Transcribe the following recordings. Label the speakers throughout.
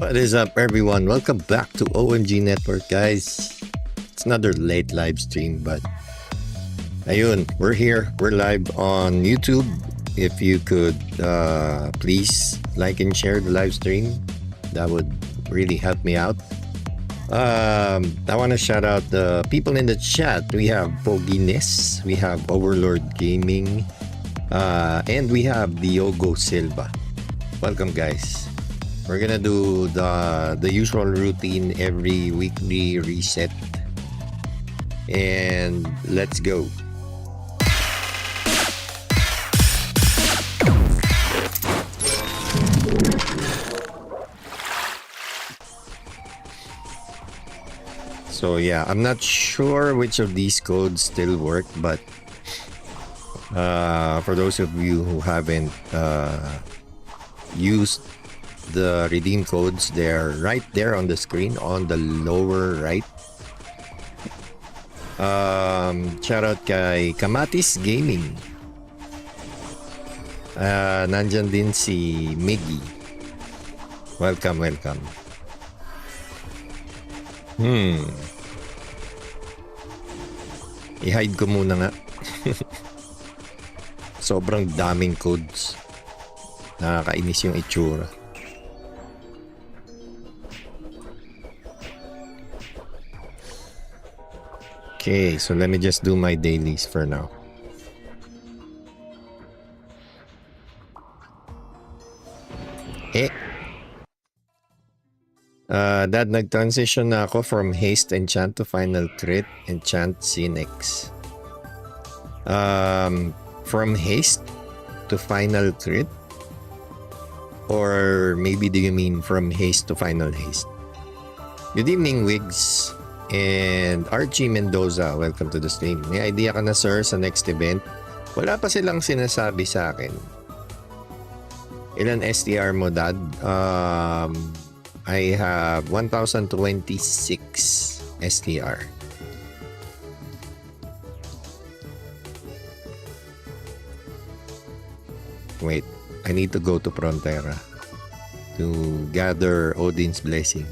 Speaker 1: What is up, everyone? Welcome back to OMG Network, guys. It's another late live stream, but ayun, we're here. We're live on YouTube. If you could please like and share the live stream, that would really help me out. I want to shout out the people in the chat. We have Poginess, we have Overlord Gaming, and we have Diogo Silva. Welcome, guys. We're gonna do the usual routine every weekly reset, and let's go. So yeah, I'm not sure which of these codes still work, but for those of you who haven't used the redeem codes, they're right there on the screen on the lower right. Shout out kay Kamatis Gaming. Nandyan din si Miggy. Welcome. I-hide ko muna nga. Sobrang daming codes. Nakakainis yung itsura. Okay, so let me just do my dailies for now. Dad, nag-transition na ako from haste enchant to final crit enchant SinX. From haste to final crit? Or maybe do you mean from haste to final haste? Good evening, Wigs. And Archie Mendoza, welcome to the stream. May idea ka na, sir, sa next event? Wala pa silang sinasabi sa akin. Ilan STR mo, Dad? I have 1,026 STR. Wait, I need to go to Frontera to gather Odin's blessing.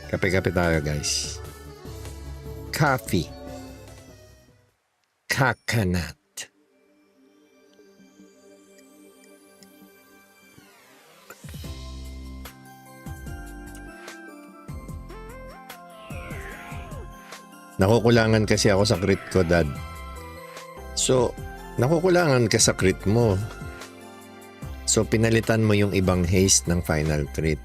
Speaker 1: Kape-kape tayo, guys. Coffee. Coconut. Nakukulangan kasi ako sa crit ko, Dad. So, nakukulangan ka sa crit mo. So, pinalitan mo yung ibang haste ng final crit.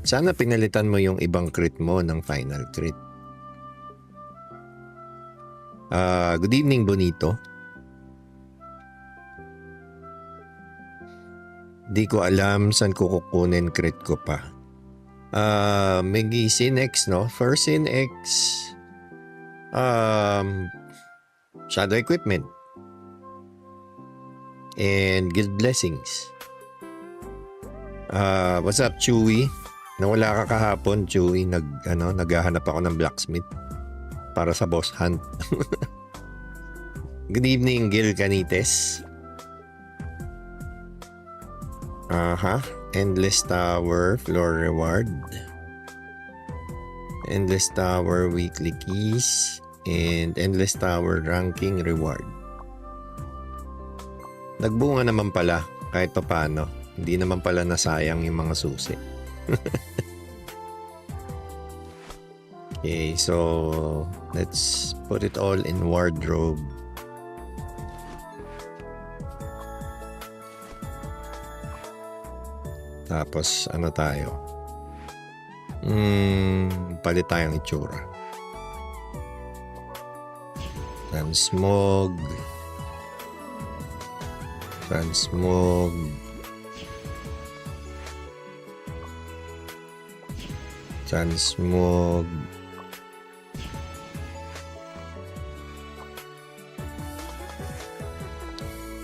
Speaker 1: Sana pinalitan mo yung ibang crit mo ng final crit. Good evening, Bonito. Di ko alam saan ko kukunin crit ko pa. May SinX, no? For SinX, Shadow Equipment and Guild Blessings. What's up, Chewy? Nawala ka kahapon, Chewy. Naghahanap ako ng blacksmith para sa boss hunt. Good evening, Gil Canites. Endless Tower floor reward, Endless Tower weekly keys, and Endless Tower ranking reward. Nagbunga naman pala kahit papaano. Hindi naman pala nasayang yung mga susi. Okay, so let's put it all in wardrobe. Tapos ano tayo? Palit tayong itsura. Transmog.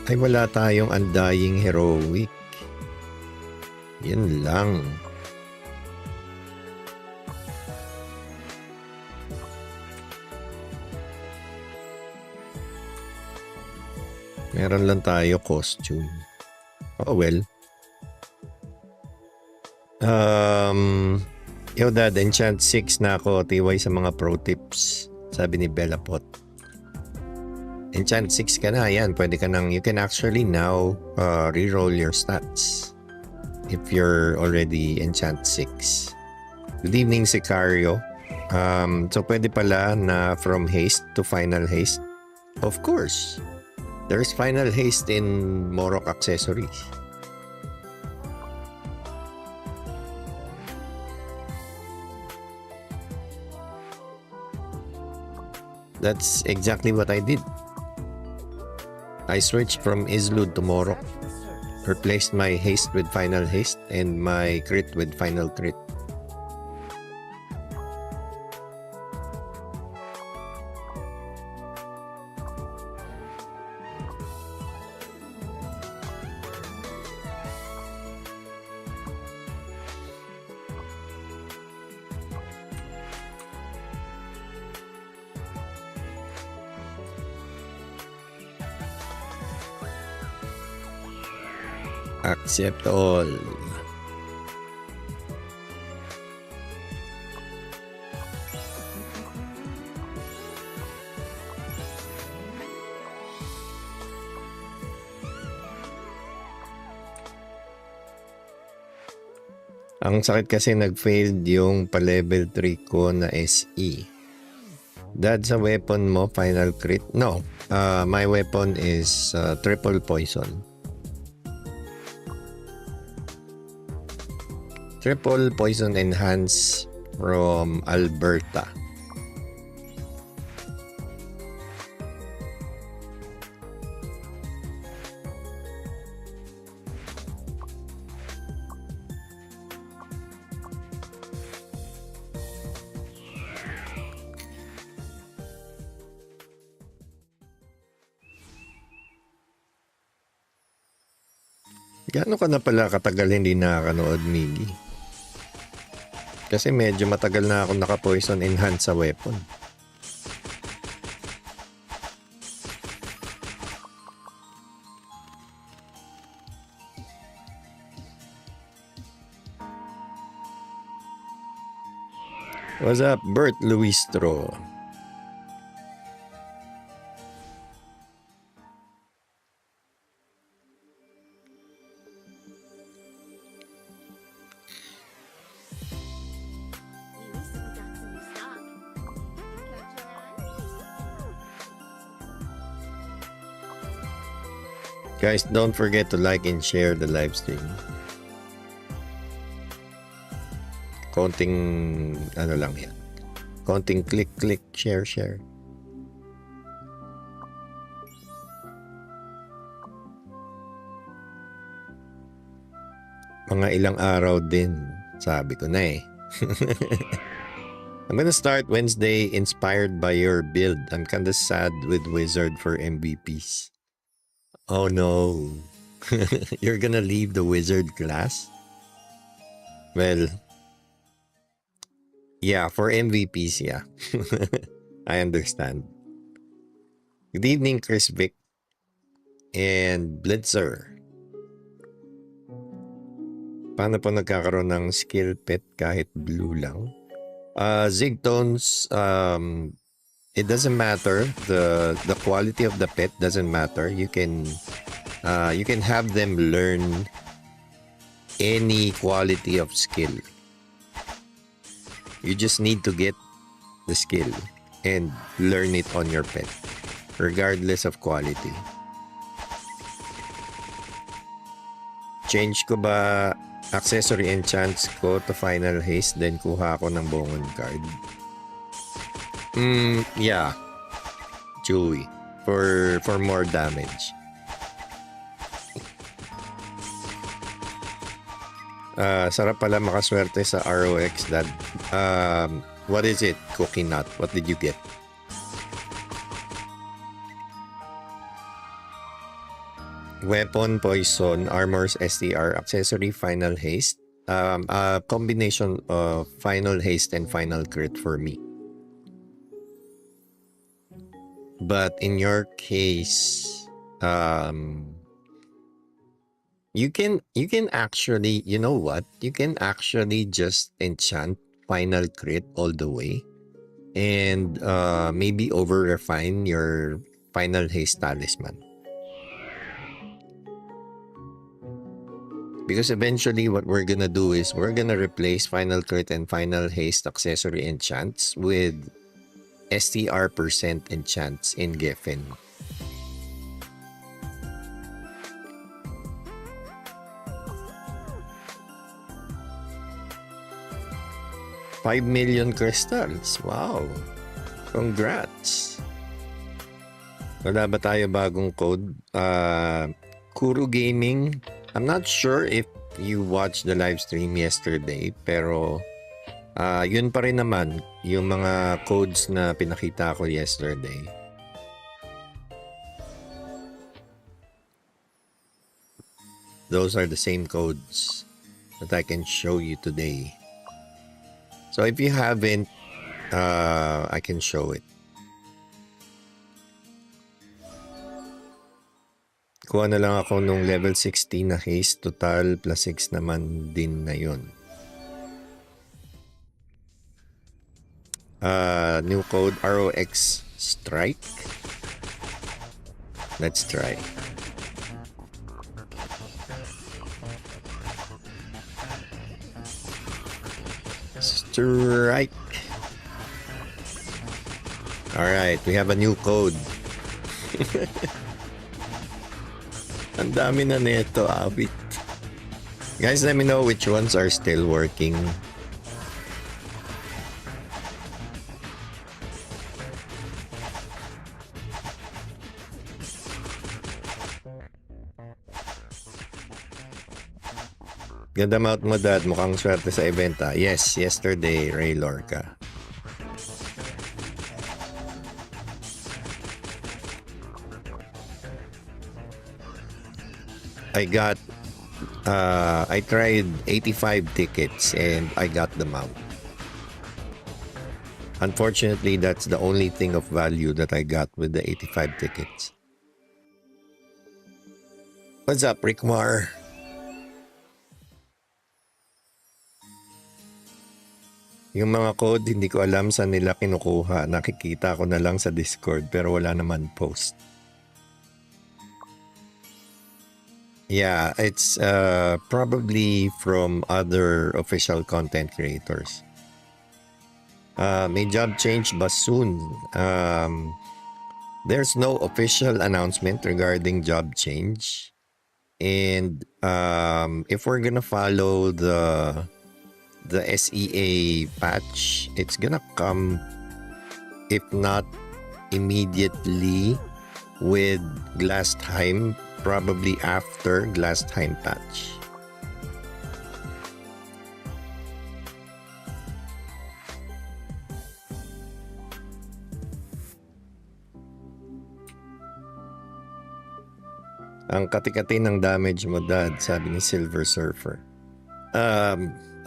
Speaker 1: Ay, wala tayong Undying Heroic. Yan lang. Meron lang tayo costume. Oh well. Yo dad, Enchant 6 na ako. TY sa mga pro tips. Sabi ni Bella Pot. Enchant 6 ka na. Yan, pwede ka nang, you can actually now reroll your stats. If you're already Enchant 6. Good evening, Sicario. So pwede pala na from haste to final haste. Of course. There's final haste in Morok accessories. That's exactly what I did. I switched from Islud to Morok. Replaced my haste with final haste and my crit with final crit. Accept all. Ang sakit kasi nag-failed yung pa-level 3 ko na SE. Dad, sa weapon mo, final crit? No. My weapon is triple poison. Triple poison enhance from Alberta. Gaano ka na pala katagal hindi nakakanood, Miggy? Kasi medyo matagal na ako naka-poison enhance sa weapon. What's up, Bert Luistro? Guys, don't forget to like and share the live stream. Konting ano lang yan. Konting click, share. Mga ilang araw din, sabi ko na eh. I'm gonna start Wednesday inspired by your build. I'm kinda sad with Wizard for MVPs. Oh no. You're gonna leave the Wizard class? Well, yeah, for MVPs, yeah. I understand. Good evening, Chris Vic and Blitzer. Paano po nagkakaroon ng skill pet kahit blue lang? Zigtones, it doesn't matter. The quality of the pet doesn't matter. You can have them learn any quality of skill. You just need to get the skill and learn it on your pet, regardless of quality. Change ko ba accessory enchants ko to final haste, then kuha ko ng bongon card? Yeah. Chewy. For more damage. Sarap pala makaswerte sa ROX, Dad. What is it? Cookie nut. What did you get? Weapon, poison, armors, STR, accessory, final haste. A combination of final haste and final crit for me. But in your case, You can actually, you know what? You can actually just enchant final crit all the way and maybe over refine your final haste talisman. Because eventually what we're gonna do is we're gonna replace final crit and final haste accessory enchants with STR percent enchants in Geffen. 5 million crystals. Wow. Congrats. Wala ba tayo bagong code? Kuro Gaming. I'm not sure if you watched the live stream yesterday, pero yun pa rin naman yung mga codes na pinakita ko yesterday. Those are the same codes that I can show you today. So if you haven't, I can show it. Kuha na lang ako nung level 16 na haste, total plus 6 naman din na yun. New code ROX Strike. Let's try. Strike. Alright, we have a new code. Ang dami na nito, Abit. Guys, let me know which ones are still working. Ganda mount mo, Dad. Mukhang swerte sa event, ah. Yes, yesterday, Ray Lorca. I tried 85 tickets and I got the mount. Unfortunately, that's the only thing of value that I got with the 85 tickets. What's up, Rickmar? Yung mga code, hindi ko alam saan nila kinukuha. Nakikita ko na lang sa Discord pero wala naman post. Yeah, it's probably from other official content creators. May job change ba soon? There's no official announcement regarding job change. And if we're gonna follow the SEA patch, it's gonna come, if not immediately, with glass time, probably after glass time patch. Ang kati-kati ng damage mo, Dad, sabi ni Silver Surfer.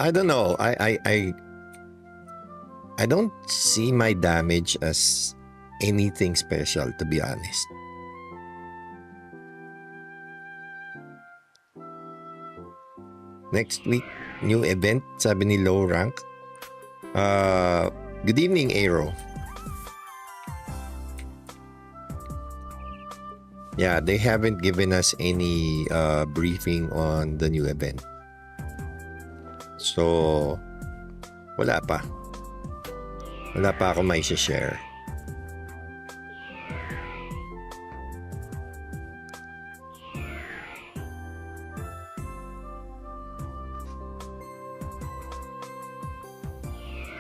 Speaker 1: I don't know. I don't see my damage as anything special, to be honest. Next week, new event, sabi ni Low Rank. Good evening, Aero. Yeah, they haven't given us any briefing on the new event. So, wala pa. Wala pa ako may share.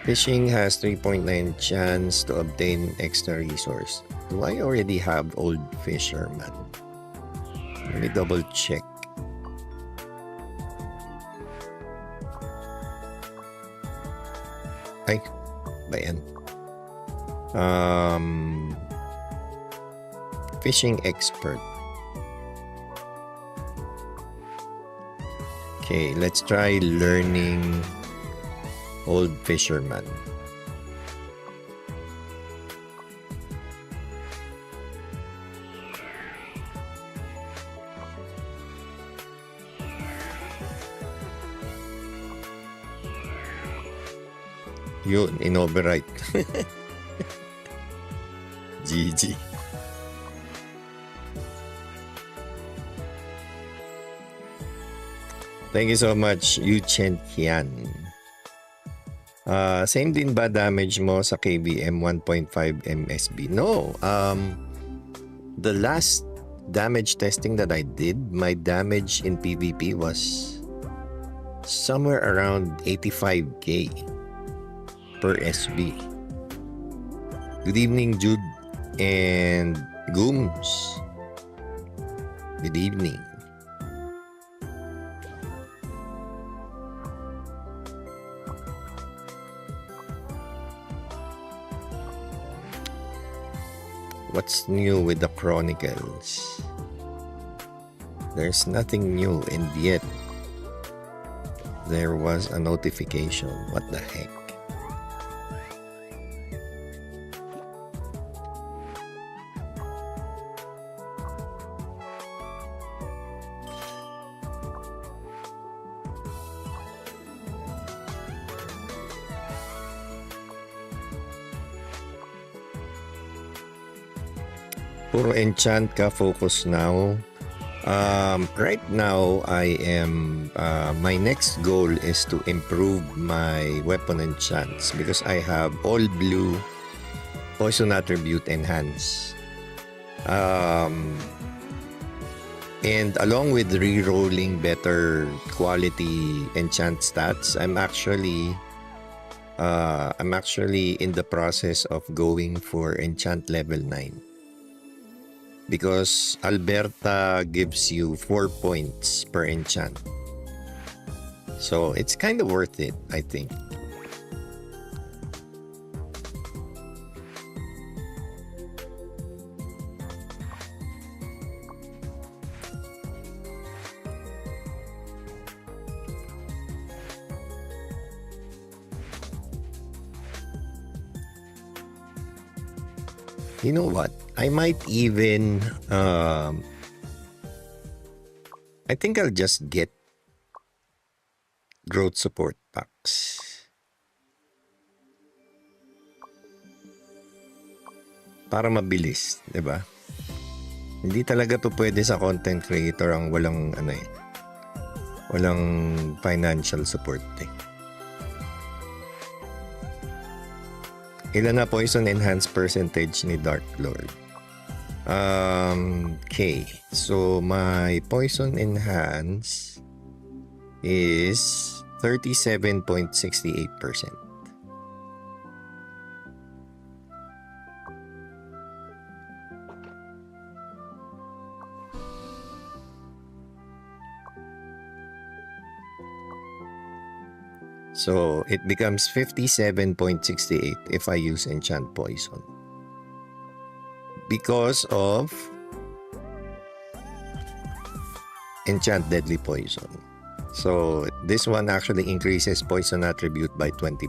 Speaker 1: Fishing has 3.9 chance to obtain extra resource. Do I already have old fisherman? Let me double check. Ay, ba yan? Fishing expert. Okay, let's try learning old fisherman. Yun, in-overwrite. GG. Thank you so much, Yuchen Hian. Same din ba damage mo sa KBM 1.5 MSB? No. The last damage testing that I did, my damage in PvP was somewhere around 85k per SB. Good evening, Jude and Gooms. Good evening. What's new with the Chronicles? There's nothing new, and yet there was a notification. What the heck? Puro enchant ka focus now. Right now I am my next goal is to improve my weapon enchants because I have all blue poison attribute enhance. And along with rerolling better quality enchant stats, I'm actually in the process of going for enchant level 9. Because Alberta gives you 4 points per enchant. So it's kind of worth it, I think. You know what? I might even I think I'll just get growth support packs. Para mabilis, 'di ba? Hindi talaga to pwede sa content creator ang walang walang financial support eh. Ilan na poison enhance percentage ni Dark Lord? Okay. So my poison enhance is 37.68%. So it becomes 57.68 if I use Enchant Poison. Because of Enchant Deadly Poison. So this one actually increases poison attribute by 20%.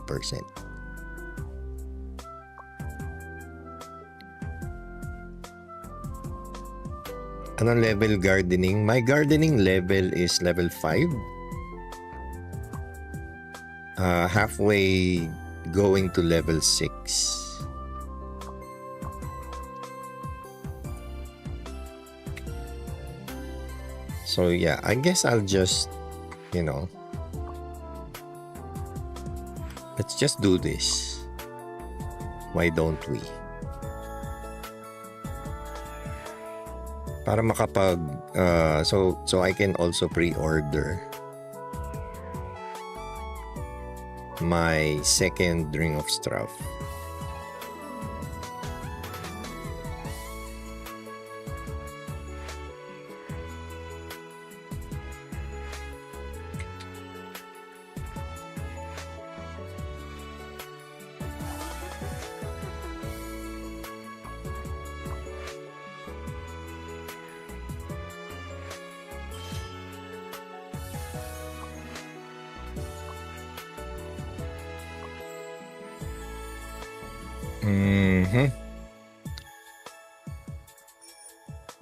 Speaker 1: Anong level gardening? My gardening level is level 5. Halfway going to level 6. So yeah, I guess I'll just, let's just do this. Why don't we? Para makapag, so I can also pre-order my second Ring of Straff.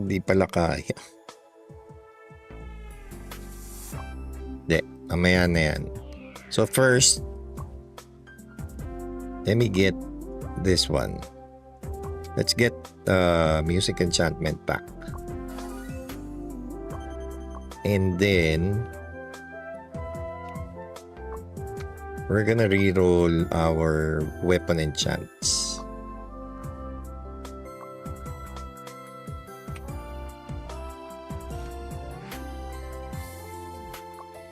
Speaker 1: Hindi pala kaya. Hindi, mamaya na yan. So first, Let me get this one. Let's get music enchantment pack. And then we're gonna reroll our weapon enchants.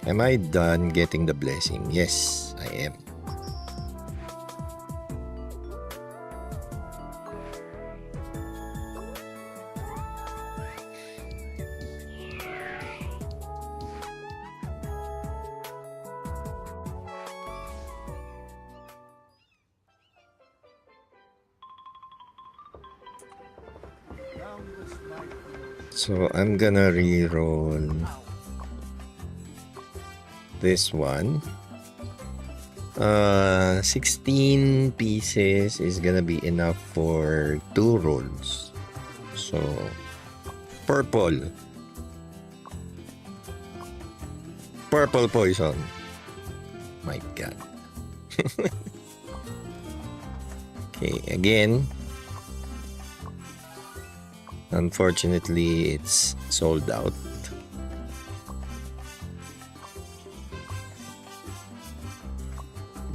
Speaker 1: Am I done getting the blessing? Yes, I am. So I'm gonna reroll this one. 16 pieces is gonna be enough for 2 rolls. So purple poison. My god. Okay, again, unfortunately it's sold out.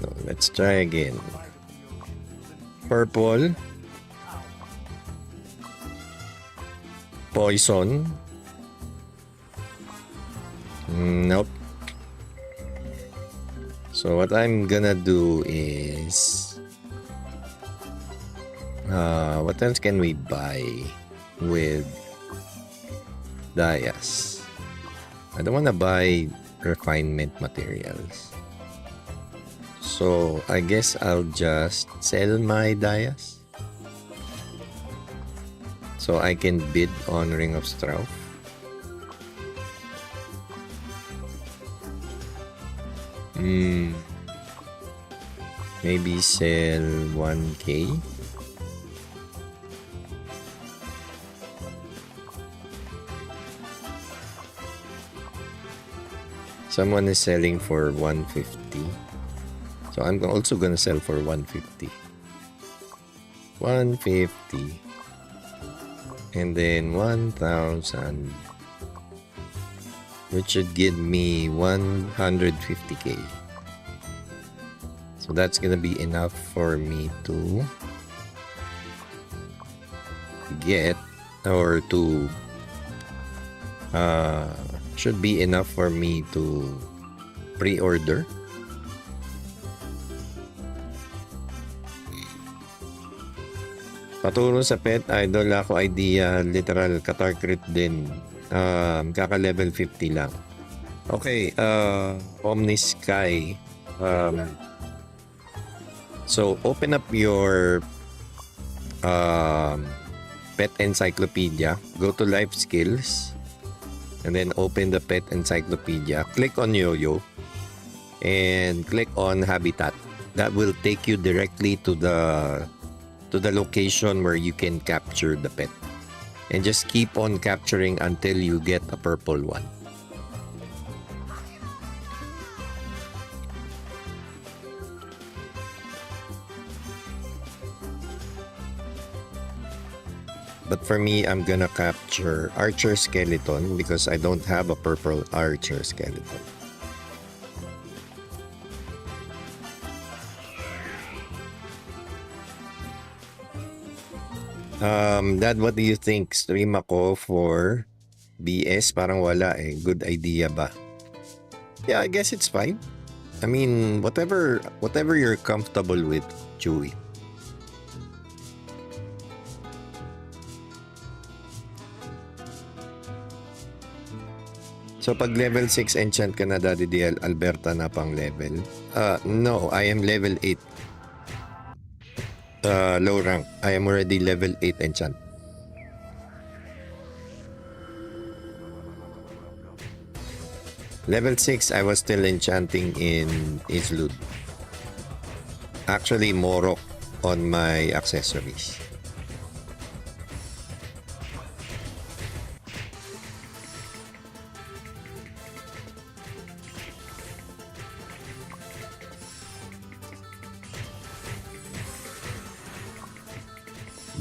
Speaker 1: No, let's try again. Purple poison. Nope. So what I'm gonna do is what else can we buy with Dayas? I don't want to buy refinement materials, so I guess I'll just sell my Dayas so I can bid on Ring of Strauf. Maybe sell 1k. Someone is selling for 150. So I'm also gonna sell for 150. 150. And then 1,000. Which should give me 150k. So that's gonna be enough for me to get, or to should be enough for me to pre-order. Paturo sa pet idol ako idea, literal Qatar crit din. Kaka level 50 lang. Okay, Omni Sky. So open up your pet encyclopedia, go to life skills, and then open the pet encyclopedia, click on Yo-Yo and click on habitat. That will take you directly to the location where you can capture the pet, and just keep on capturing until you get a purple one. But for me, I'm gonna capture Archer Skeleton because I don't have a purple Archer Skeleton. Dad, what do you think? Stream ako for BS? Parang wala eh. Good idea ba? Yeah, I guess it's fine. I mean, whatever you're comfortable with, Chewy. So pag level 6 enchant ka na, Daddy DL, Alberta na pang level? No, I am level 8. Low rank. I am already level 8 enchant. Level 6, I was still enchanting in Islud. Actually, Morok on my accessories.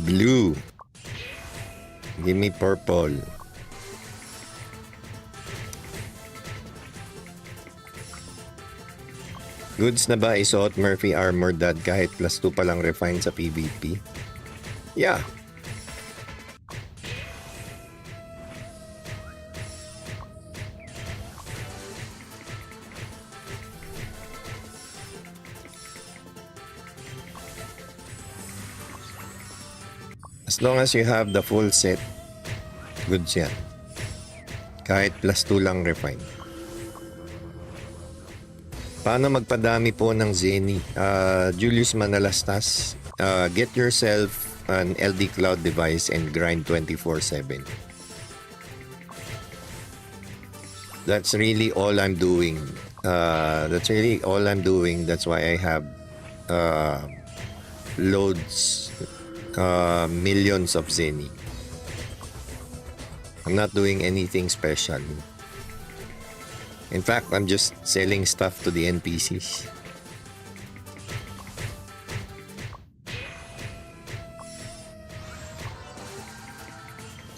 Speaker 1: Blue. Give me purple. Goods na ba isuot Murphy Armor Dad kahit +2 pa lang refine sa PvP? Yeah. As long as you have the full set, goods yan. Kahit +2 lang refine. Paano magpadami po ng Zeni? Julius Manalastas, get yourself an LD Cloud device and grind 24/7. That's really all I'm doing. That's why I have loads, millions of Zeni. I'm not doing anything special. In fact, I'm just selling stuff to the NPCs.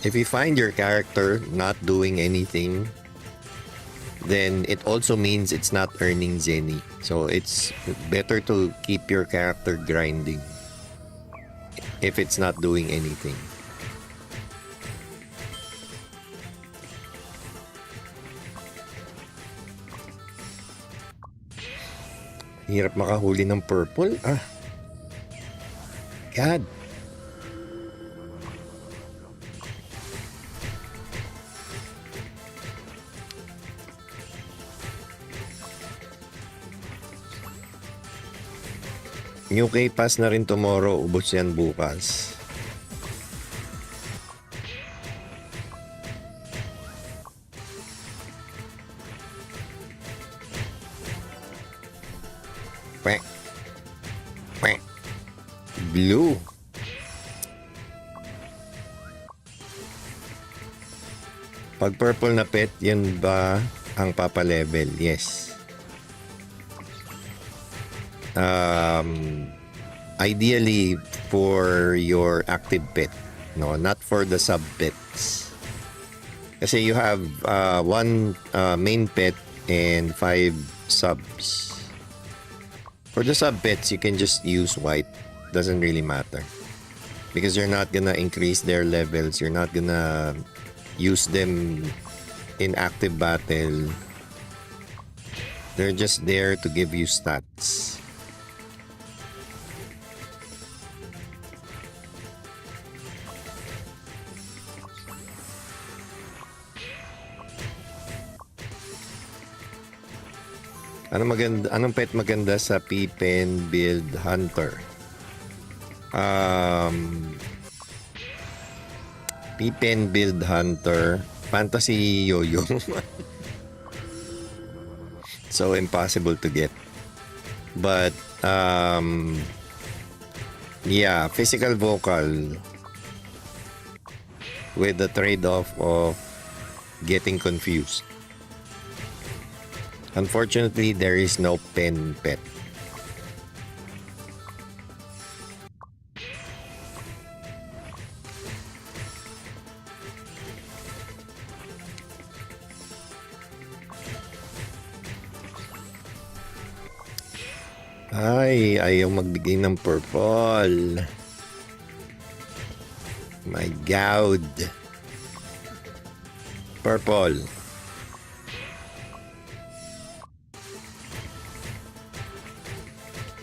Speaker 1: If you find your character not doing anything, then it also means it's not earning Zeni. So it's better to keep your character grinding if it's not doing anything. Hirap makahuli ng purple. God. New K-Pass na rin tomorrow. Ubos yan bukas. Blue. Pag purple na pet, yun ba ang papa-level? Yes. Ideally for your active pet, no, not for the sub pets. Kasi you have one main pet and 5 subs. For the sub pets, you can just use white. Doesn't really matter because you're not gonna increase their levels. You're not gonna use them in active battle. They're just there to give you stats. Anong pet maganda sa P-Pen build hunter? P-Pen build hunter, fantasy yo-yo. So impossible to get. But yeah, physical vocal with the trade-off of getting confused. Unfortunately, there is no pen pet. Ay, ayaw magbigay ng purple. My God. Purple.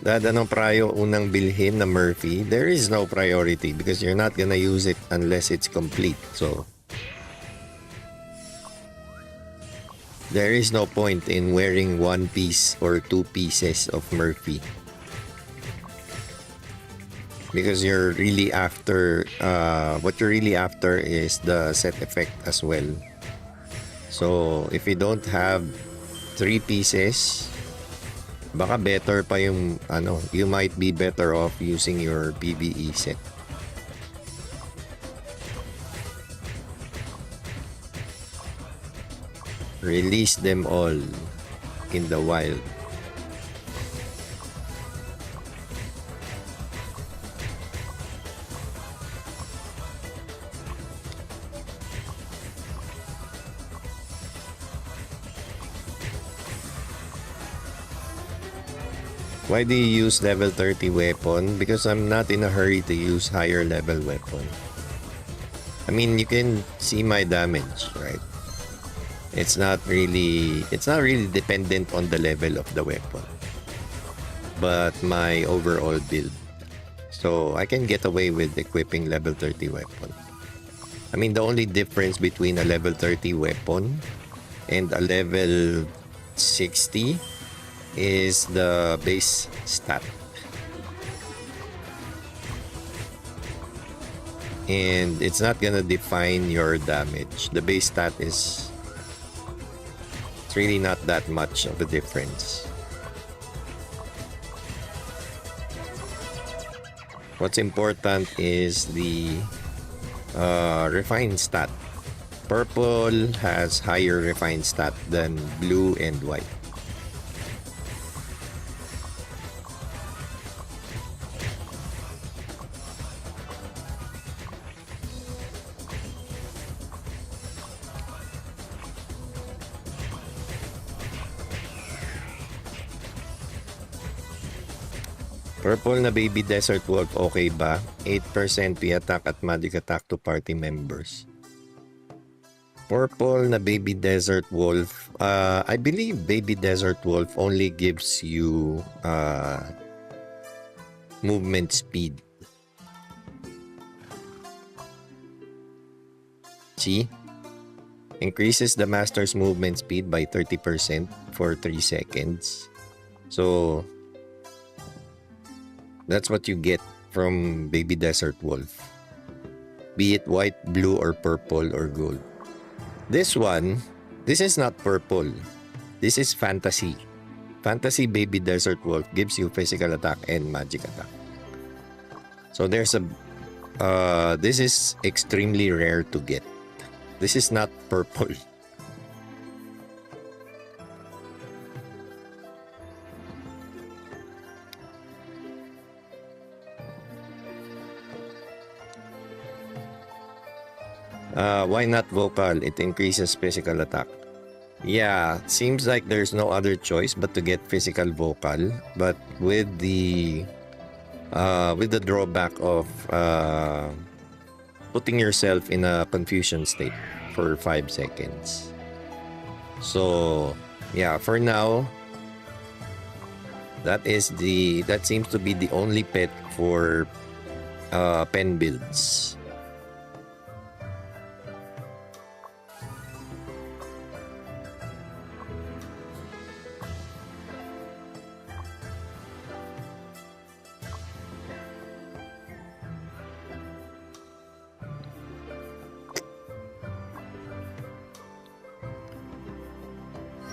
Speaker 1: Dad, anong prayo unang bilhin na Murphy? There is no priority because you're not gonna use it unless it's complete. So, there is no point in wearing 1 piece or 2 pieces of Murphy. Because you're really after, what you're really after is the set effect as well. So, if you don't have 3 pieces, baka better pa yung you might be better off using your PvE set. Release them all in the wild. Why do you use level 30 weapon? Because I'm not in a hurry to use higher level weapon. I mean, you can see my damage, right? It's not really dependent on the level of the weapon, but my overall build. So I can get away with equipping level 30 weapon. I mean, the only difference between a level 30 weapon and a level 60 is the base stat. And it's not gonna define your damage. The base stat is... it's really not that much of a difference. What's important is the refined stat. Purple has higher refined stat than blue and white. Purple na baby desert wolf, okay ba? 8% p-attack at magic attack to party members. Purple na baby desert wolf, I believe baby desert wolf only gives you movement speed. See? Increases the master's movement speed by 30% for 3 seconds. So that's what you get from baby desert wolf. Be it white, blue, or purple, or gold. This one, this is not purple. This is fantasy. Fantasy baby desert wolf gives you physical attack and magic attack. So there's a... this is extremely rare to get. This is not purple. Why not vocal? It increases physical attack. Yeah, seems like there's no other choice but to get physical vocal. But with the drawback of putting yourself in a confusion state for 5 seconds. So yeah, for now, that seems to be the only pet for pen builds.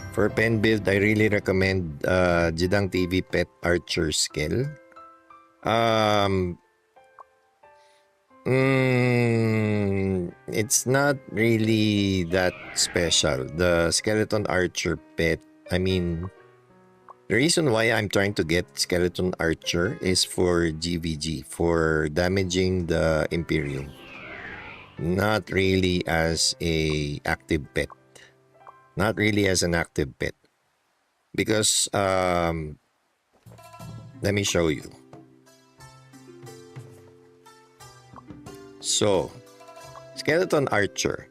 Speaker 1: For pen build, I really recommend Jidang TV Pet Archer skill. It's not really that special. The Skeleton Archer pet, I mean, the reason why I'm trying to get Skeleton Archer is for GVG, for damaging the Imperium. Not really as a active pet. Not really as an active pet. Because, let me show you. So, Skeleton Archer.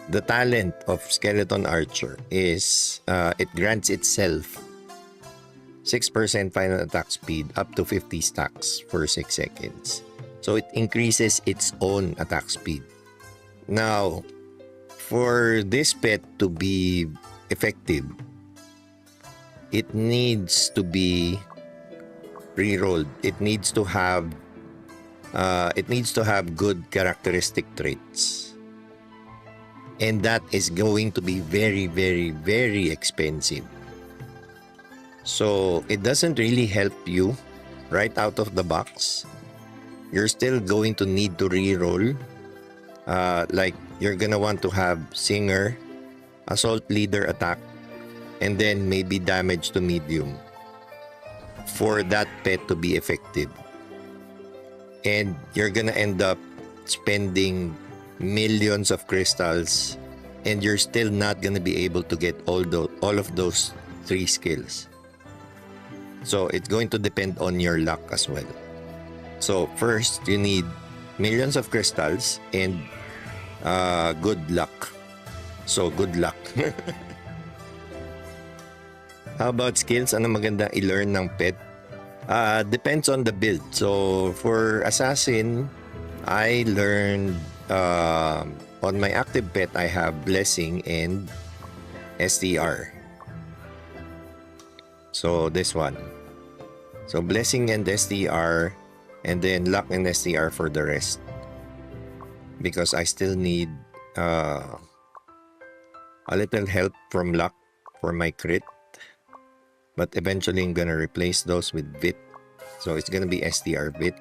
Speaker 1: The talent of Skeleton Archer is it grants itself 6% final attack speed up to 50 stacks for 6 seconds. So it increases its own attack speed. Now, for this pet to be effective, it needs to be rerolled. It needs to have good characteristic traits. And that is going to be very, very, very expensive. So it doesn't really help you right out of the box. You're still going to need to reroll. Like you're gonna want to have Singer, Assault Leader attack, and then maybe damage to medium for that pet to be effective. And you're gonna end up spending millions of crystals, and you're still not gonna be able to get all of those 3 skills. So it's going to depend on your luck as well. So first, you need millions of crystals and good luck. So good luck. How about skills? Ano maganda i-learn ng pet? Depends on the build. So for assassin, I learned on my active pet, I have blessing and STR. So this one. So blessing and STR, and then luck and STR for the rest. Because I still need a little help from luck for my crit. But eventually I'm gonna replace those with Vit. So it's gonna be STR Vit.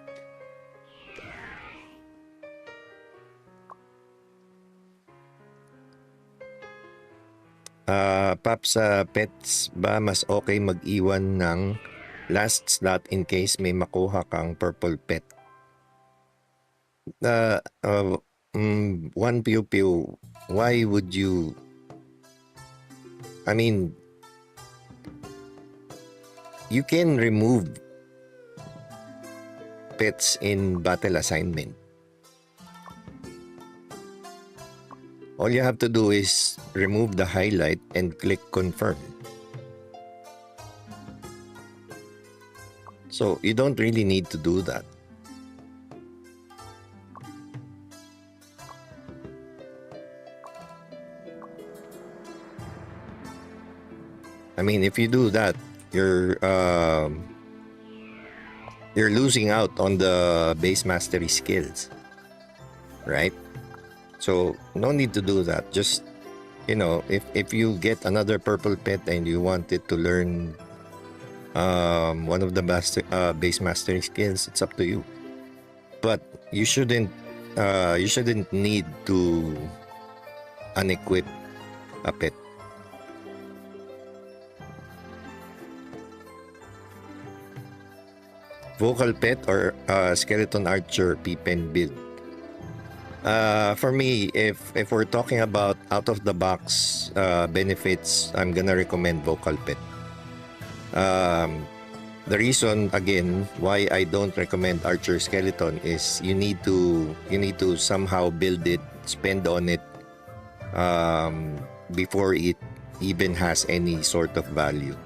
Speaker 1: Paps, pets ba mas okay mag-iwan ng last slot in case may makuha kang purple pet? One Pew Pew, why would you... I mean, you can remove pets in battle assignment. All you have to do is remove the highlight and click confirm. So you don't really need to do that. I mean, if you do that, you're losing out on the base mastery skills, right? So no need to do that. Just, you know, if you get another purple pet and you want it to learn one of the base mastery skills, it's up to you. But you shouldn't need to unequip a pet. Vocal pet or skeleton archer P-pen build? For me, if we're talking about out of the box benefits, I'm gonna recommend vocal pet. The reason again why I don't recommend archer skeleton is you need to somehow build it, spend on it before it even has any sort of value.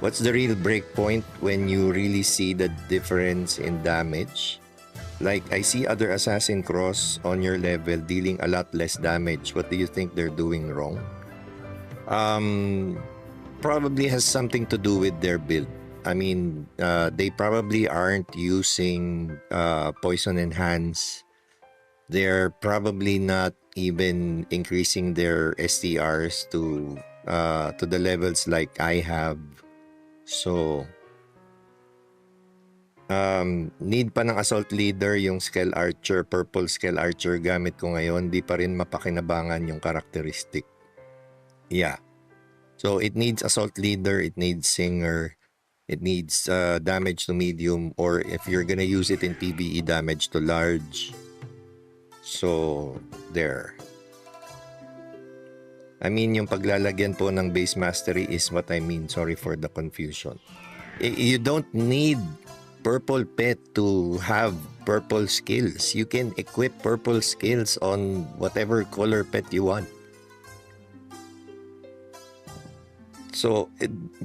Speaker 1: What's the real breakpoint when you really see the difference in damage? Like, I see other assassin cross on your level dealing a lot less damage. What do you think they're doing wrong? Probably has something to do with their build. I mean, they probably aren't using poison enhance. They're probably not even increasing their STRs to the levels like I have. So, need pa ng assault leader yung Scale Archer, purple Scale Archer gamit ko ngayon, di pa rin mapakinabangan yung characteristic. Yeah. So, it needs assault leader, it needs singer, it needs damage to medium, or if you're gonna use it in PvE, damage to large. So, there. I mean, yung paglalagyan po ng base mastery is what I mean. Sorry for the confusion. You don't need purple pet to have purple skills. You can equip purple skills on whatever color pet you want. So,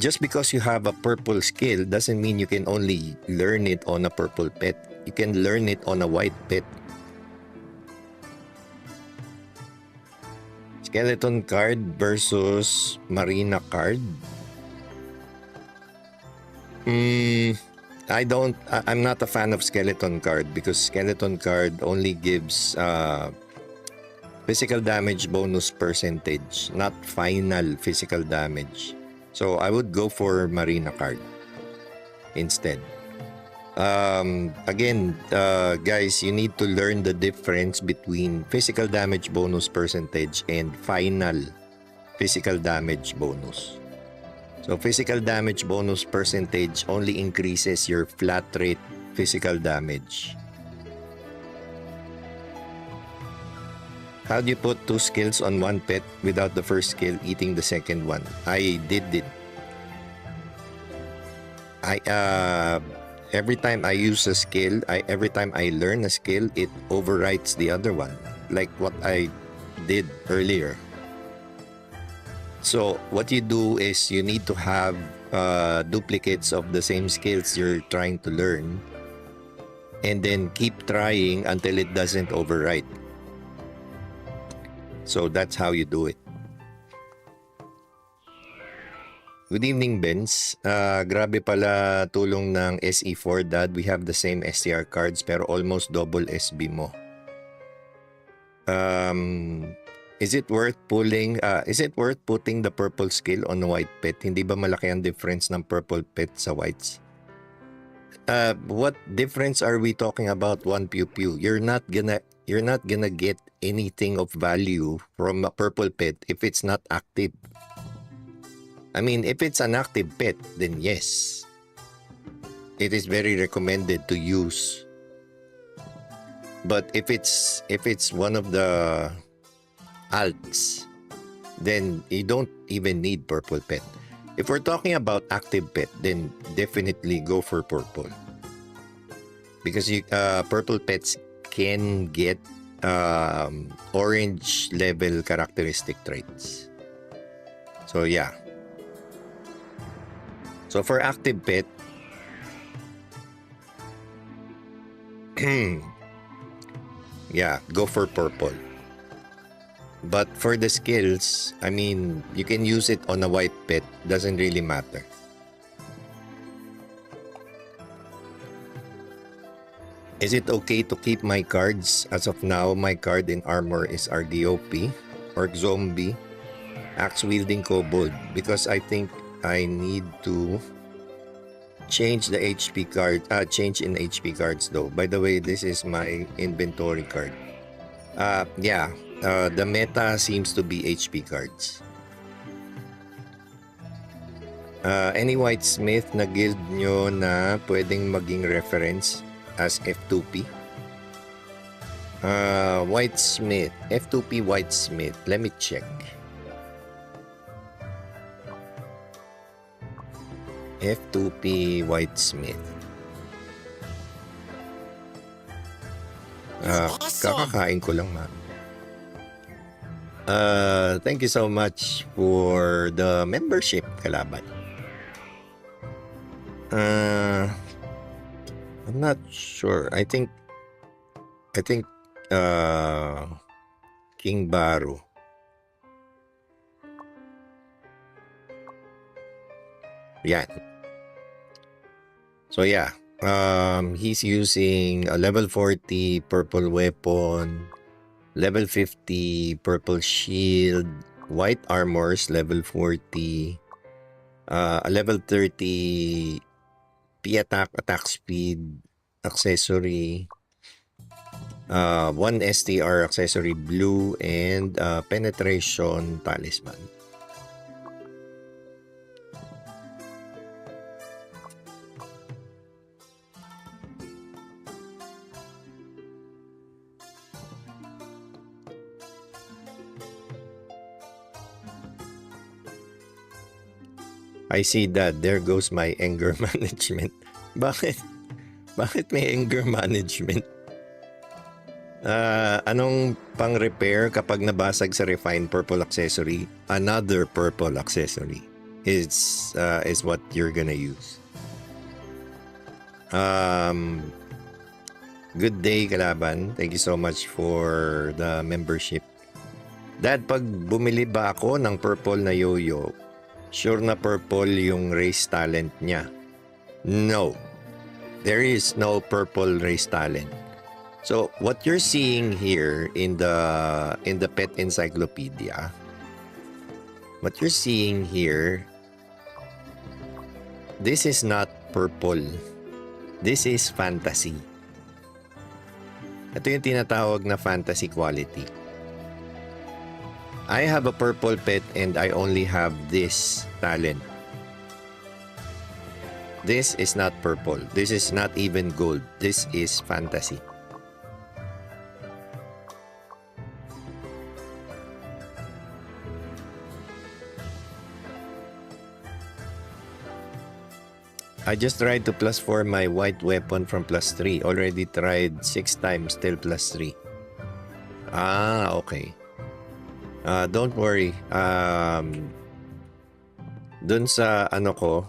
Speaker 1: just because you have a purple skill doesn't mean you can only learn it on a purple pet. You can learn it on a white pet. Skeleton card versus Marina card. I'm not a fan of skeleton card because skeleton card only gives physical damage bonus percentage, not final physical damage. So I would go for Marina card instead. Again, guys, you need to learn the difference between physical damage bonus percentage and final physical damage bonus. So physical damage bonus percentage only increases your flat rate physical damage. How do you put two skills on one pet without the first skill eating the second one? I did it. every time I use a skill, every time I learn a skill, it overwrites the other one, like what I did earlier. So what you do is you need to have duplicates of the same skills you're trying to learn, and then keep trying until it doesn't overwrite. So that's how you do it. Good evening, Benz. Grabe pala tulong ng SE4, Dad. We have the same STR cards pero almost double SB mo. Is it worth putting the purple skill on white pet? Hindi ba malaki ang difference ng purple pet sa whites? What difference are we talking about? One pew pew. You're not gonna get anything of value from a purple pet if it's not active. I mean, if it's an active pet, then yes, it is very recommended to use. But if it's one of the alts, then you don't even need purple pet. If we're talking about active pet, then definitely go for purple, because purple pets can get orange level characteristic traits. So yeah. So for active pet, yeah, go for purple. But for the skills, I mean, you can use it on a white pet. Doesn't really matter. Is it okay to keep my cards? As of now, my card in armor is RDOP, Orc Zombie, Axe Wielding Kobold, because I think I need to change the HP card. Change in HP cards though. By the way, this is my inventory card. Yeah. The meta seems to be HP cards. Any whitesmith na guild nyo na pwedeng maging reference as F2P? Whitesmith. F2P whitesmith. Let me check. F2P whitesmith. Kakakain ko lang, ma'am. Thank you so much for the membership, kalaban. I'm not sure. I think King Baru. Yan. So yeah, he's using a level 40 purple weapon, level 50 purple shield, white armors, level 40, a level 30 attack speed accessory, 1 STR accessory blue, and penetration talisman. I see that. There goes my anger management. Bakit? Bakit may anger management? Anong pang-repair kapag nabasag sa refined purple accessory? Another purple accessory is what you're gonna use. Good day, kalaban. Thank you so much for the membership. Dad, pag bumili ba ako ng purple na yo-yo, sure na purple yung race talent niya? No. There is no purple race talent. So what you're seeing here in the pet encyclopedia, what you're seeing here, this is not purple. This is fantasy. Ito yung tinatawag na fantasy quality. I have a purple pet and I only have this talent. This is not purple. This is not even gold. This is fantasy. I just tried to +4 my white weapon from +3. Already tried 6 times, still +3. Ah, okay. Don't worry. Dun sa ano ko,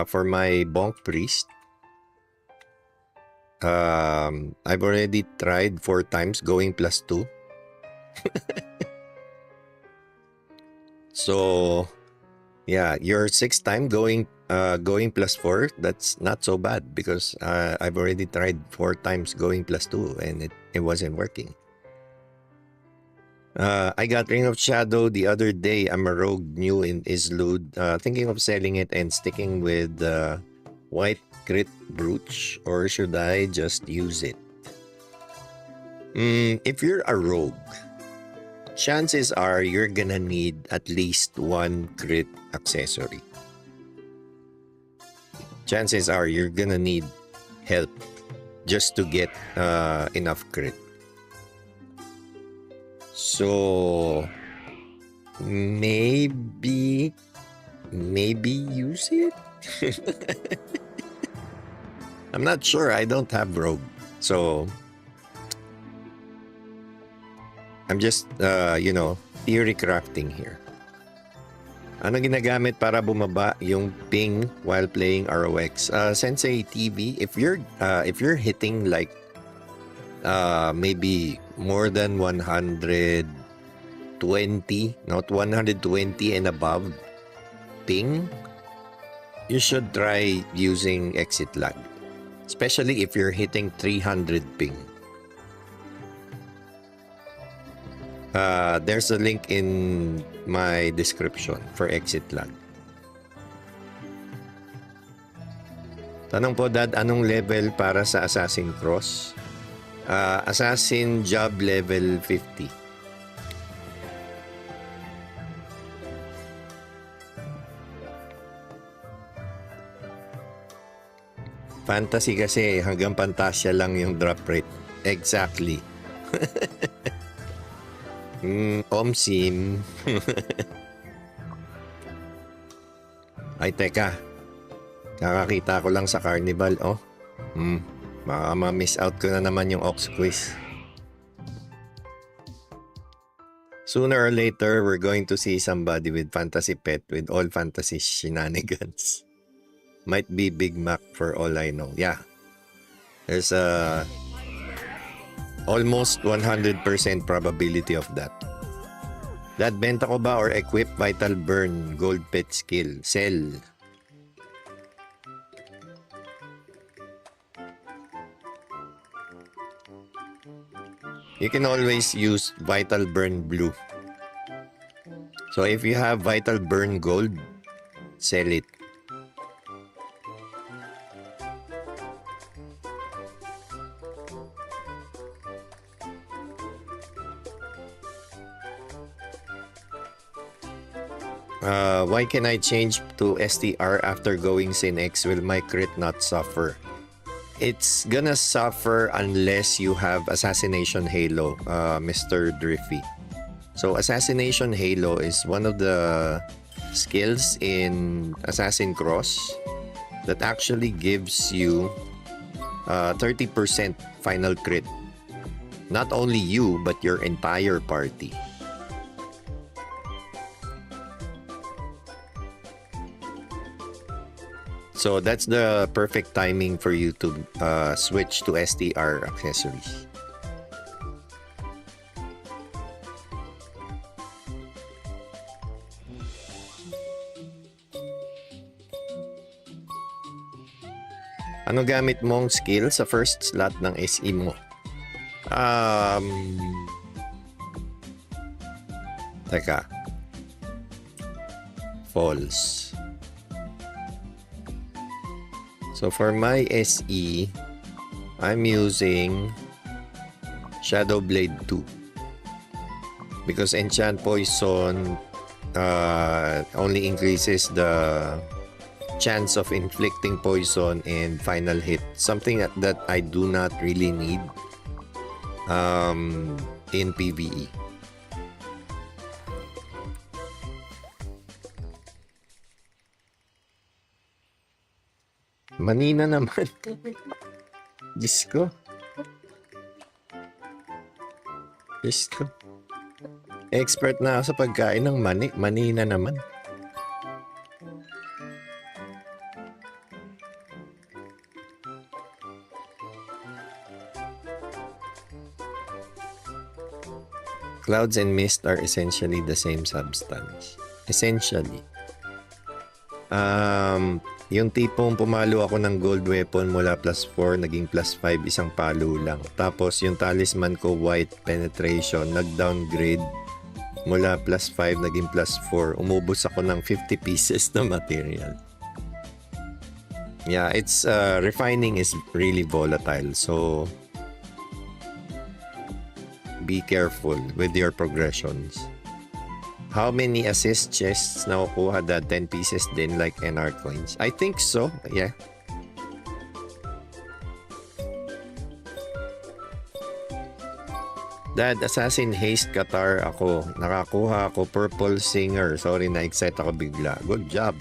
Speaker 1: for my Bonk Priest, I've already tried 4 times going +2. So, yeah, your 6th time going +4, that's not so bad because I've already tried 4 times going +2 and it wasn't working. I got Ring of Shadow the other day. I'm a rogue new in Islud. Thinking of selling it and sticking with white crit brooch, or should I just use it? If you're a rogue, chances are you're gonna need at least 1 crit accessory. Chances are you're gonna need help just to get enough crit. So maybe use it. I'm not sure. I don't have rogue, so I'm just theory crafting here. Ano ginagamit para bumaba yung ping while playing ROX? Sensei TV. If you're hitting like maybe more than 120, not 120 and above ping, you should try using exit lag, especially if you're hitting 300 ping. There's a link in my description for exit lag. Tanong po, Dad, anong level para sa Assassin Cross? Assassin job level 50. Fantasy kasi hanggang Pantasya lang yung drop rate. Exactly. Omsim. Ay, teka. Kakakita ko lang sa Carnival, oh. Baka ma-miss out ko na naman yung Ox Quiz. Sooner or later, we're going to see somebody with fantasy pet with all fantasy shenanigans. Might be Big Mac for all I know. Yeah. There's a almost 100% probability of that. Dad, benta ko ba or equip Vital Burn Gold Pet Skill? Sell. You can always use Vital Burn Blue. So if you have Vital Burn Gold, sell it. Why can I change to STR after going SinX? Will my crit not suffer? It's gonna suffer unless you have Assassination Halo, Mr. Driffy. So Assassination Halo is one of the skills in Assassin Cross that actually gives you 30% final crit. Not only you, but your entire party. So that's the perfect timing for you to switch to STR accessories. Ano gamit mong skill sa first slot ng SE mo? Teka. False. So for my SE, I'm using Shadow Blade 2 because Enchant Poison only increases the chance of inflicting poison and final hit, something that I do not really need in PvE. Manina naman. Diyos ko. Diyos ko. Expert na ako sa pagkain ng mani. Manina naman. Clouds and mist are essentially the same substance. Essentially. Yung tipong pumalo ako ng gold weapon mula +4, naging +5, isang palo lang. Tapos yung talisman ko, white penetration, nag-downgrade mula +5, naging +4. Umubos ako ng 50 pieces na material. Yeah, it's refining is really volatile. So, be careful with your progressions. How many assist chests nakukuha that 10 pieces din like NR coins? I think so, yeah. Dad, Assassin Haste Qatar ako. Nakakuha ako Purple Singer. Sorry, na-excite ako bigla. Good job.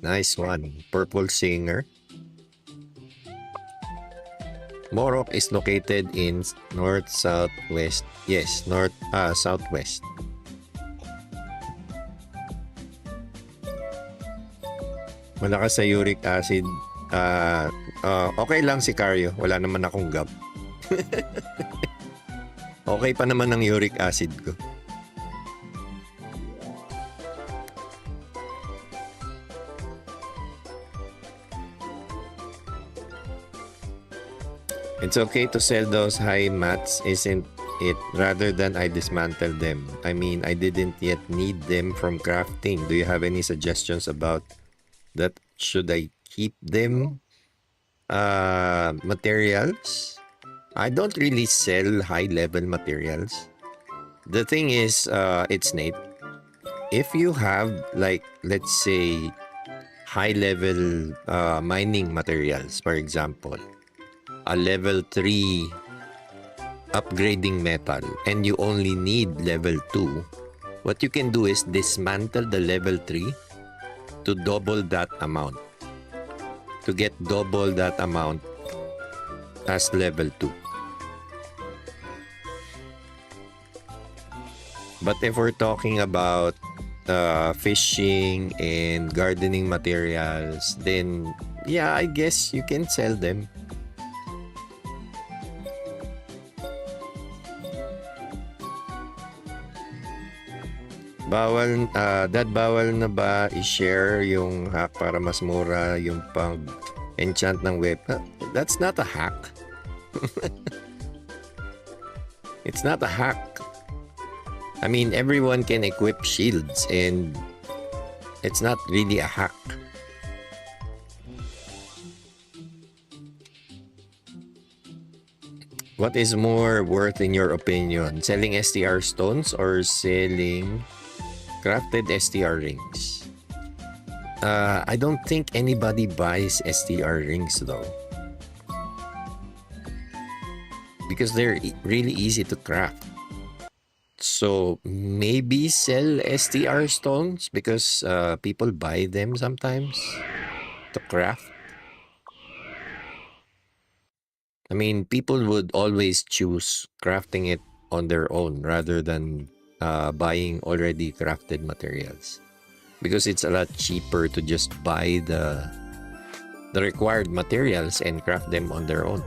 Speaker 1: Nice one. Purple Singer. Morok is located in north-southwest. Yes, southwest. Malakas sa uric acid. Okay lang si Caryo. Wala naman akong gap. Okay pa naman ang uric acid ko. It's okay to sell those high mats, isn't it? Rather than I dismantle them. I mean, I didn't yet need them from crafting. Do you have any suggestions about that? Should I keep them? Materials? I don't really sell high-level materials. The thing is, it's Nate. If you have, like, let's say, high-level mining materials, for example, a level 3 upgrading metal and you only need level 2, what you can do is dismantle the level 3 to double that amount. To get double that amount as level 2. But if we're talking about fishing and gardening materials, then yeah, I guess you can sell them. Bawal na ba i-share yung hack para mas mura yung pang-enchant ng weapon? That's not a hack. It's not a hack. I mean, everyone can equip shields and it's not really a hack. What is more worth in your opinion? Selling STR stones or selling crafted STR rings? I don't think anybody buys STR rings though. Because they're really easy to craft. So maybe sell STR stones because people buy them sometimes to craft. I mean, people would always choose crafting it on their own rather than buying already crafted materials, because it's a lot cheaper to just buy the required materials and craft them on their own.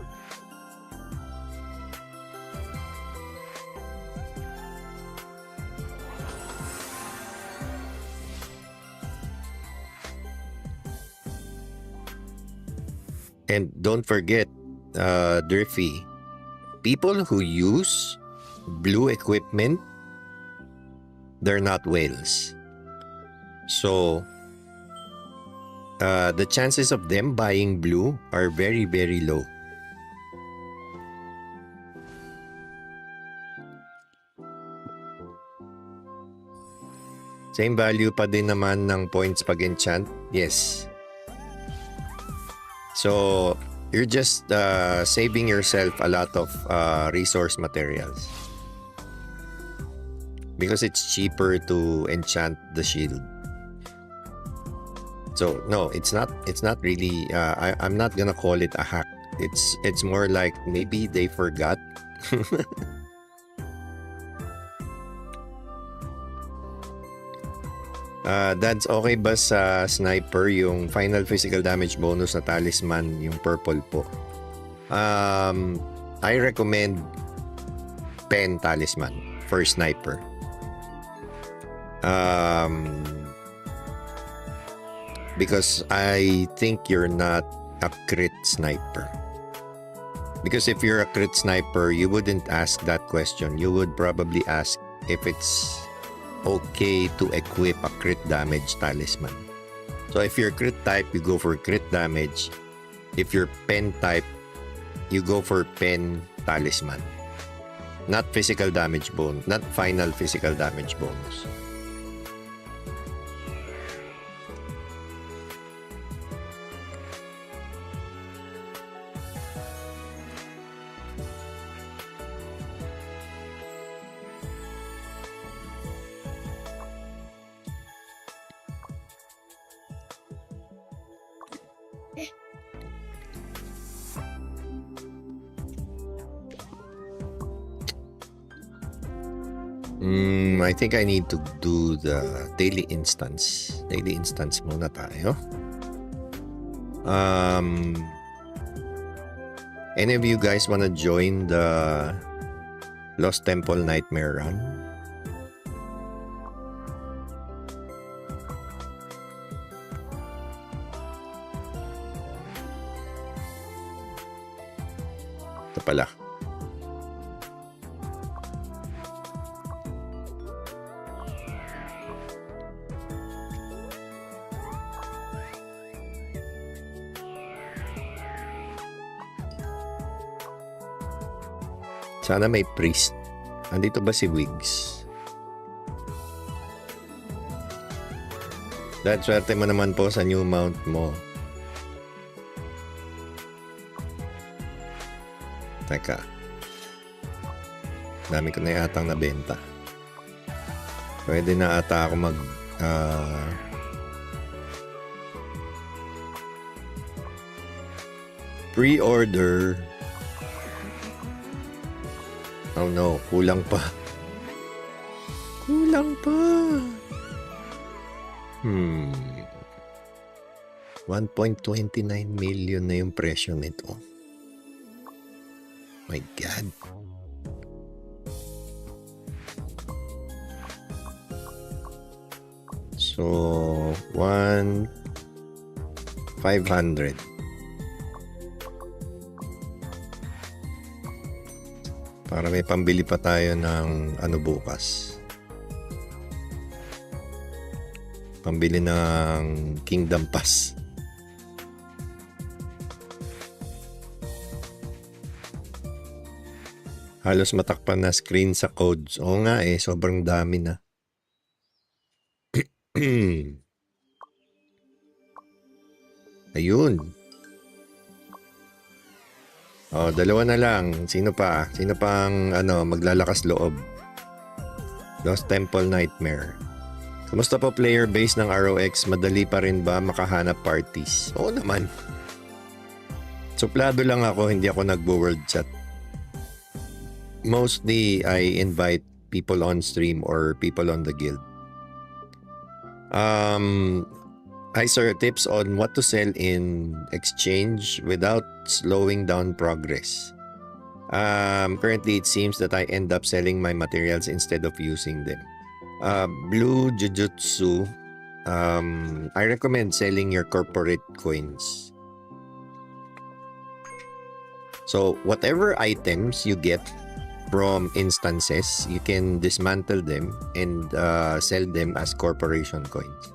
Speaker 1: And don't forget, Driffy, people who use blue equipment, they're not whales. So, the chances of them buying blue are very, very low. Same value pa din naman ng points pag enchant? Yes. So, you're just saving yourself a lot of resource materials. Because it's cheaper to enchant the shield. So no, it's not really I'm not gonna call it a hack. It's more like maybe they forgot. That's okay ba sa sniper yung final physical damage bonus na talisman, yung purple po? I recommend pen talisman for sniper. Because I think you're not a crit sniper. Because if you're a crit sniper, you wouldn't ask that question. You would probably ask if it's okay to equip a crit damage talisman. So if you're crit type, you go for crit damage. If you're pen type, you go for pen talisman. Not physical damage bonus, not final physical damage bonus. I think I need to do the daily instance. Daily instance muna tayo. Any of you guys wanna join the Lost Temple Nightmare run? Ito pala. Sana may priest. Andito ba si Wiggs? Dahil swerte mo naman po sa new mount mo. Teka. Dami ko na yatang nabenta. Pwede na ata ako mag... pre-order... Oh no, kulang pa. Kulang pa. 1.29 million na yung presyo nito. My God. So, 1,500. Para may pambili pa tayo ng ano bukas. Pambili ng Kingdom Pass. Halos matakpan na screen sa codes. Oo nga sobrang dami na. Ayun. Oh, dalawa na lang. Sino pa? Sino pang maglalakas loob? Lost Temple Nightmare. Kamusta po player base ng ROX? Madali pa rin ba makahanap parties? Oo naman. Suplado lang ako, hindi ako nagbo-world chat. Mostly, I invite people on stream or people on the guild. Hi sir, tips on what to sell in exchange without slowing down progress. Currently, it seems that I end up selling my materials instead of using them. Blue Jujutsu, I recommend selling your corporate coins. So, whatever items you get from instances, you can dismantle them and sell them as corporation coins.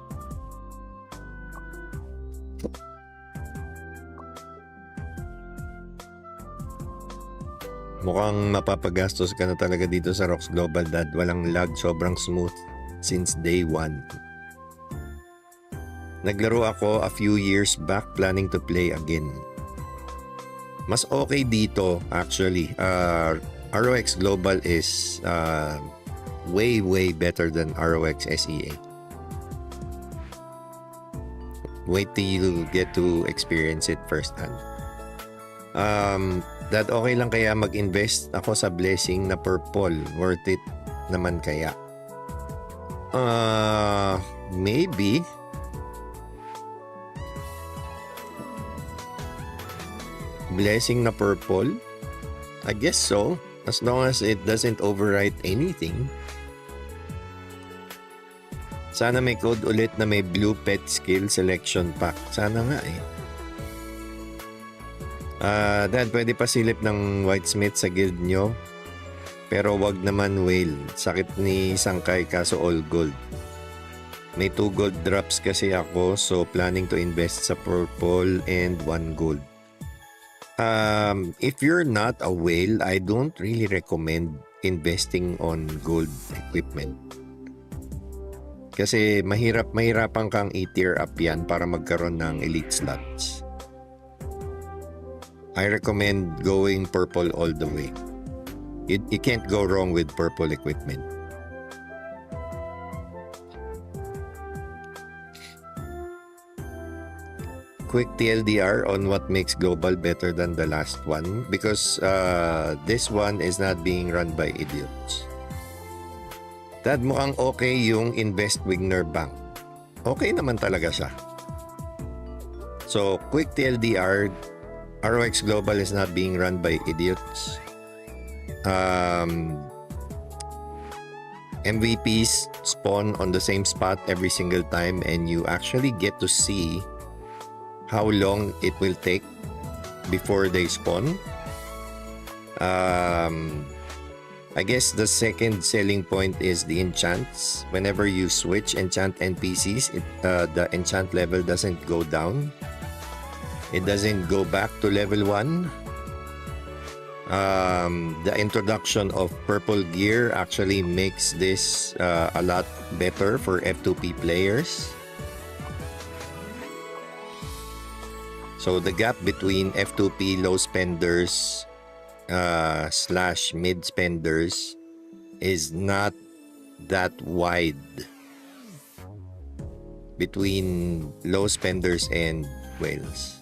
Speaker 1: Mukhang mapapagastos ka na talaga dito sa ROX Global, Dad. Walang lag, sobrang smooth since day 1. Naglaro ako a few years back, planning to play again. Mas okay dito actually. ROX Global is way better than ROX SEA. wait till you get to experience it firsthand. That okay lang kaya mag-invest ako sa blessing na purple? Worth it naman kaya? Maybe. Blessing na purple? I guess so. As long as it doesn't overwrite anything. Sana may code ulit na may blue pet skill selection pack. Sana nga eh. Dad, pwede pa silip ng whitesmith sa guild nyo. Pero wag naman whale. Sakit ni Sangkay kaso all gold. May 2 gold drops kasi ako, so planning to invest sa purple and 1 gold. If you're not a whale, I don't really recommend investing on gold equipment. Kasi mahirapan kang i-tier up yan para magkaroon ng elite slots. I recommend going purple all the way. You can't go wrong with purple equipment. Quick TLDR on what makes Global better than the last one, because this one is not being run by idiots. Dad, mukhang okay yung Invest Wigner Bank. Okay naman talaga siya. So, quick TLDR, ROX Global is not being run by idiots. MVPs spawn on the same spot every single time, and you actually get to see how long it will take before they spawn. I guess the second selling point is the enchants. Whenever you switch enchant NPCs, the enchant level doesn't go down. It doesn't go back to level 1. The introduction of purple gear actually makes this a lot better for F2P players. So the gap between F2P low spenders / mid spenders is not that wide between low spenders and whales.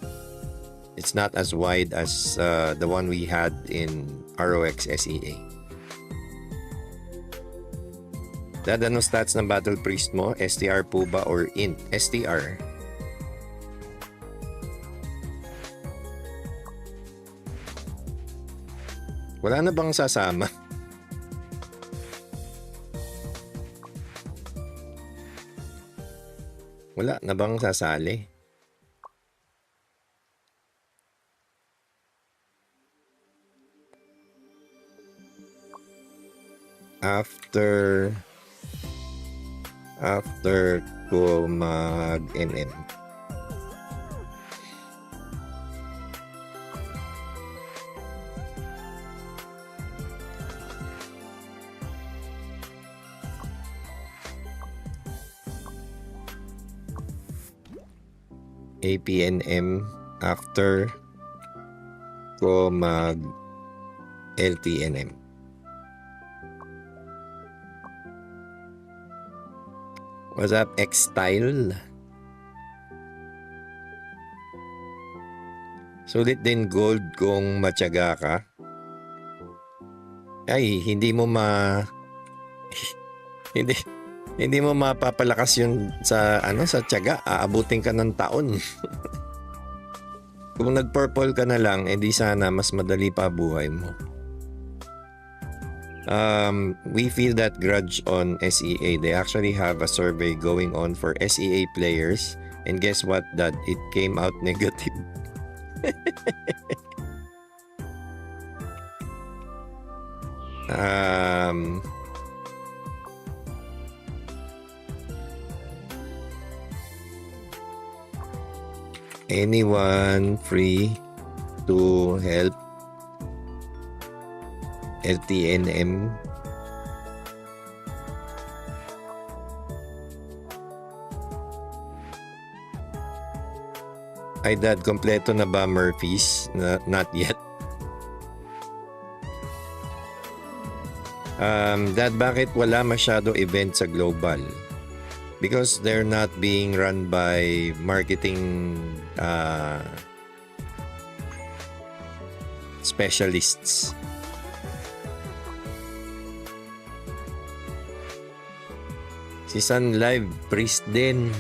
Speaker 1: It's not as wide as the one we had in ROX SEA. Dad, ano stats ng Battle Priest mo? STR po ba or int? STR. Wala na bang sasama? Wala na bang sasali? After ko mag-NM. APNM after ko mag LTNM. What's up, X-Style? Sulit din gold kung matyaga ka. Ay, hindi mo hindi mo mapapalakas yun sa sa tiyaga. Aabutin ka ng taon. Kung nag-purple ka na lang, edi sana mas madali pa buhay mo. We feel that grudge on SEA. They actually have a survey going on for SEA players, and guess what, Dad? It came out negative. Anyone free to help LTNM? Ay, Dad, kompleto na ba Murphys? Not yet. Dad, bakit wala masyado event sa global? because they're not being run by marketing specialists. Si Sun Live, priest din.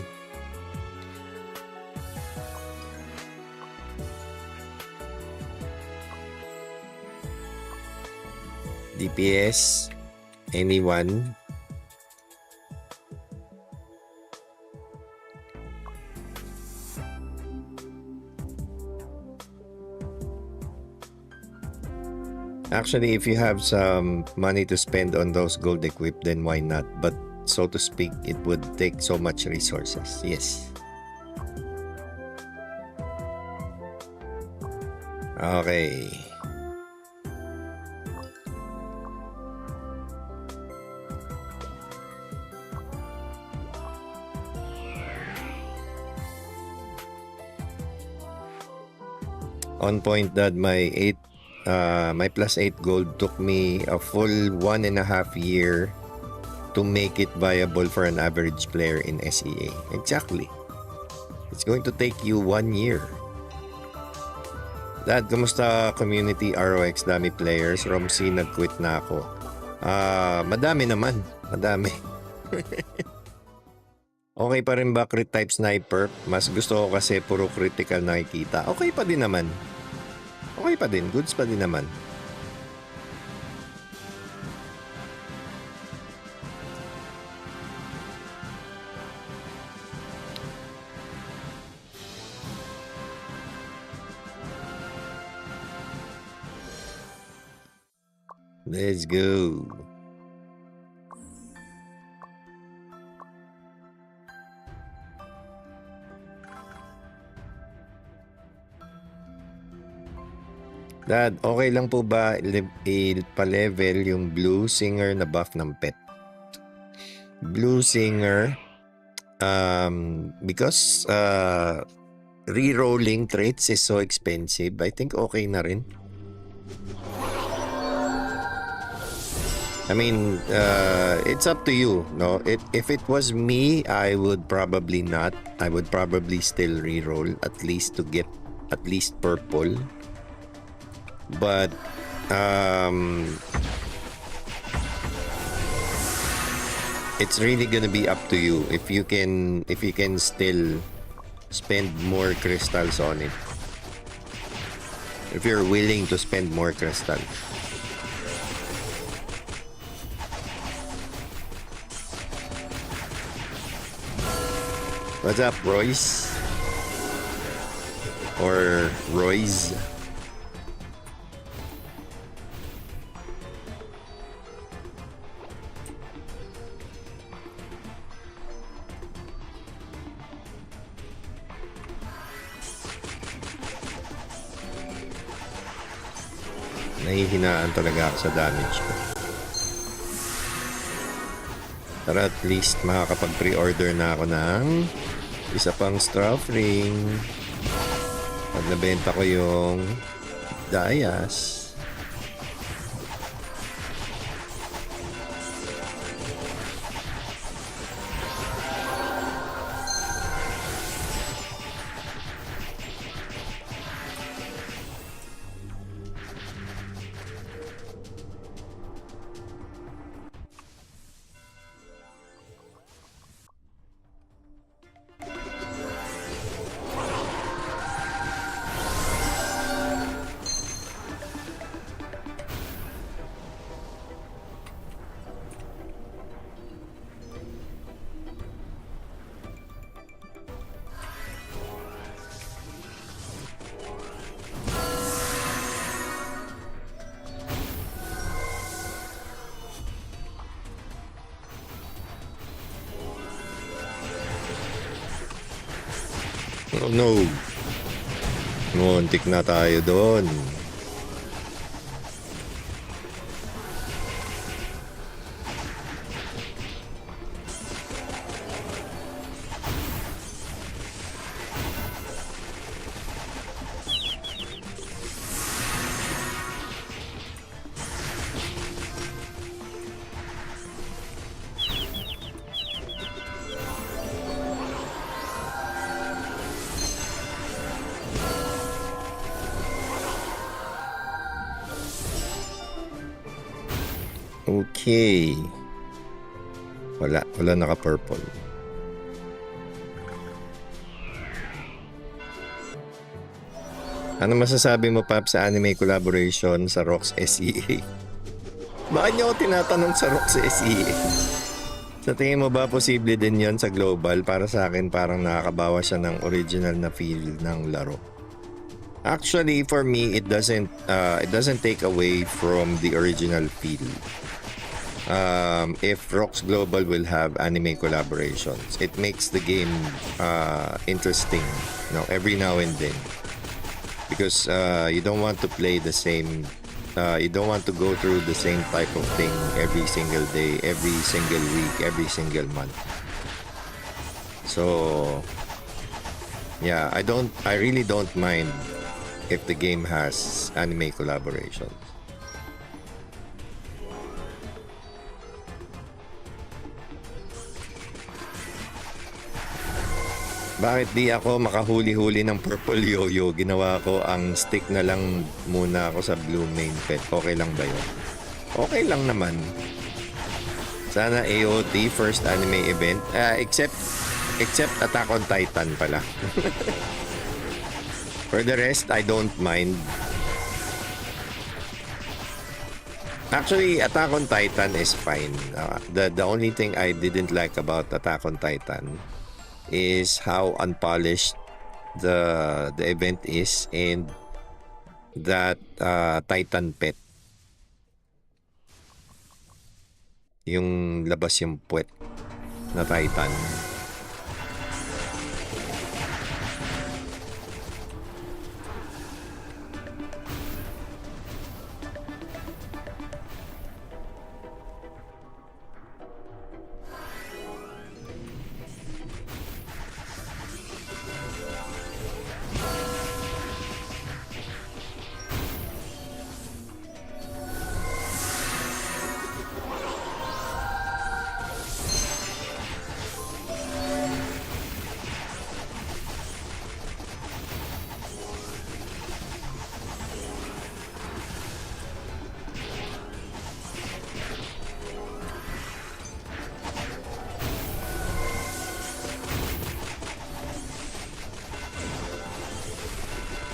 Speaker 1: DPS, anyone? Actually, if you have some money to spend on those gold equip, then why not? But so to speak, it would take so much resources. Yes. Okay. On point that my plus 8 gold took me a full 1.5 year to make it viable for an average player in SEA. Exactly. It's going to take you 1 year. Dad, kumusta community ROX? Dami players. Romsey, nag-quit na ako. Madami naman. Madami. Okay pa rin ba crit type sniper? Mas gusto ko kasi puro critical nakikita. Okay pa din naman. Okay pa din. Goods pa din naman. Let's go. Dad, okay lang po ba pa-level yung Blue Singer na buff ng pet? Blue Singer, because rerolling traits is so expensive, I think okay na rin. I mean, it's up to you, no? If it was me, I would probably not. I would probably still reroll at least to get at least purple. But it's really gonna be up to you if you can still spend more crystals on it. If you're willing to spend more crystals. What's up, Royce? Or Royce? Nahihinaan talaga ako sa damage ko. Pero at least makakapag-pre-order na ako ng isa pang straw ring. Pag nabenta ko yung Dayas. Oh no. Muntik na tayo doon. Okay. Wala naka-purple. Ano masasabi mo, Pap, sa anime collaboration sa ROX SEA? Bakit niyo ako tinatanong sa ROX SEA? Sa tingin mo ba posible din yon sa global? Para sa akin, parang nakakabawa siya ng original na feel ng laro. Actually, for me, it doesn't take away from the original feel. If ROX Global will have anime collaborations, it makes the game interesting, every now and then. Because you don't want to play the same, you don't want to go through the same type of thing every single day, every single week, every single month. So yeah, I really don't mind if the game has anime collaborations. Bakit di ako makahuli-huli ng purple yo-yo? Ginawa ko ang stick na lang muna ako sa blue main pet. Okay lang ba yun? Okay lang naman. Sana AOT first anime event. Except Attack on Titan pala. For the rest, I don't mind. Actually, Attack on Titan is fine. The only thing I didn't like about Attack on Titan is how unpolished the event is, and that Titan pet, yung labas yung puwet na Titan.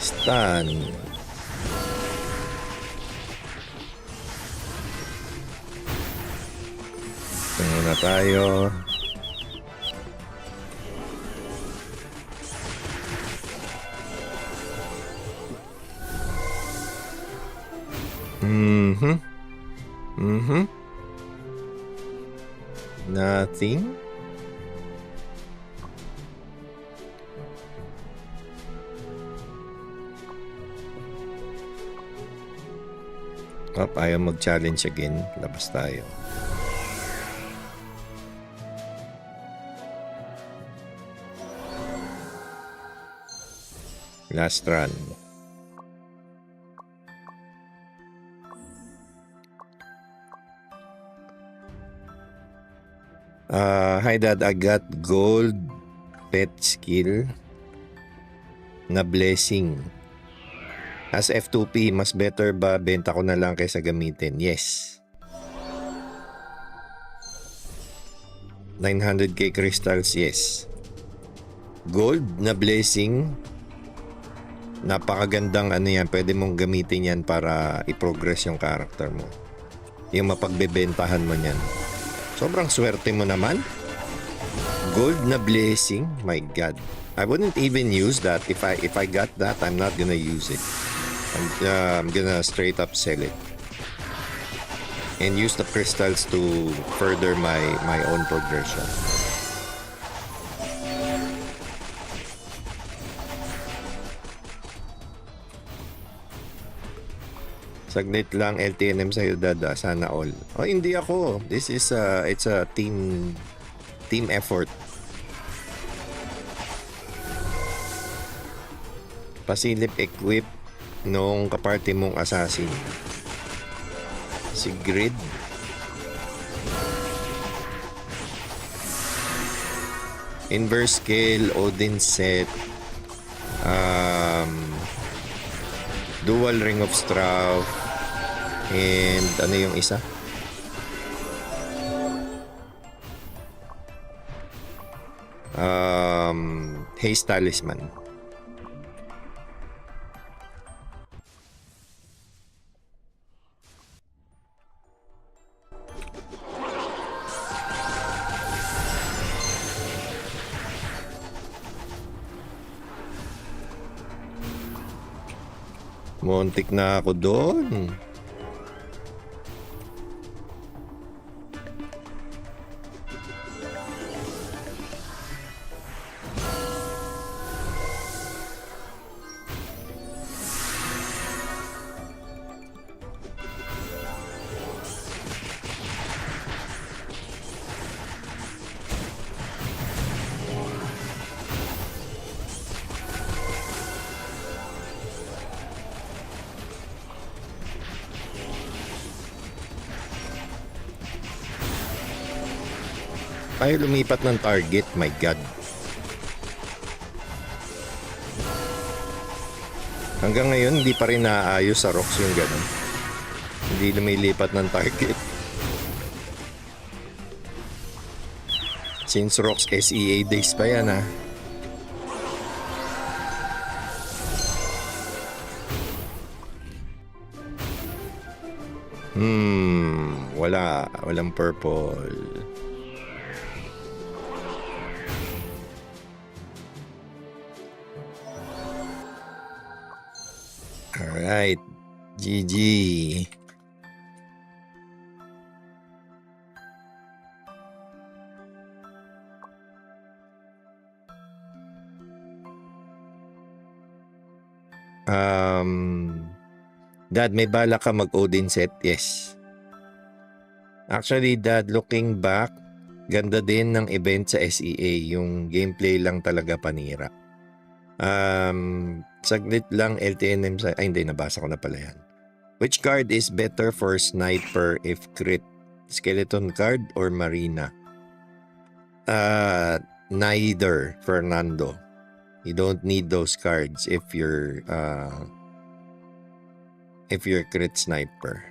Speaker 1: Stan. Ito na tayo. Nothing. Ayaw mag-challenge again. Labas tayo. Last run. Hi Dad, I got gold pet skill na blessing. As F2P, mas better ba benta ko na lang kaysa gamitin? Yes. 900k crystals, yes. Gold na blessing, napakagandang ano yan, pwede mong gamitin yan para i-progress yung character mo. Yung mapagbebentahan mo yan. Sobrang swerte mo naman. Gold na blessing, my God. I wouldn't even use that. If I got that, I'm not gonna use it. I'm gonna straight up sell it and use the crystals to further my own progression. Saglit lang LTNM sa'yo, Dada. Sana all. Oh, hindi ako. This is it's a team effort. Pasilip equip nung kaparty mong assassin. Si Grid. Inverse scale, Odin set. Dual ring of Straw. And ano yung isa? Haste Talisman. Muntik na ako doon. Tayo lumipat ng target, my god. Hanggang ngayon, hindi pa rin naayos sa ROX yung ganun. Hindi lumilipat ng target. Since ROX SEA days pa yan, ha. Walang purple. Alright, GG. Dad, may bala ka mag-Odin set? Yes. Actually, Dad, looking back, ganda din ng event sa SEA. Yung gameplay lang talaga panira. Saglit lang LTNM sa... Ay, hindi. Nabasa ko na pala yan. Which card is better for sniper if crit? Skeleton card or Marina? Neither, Fernando. You don't need those cards if you're crit sniper.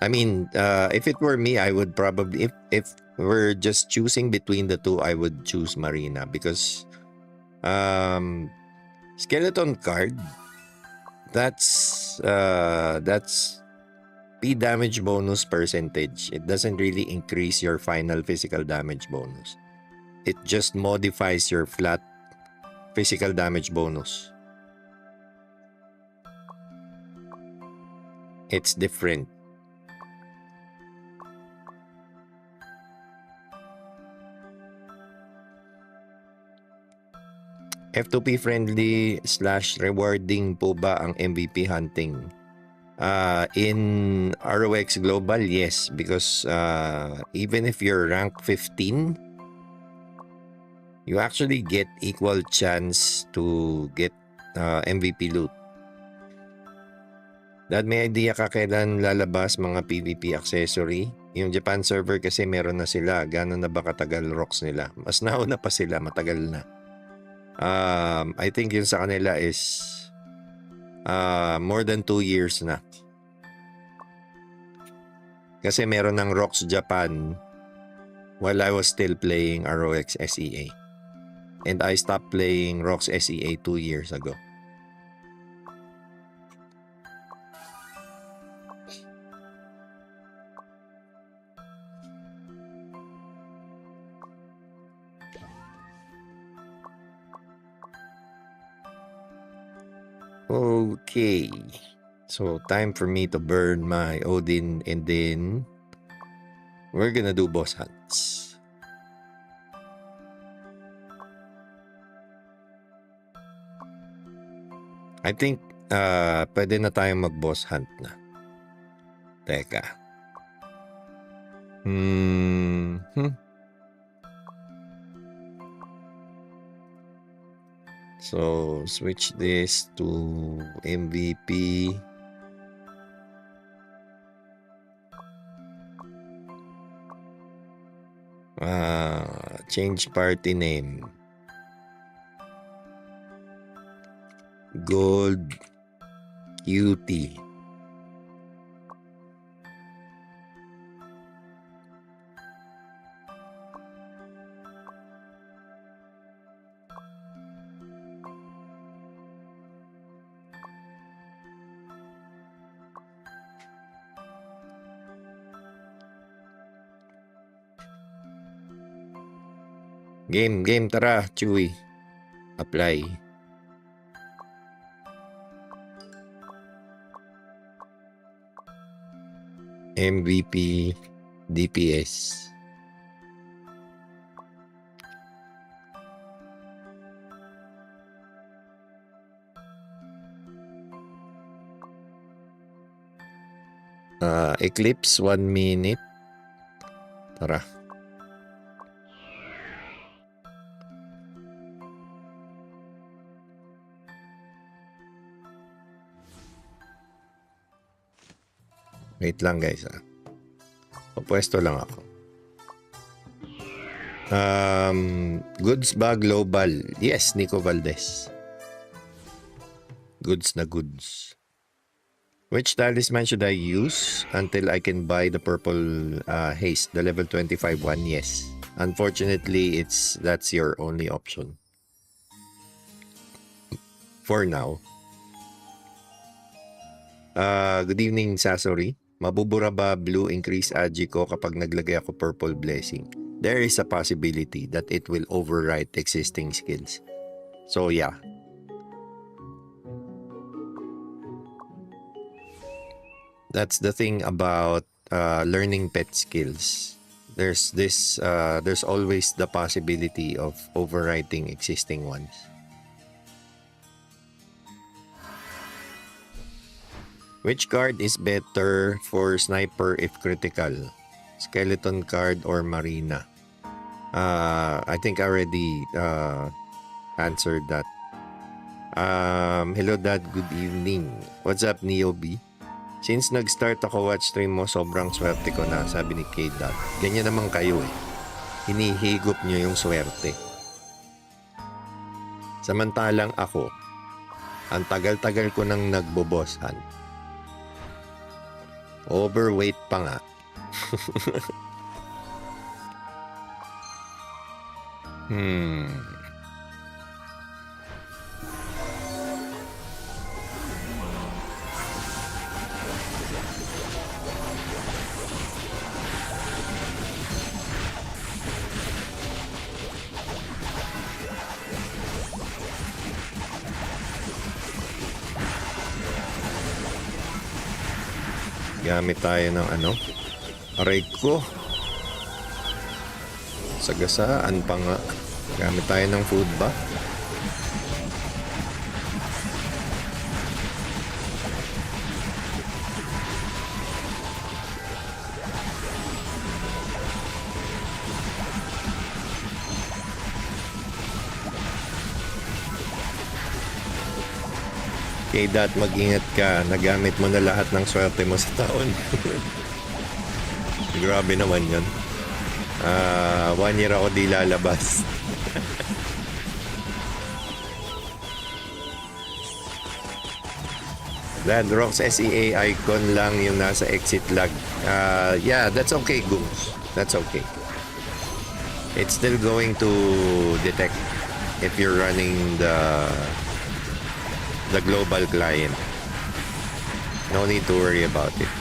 Speaker 1: I mean, if it were me, I would probably... If we're just choosing between the two, I would choose Marina because... skeleton card, that's P damage bonus percentage. It doesn't really increase your final physical damage bonus. It just modifies your flat physical damage bonus. It's different. F2P friendly / rewarding po ba ang MVP hunting? In ROX Global, yes. Because even if you're rank 15, you actually get equal chance to get MVP loot. Dad, may idea ka kailan lalabas mga PvP accessory? Yung Japan server kasi meron na sila. Gano'n na ba katagal ROX nila? Mas nauna pa sila, matagal na. I think yun sa kanila is more than 2 years na. Kasi meron ng ROX Japan while I was still playing ROX SEA. And I stopped playing ROX SEA 2 years ago. Okay, so time for me to burn my Odin and then we're gonna do boss hunts. I think pwede na tayong mag-boss hunt na. Teka. So, switch this to MVP. Change party name. Gold QT. Game, tara, Chewy. Apply. MVP, DPS. Eclipse 1 minute. Tara. Wait lang guys Papwesto lang ako. Goods ba global? Yes, Nico Valdez. Goods na goods. Which talisman should I use until I can buy the purple haste, the level 25 one? Yes. Unfortunately, that's your only option. For now. Good evening, Sasori. Mabubura ba blue increase agi ko kapag naglagay ako purple blessing? There is a possibility that it will override existing skills. So yeah. That's the thing about learning pet skills. There's always the possibility of overwriting existing ones. Which card is better for sniper if critical? Skeleton card or Marina? I think I already answered that. Hello Dad, good evening. What's up Neo B? Since nag-start ako watch stream mo, sobrang swerte ko na, sabi ni K-Dot. Ganyan naman kayo Hinihigop nyo yung swerte. Samantalang ako, ang tagal-tagal ko nang nagbobosan. Overweight pa nga. Gamit tayo ng aray ko. Sagasaan pa nga. Gamit tayo ng food ba? Okay, Dad, mag-ingat ka. Nagamit mo na lahat ng swerte mo sa taon. Grabe naman yun. 1 year ako di lalabas. Ragnarok X icon lang yung nasa exit lag. Yeah, that's okay, Gooms. That's okay. It's still going to detect if you're running the global client. No need to worry about it.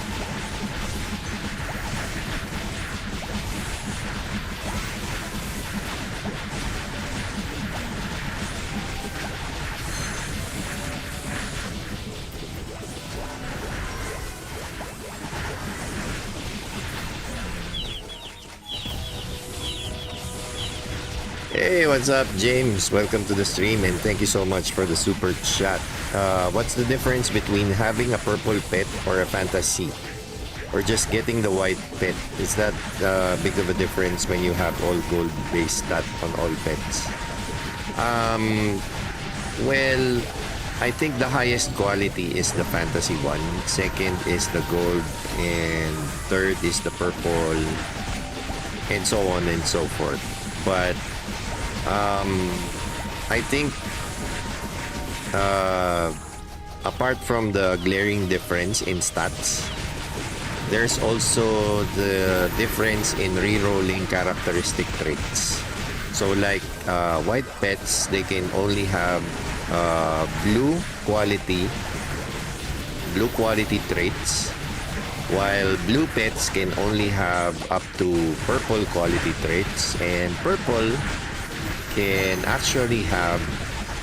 Speaker 1: Hey, what's up, James? Welcome to the stream and thank you so much for the super chat. What's the difference between having a purple pet or a fantasy? Or just getting the white pet? Is that big of a difference when you have all gold based stat on all pets? Well, I think the highest quality is the fantasy one. Second is the gold. And third is the purple. And so on and so forth. But I think apart from the glaring difference in stats, there's also the difference in rerolling characteristic traits. So like white pets, they can only have blue quality traits, while blue pets can only have up to purple quality traits, and purple can actually have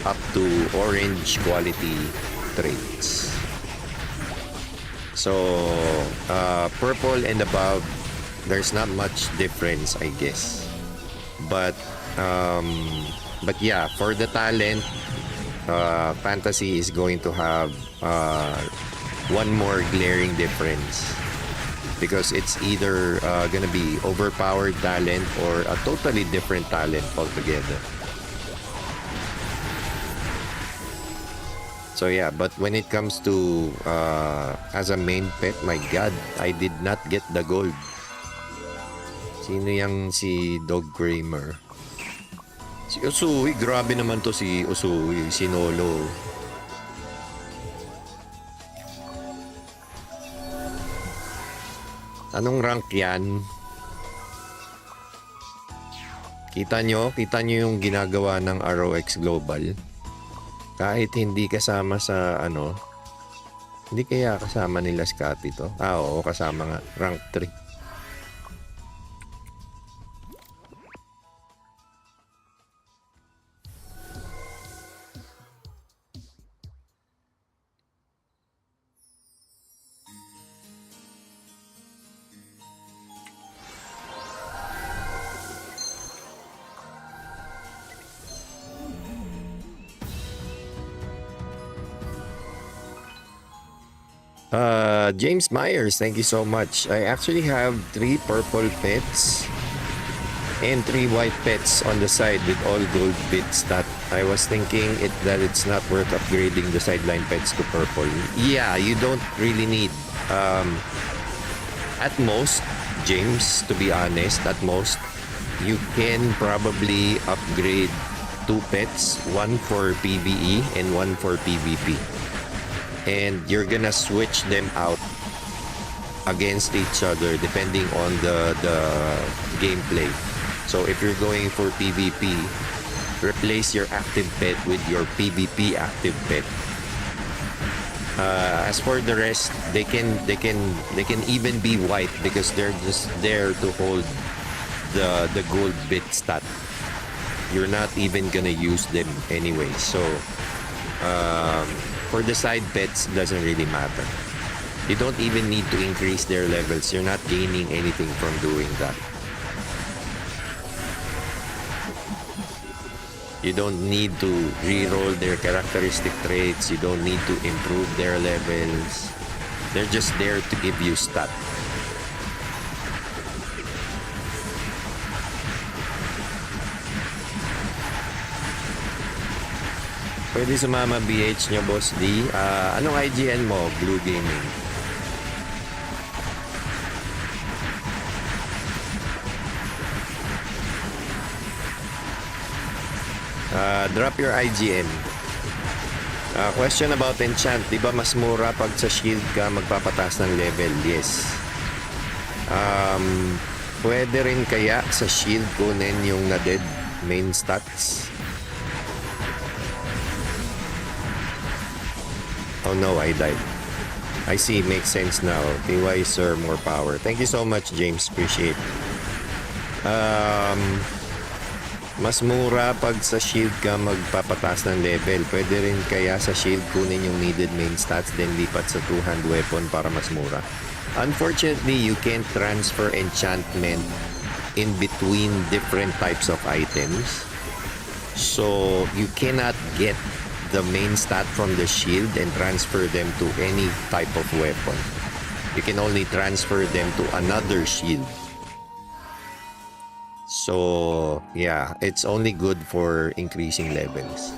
Speaker 1: up to orange quality traits. So purple and above, there's not much difference, I guess. But yeah, for the talent, fantasy is going to have one more glaring difference, because it's either gonna be overpowered talent or a totally different talent altogether. So yeah, but when it comes to as a main pet, my god, I did not get the gold. Sino yang si Dog Kramer? Si Usui, grabe naman to si Usui, si Nolo. Anong rank yan? Kita nyo yung ginagawa ng ROX Global. Kahit hindi kasama sa ano, hindi kaya kasama nila Scotty to? Oo, kasama nga, rank 3. James Myers, thank you so much. I actually have 3 purple pets and 3 white pets on the side with all gold bits that I was thinking that it's not worth upgrading the sideline pets to purple. Yeah, you don't really need at most, James, to be honest, at most you can probably upgrade 2 pets, one for PvE and one for PvP. And you're gonna switch them out against each other depending on the gameplay. So if you're going for PvP, replace your active pet with your PvP active pet. As for the rest, they can even be white because they're just there to hold the gold bit stat. You're not even gonna use them anyway. So for the side pets, doesn't really matter. You don't even need to increase their levels. You're not gaining anything from doing that. You don't need to reroll their characteristic traits. You don't need to improve their levels. They're just there to give you stat. Pwede sumama BH nyo, Boss D. Anong IGN mo? Blue Gaming. Drop your IGN. Question about Enchant. Di ba mas mura pag sa shield ka magpapataas ng level? Yes. Pwede rin kaya sa shield kunin yung na-dead main stats? Oh no, I died. I see, makes sense now. TY sir, more power. Thank you so much, James. Appreciate. Mas mura pag sa shield ka magpapataas ng level. Pwede rin kaya sa shield kunin yung needed main stats then lipat sa two-hand weapon para mas mura. Unfortunately, you can't transfer enchantment in between different types of items. So, you cannot get the main stat from the shield and transfer them to any type of weapon. You can only transfer them to another shield. So, yeah, it's only good for increasing levels.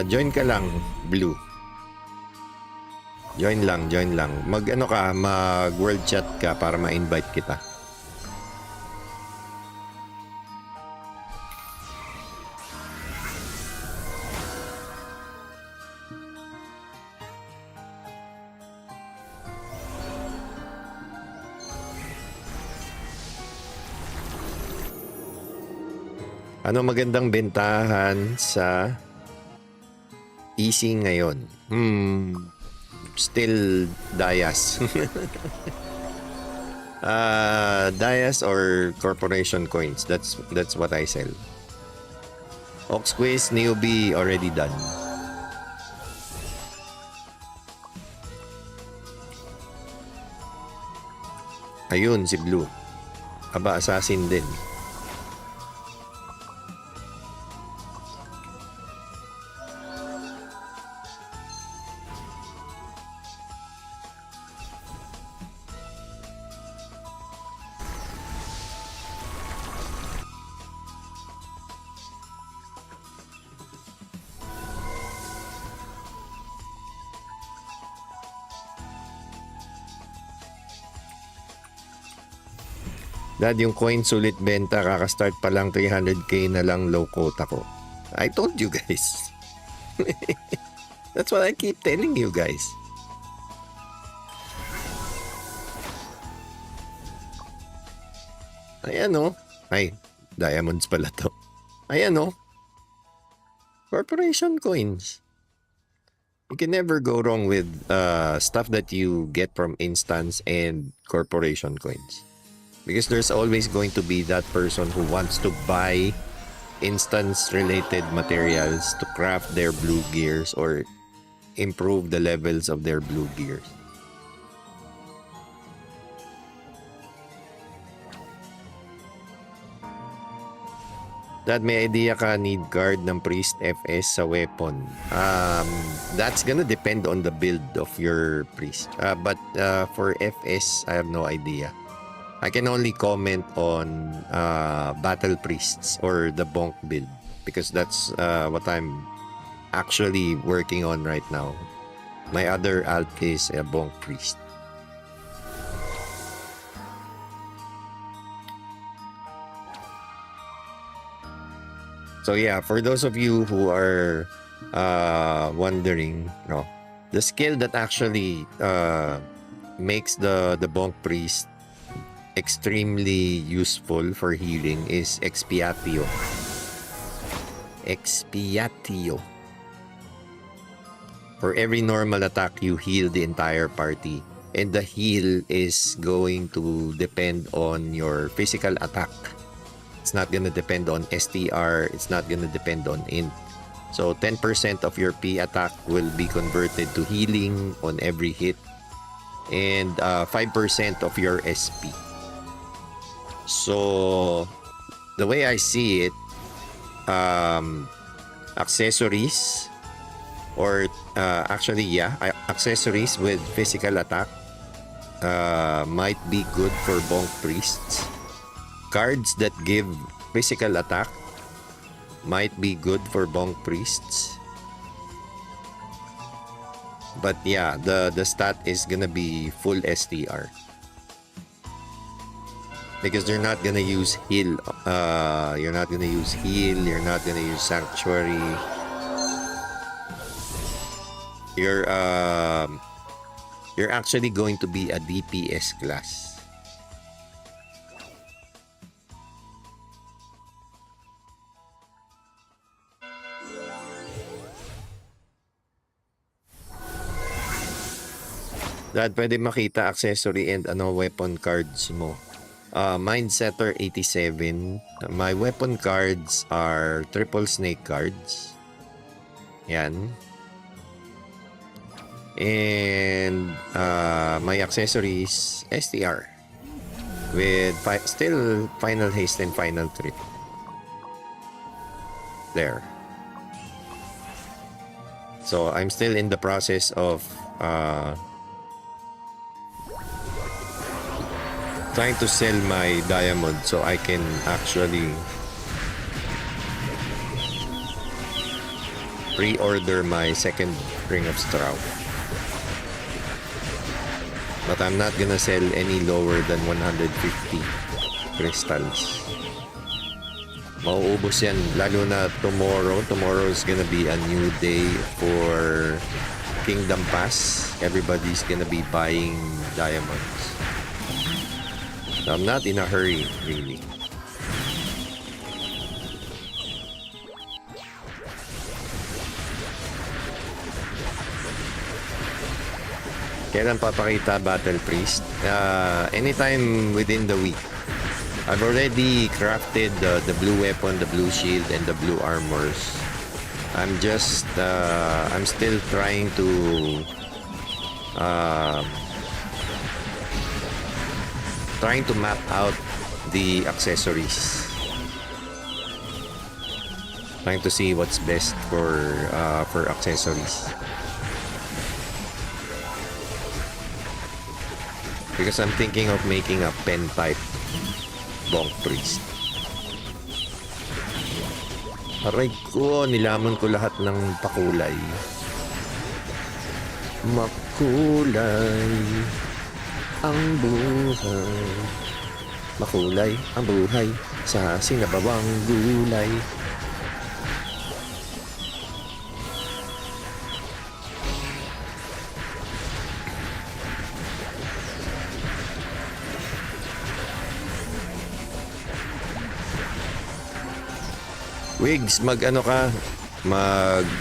Speaker 1: Join ka lang, Blue. Join lang. Mag-ano ka, mag-world chat ka para ma-invite kita. Ano magandang bentahan sa easy ngayon? Still Dias. Dias or corporation coins. That's what I sell. Ox Quiz, newbie, already done. Ayun, si Blue. Aba, assassin din. Dad, yung coin sulit benta, kakastart pa lang 300k na lang low quota ko. I told you guys. That's what I keep telling you guys. Ayan o. Ay, diamonds pala to. Ayan o. Corporation coins. You can never go wrong with stuff that you get from instance and corporation coins. Because there's always going to be that person who wants to buy instance-related materials to craft their blue gears or improve the levels of their blue gears. Dad, may idea ka need card ng priest FS sa weapon? That's gonna depend on the build of your priest. But for FS, I have no idea. I can only comment on battle priests or the bonk build because that's what I'm actually working on right now. My other alt is a bonk priest. So yeah, for those of you who are wondering, no, the skill that actually makes the bonk priest extremely useful for healing is Expiatio. Expiatio. For every normal attack, you heal the entire party. And the heal is going to depend on your physical attack. It's not gonna depend on STR. It's not gonna depend on int. So 10% of your P attack will be converted to healing on every hit. And 5% of your SP. So, the way I see it, accessories or accessories with physical attack might be good for bonk priests. Cards that give physical attack might be good for bonk priests. But yeah, the stat is gonna be full STR. Because you're not gonna use heal. You're not gonna use heal. You're not gonna use sanctuary. You're actually going to be a DPS class. Dad, pwede makita accessory and weapon cards mo. Mindsetter 87. My weapon cards are triple snake cards. Yan. And my accessories STR with still final haste and final trip. There. So I'm still in the process of trying to sell my diamond so I can actually pre-order my second ring of straw. But I'm not gonna sell any lower than 150 crystals. Mauubos yan, lalo na tomorrow. Tomorrow is gonna be a new day for Kingdom Pass. Everybody's gonna be buying diamonds. I'm not in a hurry, really. Kailan papakita Battle Priest? Anytime within the week. I've already crafted the blue weapon, the blue shield, and the blue armors. I'm still trying to map out the accessories. Trying to see what's best for accessories. Because I'm thinking of making a pen type Bonk Priest. Aray ko, nilamon ko lahat ng pakulay. Makulay ang buhay. Makulay ang buhay sa sinabawang gulay. Wigs,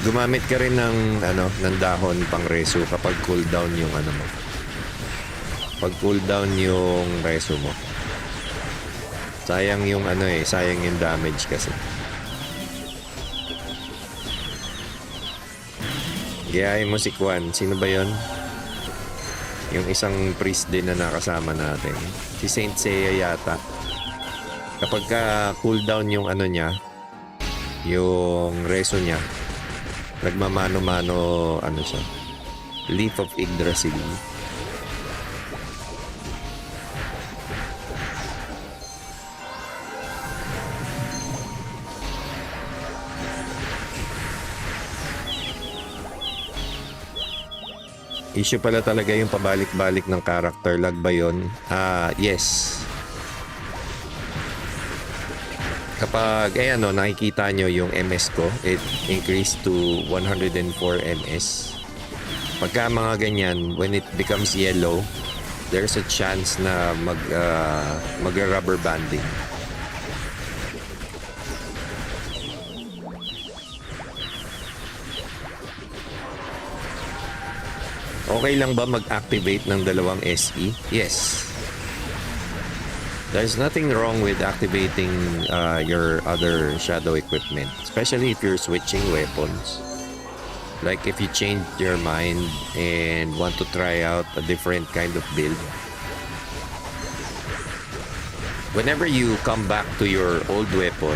Speaker 1: gumamit ka rin ng dahon pang reso kapag cooldown yung mo. Pag cooldown yung reso mo. Sayang yung sayang yung damage kasi. Gayahin mo si Kwan. Sino ba 'yon? Yung isang priest din na nakasama natin. Si Saint Seiya yata. Kapag cooldown yung niya, yung reso niya, nagmamano-mano siya, Leaf of Yggdrasil. Issue pala talaga yung pabalik-balik ng character lag ba yun? Yes. Kapag nakikita nyo yung MS ko, it increased to 104 MS. Pagka mga ganyan, when it becomes yellow, there's a chance na mag-rubber banding. Okay lang ba mag-activate ng dalawang SE? Yes. There's nothing wrong with activating your other shadow equipment, especially if you're switching weapons. Like if you change your mind and want to try out a different kind of build. Whenever you come back to your old weapon,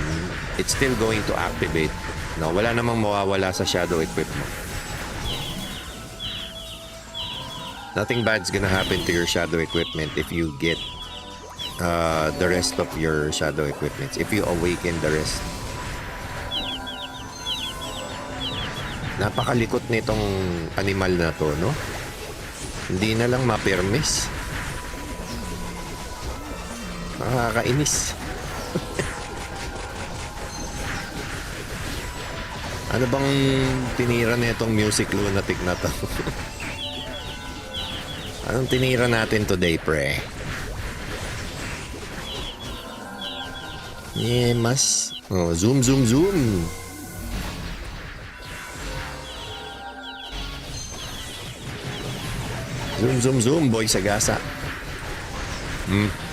Speaker 1: it's still going to activate. No, wala namang mawawala sa shadow equipment. Nothing bad's gonna happen to your shadow equipment if you get the rest of your shadow equipments, if you awaken the rest. Napakalikot nitong animal na to, no? Hindi na lang mapirmis. Nakakainis. Ano bang tinira nitong music lunatic na to? Anong tinira natin today, pre? Yeah, mas. Oh, zoom, zoom, zoom. Zoom, zoom, zoom, boy, sagasa.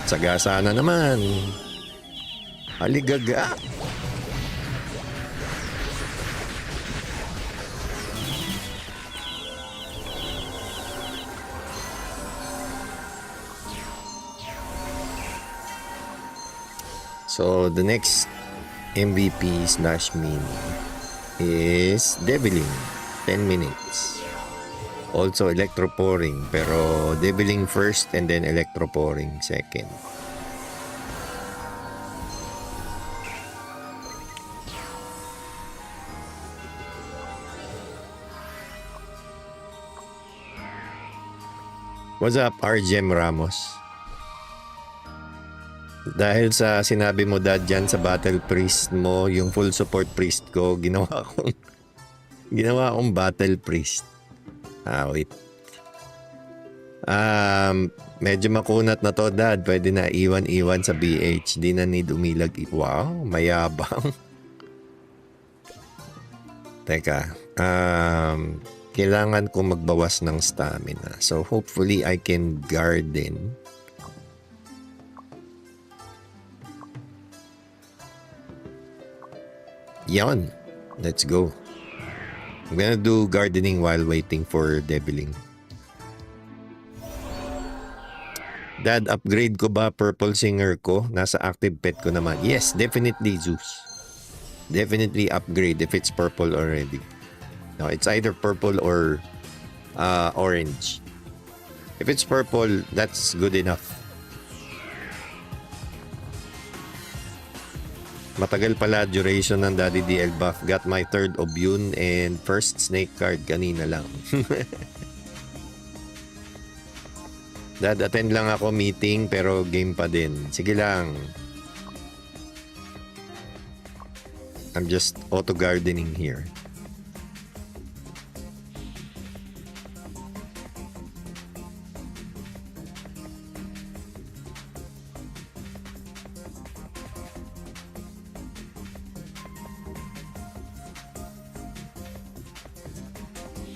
Speaker 1: Sagasa na naman. Aligaga. So, the next MVP/min is Deviling, 10 minutes. Also, Electropouring, pero Deviling first and then Electropouring second. What's up, RGM Ramos? Dahil sa sinabi mo dad dyan sa battle priest mo, yung full support priest ko, ginawa kong battle priest. Wait. Medyo makunat na to dad. Pwede na iwan-iwan sa BH. Di na need umilag. Wow, mayabang. Teka. kailangan ko magbawas ng stamina. So hopefully I can garden. Yan. Let's go. I'm gonna do gardening while waiting for deviling. Dad, upgrade ko ba purple singer ko? Nasa active pet ko naman. Yes, definitely Zeus. Definitely upgrade if it's purple already. No, it's either purple or orange. If it's purple, that's good enough. Matagal pala duration ng Daddy DL buff. Got my third Obune and first snake card kanina lang. Dad, attend lang ako meeting pero game pa din. Sige lang. I'm just auto gardening here.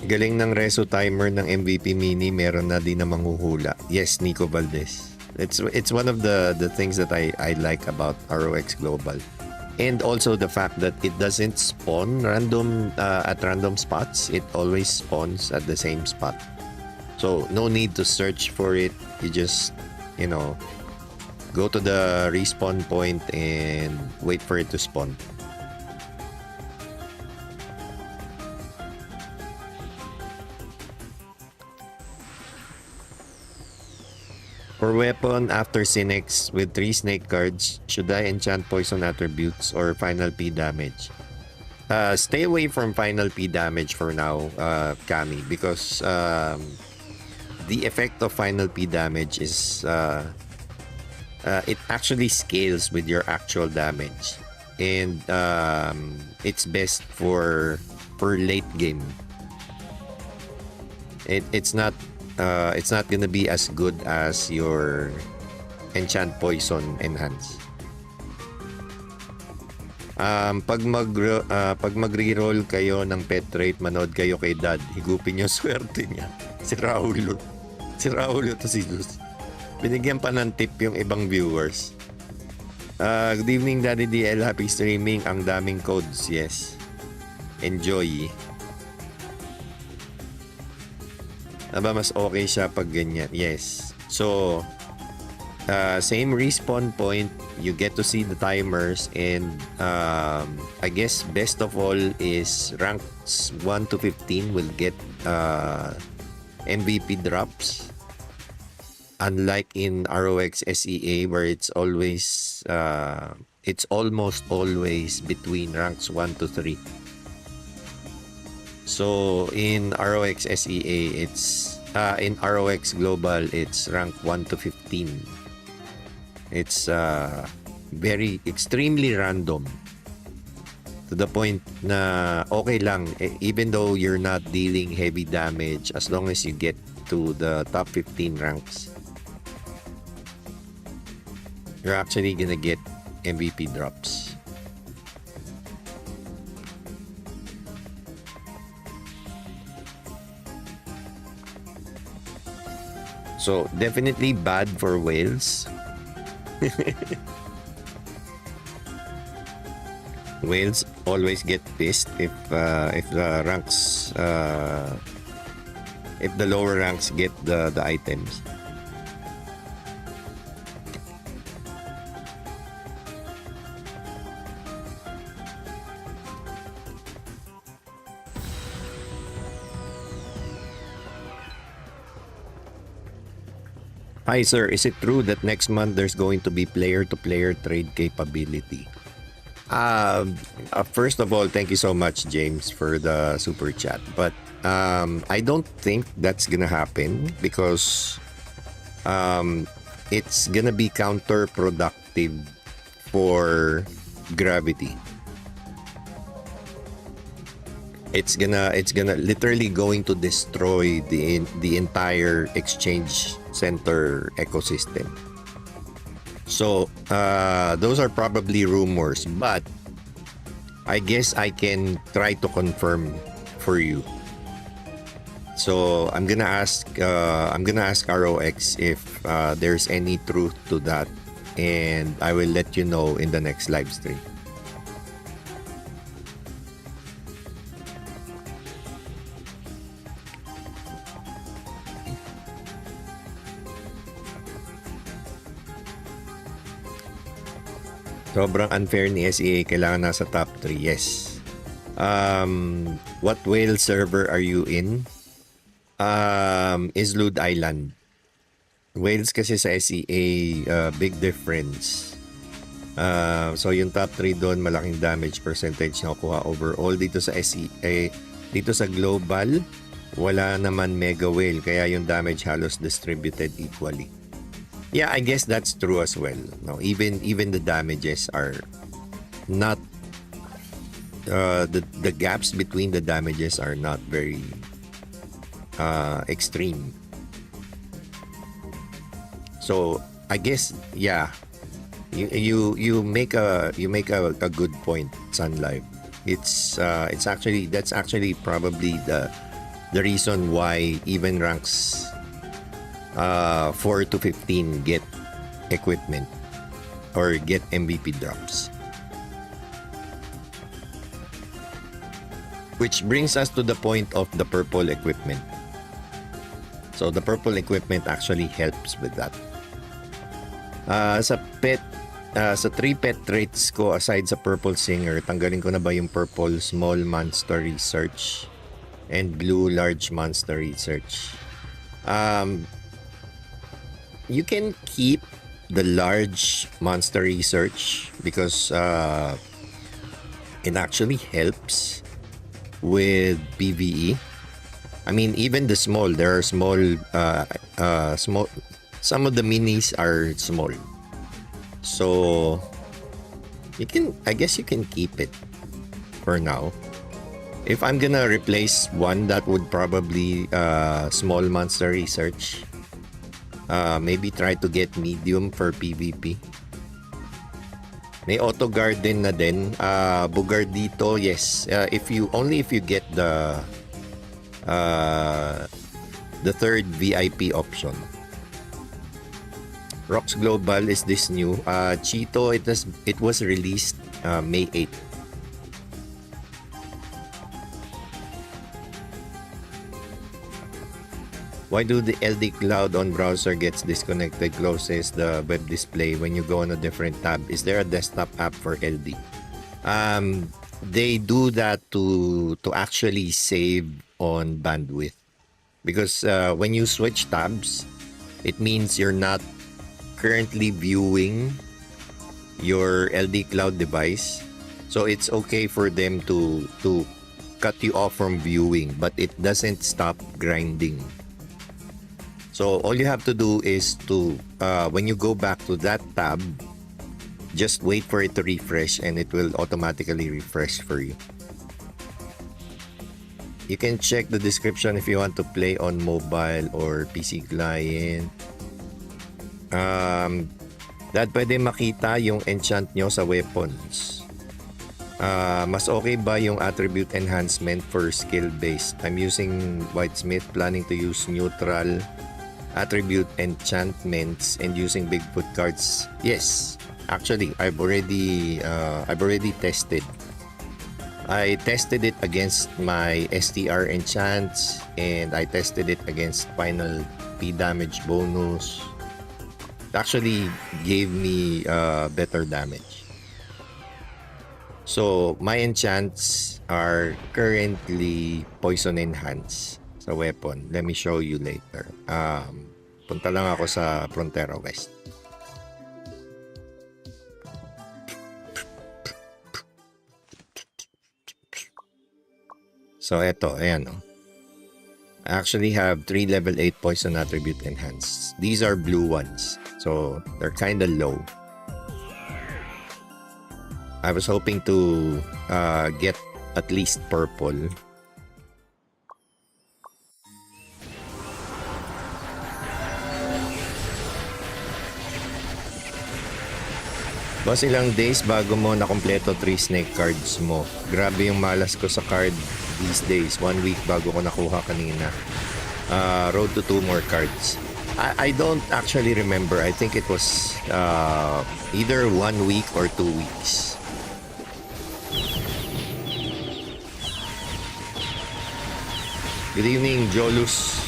Speaker 1: Galing ng reso timer ng MVP Mini, meron na din na manghuhula. Yes, Nico Valdez. It's one of the things that I like about ROX Global. And also the fact that it doesn't spawn random at random spots. It always spawns at the same spot. So no need to search for it. You just, go to the respawn point and wait for it to spawn. For weapon after SinX with 3 snake cards, should I enchant poison attributes or final P damage? Stay away from final P damage for now, Kami, because the effect of final P damage is it actually scales with your actual damage, and it's best for late game. It's not gonna be as good as your enchant poison enhance. Pag mag-reroll kayo ng pet trait, manood kayo kay Dad. Higupin yung swerte niya. Si Raulo to si Luz. Binigyan pa ng tip yung ibang viewers. Good evening, Daddy DL. Happy streaming. Ang daming codes. Yes. Enjoy. Aba, mas okay siya pag ganyan. Yes. So, same respawn point. You get to see the timers. And I guess best of all is ranks 1 to 15 will get MVP drops. Unlike in ROX SEA where it's always it's almost always between ranks 1 to 3. So in ROX SEA, it's in ROX Global, it's rank 1 to 15. It's very extremely random to the point na okay lang, even though you're not dealing heavy damage, as long as you get to the top 15 ranks, you're actually gonna get MVP drops. So definitely bad for whales. Whales always get pissed if the ranks if the lower ranks get the items. Hi sir, is it true that next month there's going to be player-to-player trade capability? First of all, thank you so much, James, for the super chat. But I don't think that's gonna happen because it's gonna be counterproductive for gravity. It's gonna literally going to destroy the entire exchange center ecosystem. So those are probably rumors, but I guess I can try to confirm for you. So I'm gonna ask ROX if there's any truth to that, and I will let you know in the next live stream. Sobrang unfair ni SEA, kailangan nasa top 3. Yes. What whale server are you in? Islud Island. Whales kasi sa SEA, big difference. So yung top 3 doon, malaking damage percentage na kuha overall. Dito sa SEA, dito sa global, wala naman mega whale, kaya yung damage halos distributed equally. Yeah, I guess that's true as well. No, even the damages are not the gaps between the damages are not very extreme. So I guess, yeah, you make a good point, Sun Live. That's actually probably the reason why even ranks 4 to 15 get equipment or get MVP drops. Which brings us to the point of the purple equipment. So the purple equipment actually helps with that. Sa 3 pet traits ko aside sa purple singer, tanggalin ko na ba yung purple small monster research and blue large monster research? You can keep the large monster research because it actually helps with PvE. I mean, even the small, there are small, some of the minis are small. So, I guess you can keep it for now. If I'm gonna replace one, that would probably small monster research. Maybe try to get medium for PvP. May auto guard din na din. Bugard dito, yes. If you get the third VIP option. ROX Global, is this new? Cheeto, it was released May 8th. Why do the LD Cloud on browser gets disconnected closes the web display when you go on a different tab? Is there a desktop app for LD? They do that to actually save on bandwidth, because when you switch tabs, it means you're not currently viewing your LD Cloud device. So it's okay for them to cut you off from viewing, but it doesn't stop grinding. So all you have to do is to, when you go back to that tab, just wait for it to refresh and it will automatically refresh for you. You can check the description if you want to play on mobile or PC client. Dad, pwede makita yung enchant nyo sa weapons. Mas okay ba yung attribute enhancement for skill based? I'm using Whitesmith, planning to use neutral attribute enchantments and using Bigfoot cards. Yes, actually I've already tested. I tested it against my STR enchants and I tested it against final P damage bonus. It actually gave me better damage. So my enchants are currently poison enhanced sa weapon. Let me show you later. Punta lang ako sa Frontera West. So eto, ayan oh. I actually have 3 level 8 poison attribute enhanced. These are blue ones. So they're kind of low. I was hoping to get at least purple. Boss, ilang days bago mo na kompleto 3 snake cards mo. Grabe yung malas ko sa card. these days. 1 week bago ko nakuha kanina. Road to 2 more cards. I don't actually remember. I think it was either 1 week or 2 weeks. Good evening, Jolus.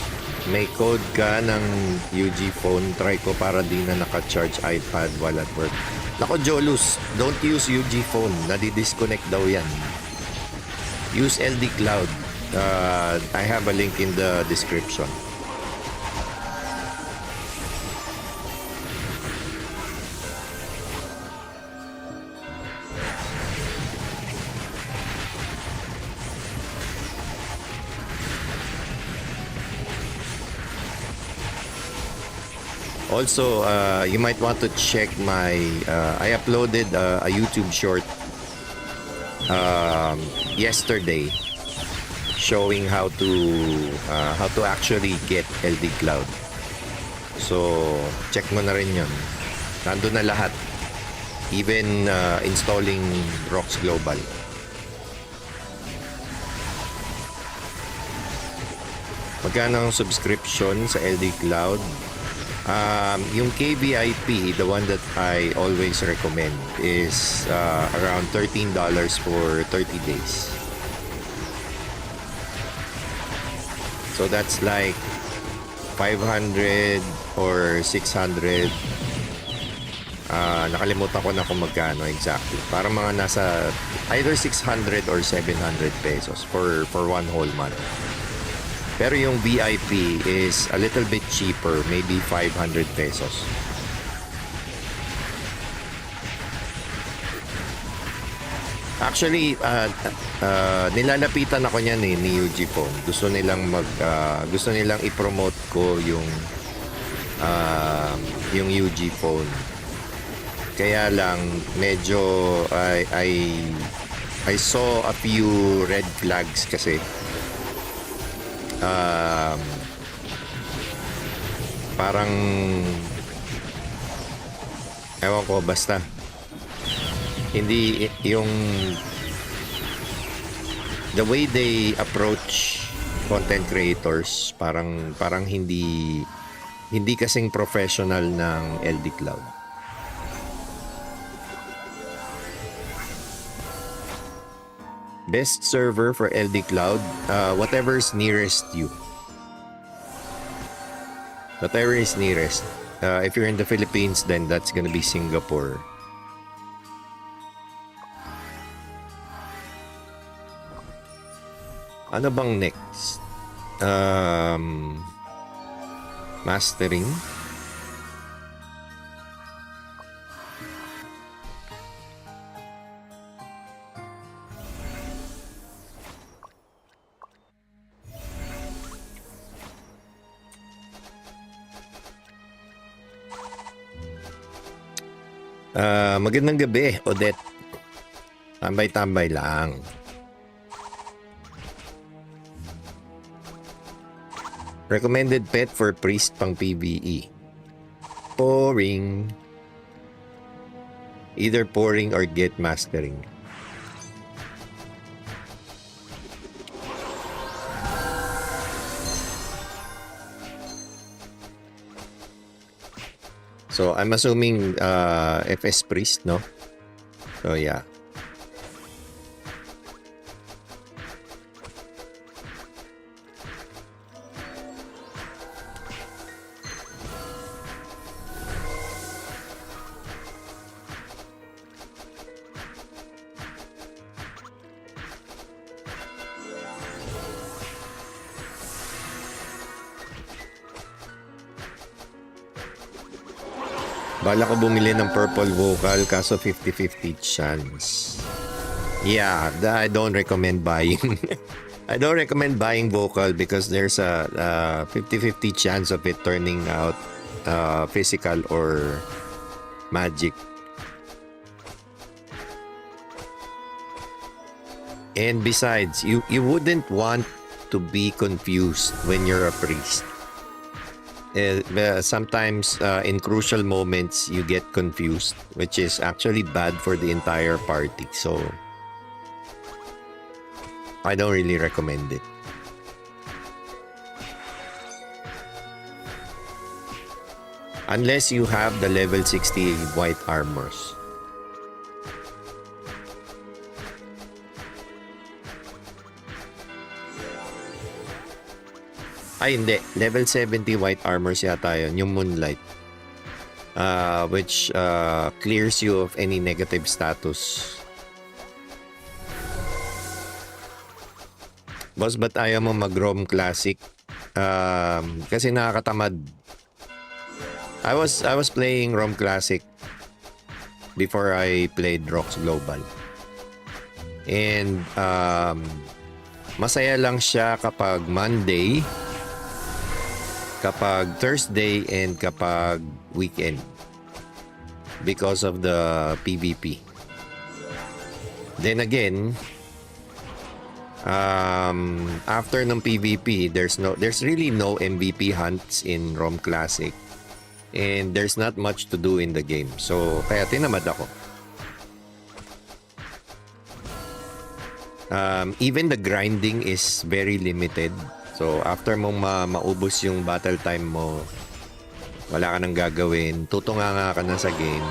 Speaker 1: May code ka ng UG phone. Try ko para di na naka-charge iPad while at work. Nako, Jolus, don't use UG phone. Nadi-disconnect daw yan. Use LD Cloud. I have a link in the description. Also, you might want to check my I uploaded a YouTube short yesterday showing how to actually get LD Cloud. So, check mo na rin 'yon. Nandun na lahat. Even installing ROX Global. Magkano ang subscription sa LD Cloud? Yung KVIP, the one that I always recommend, is around $13 for 30 days. So that's like 500 or 600. Nakalimutan ko na kung magkano exactly. Parang mga nasa either 600 or 700 pesos for one whole month. Pero yung VIP is a little bit cheaper, maybe 500 pesos. Actually, nilalapitan ako niyan ni UG Phone. Gusto nilang i-promote ko yung UG Phone. Kaya lang medyo I saw a few red flags kasi. Parang ewan ko, basta hindi yung the way they approach content creators, parang hindi kasing professional ng LD Cloud. Best server for LD Cloud, whatever's nearest you. Whatever is nearest. If you're in the Philippines, then that's gonna be Singapore. Ano bang next? Mastering. Magandang gabi, Odette. Tambay-tambay lang. Recommended pet for priest pang PvE. Pouring. Either pouring or get mastering. So, I'm assuming FS Priest, no? So, yeah. Bala ko bumili ng purple vocal kaso 50-50 chance. Yeah, I don't recommend buying. I don't recommend buying vocal because there's a 50-50 chance of it turning out physical or magic. And besides, you wouldn't want to be confused when you're a priest. Sometimes in crucial moments you get confused, which is actually bad for the entire party. So I don't really recommend it. Unless you have the level 60 white armors. Ay, hindi. Level 70 white armors yata yun. Yung Moonlight. Which clears you of any negative status. Boss, ba't ayaw mo mag-ROM Classic? Kasi nakakatamad. I was playing ROM Classic before I played ROX Global. And masaya lang siya kapag Monday, kapag Thursday, and kapag weekend because of the PvP. Then again, after ng PvP, there's really no MVP hunts in ROM Classic, and there's not much to do in the game. So kaya tinamad ako. Even the grinding is very limited. So, after mong maubos yung battle time mo, wala ka nang gagawin, tutunganga ka na sa game.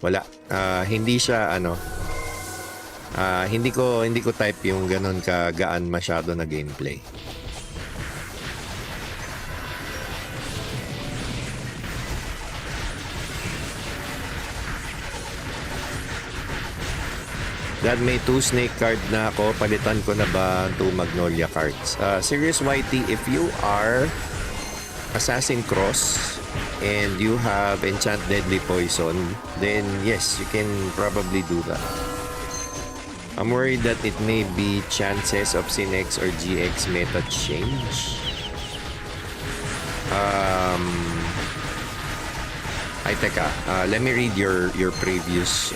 Speaker 1: Wala. Hindi siya, hindi ko type yung ganon kagaan masyado na gameplay. Dad, may 2 snake card na ako. Palitan ko na ba 2 magnolia cards? Serious YT, if you are Assassin Cross and you have Enchant Deadly Poison, then yes, you can probably do that. I'm worried that it may be chances of SinX or GX meta change. Teka. Let me read your previous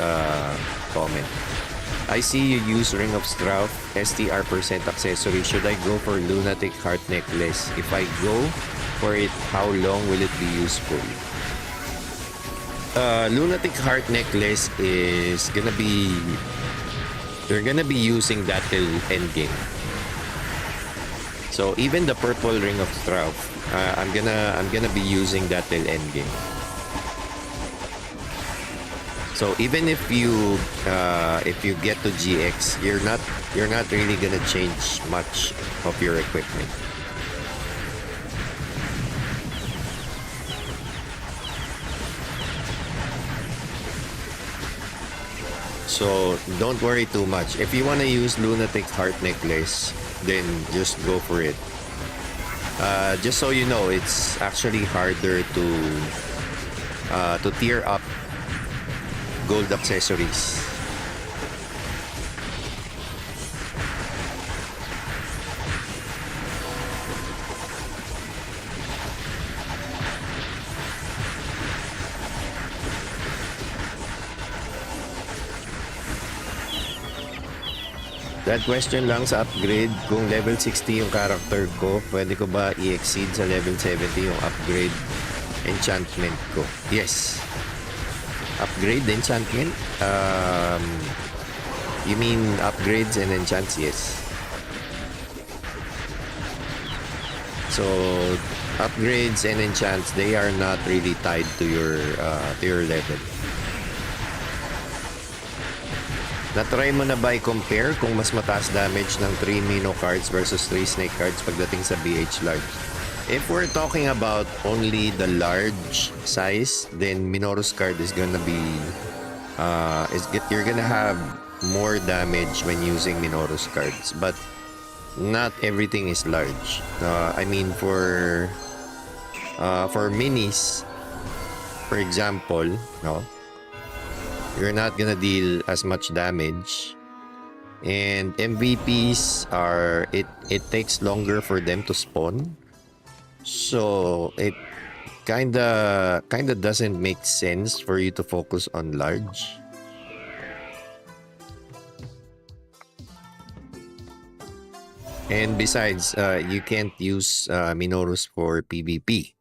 Speaker 1: comment. I see you use Ring of Strauth, STR % accessory. Should I go for Lunatic Heart Necklace? If I go for it, how long will it be useful? Lunatic Heart Necklace is gonna be... You're gonna be using that till endgame. So even the purple Ring of Strauth, I'm gonna be using that till endgame. So even if you get to GX, you're not really gonna change much of your equipment. So don't worry too much. If you wanna use Lunatic Heart Necklace, then just go for it. Just so you know, it's actually harder to tier up gold accessories. That question lang sa upgrade, kung level 60 yung character ko, pwede ko ba i-exceed sa level 70 yung upgrade enchantment ko? Yes. Upgrade enchantment? You mean upgrades and enchants? Yes. So upgrades and enchants, they are not really tied to your level. Na-try mo na ba i-compare kung mas mataas damage ng 3 Mino cards versus 3 Snake cards pagdating sa BH large? If we're talking about only the large size, then Minoru's card is gonna be you're gonna have more damage when using Minoru's cards, but not everything is large. I mean for minis, for example, no, you're not gonna deal as much damage, and MVPs are it takes longer for them to spawn, so it kinda doesn't make sense for you to focus on large. And besides, you can't use Minoru's for PvP.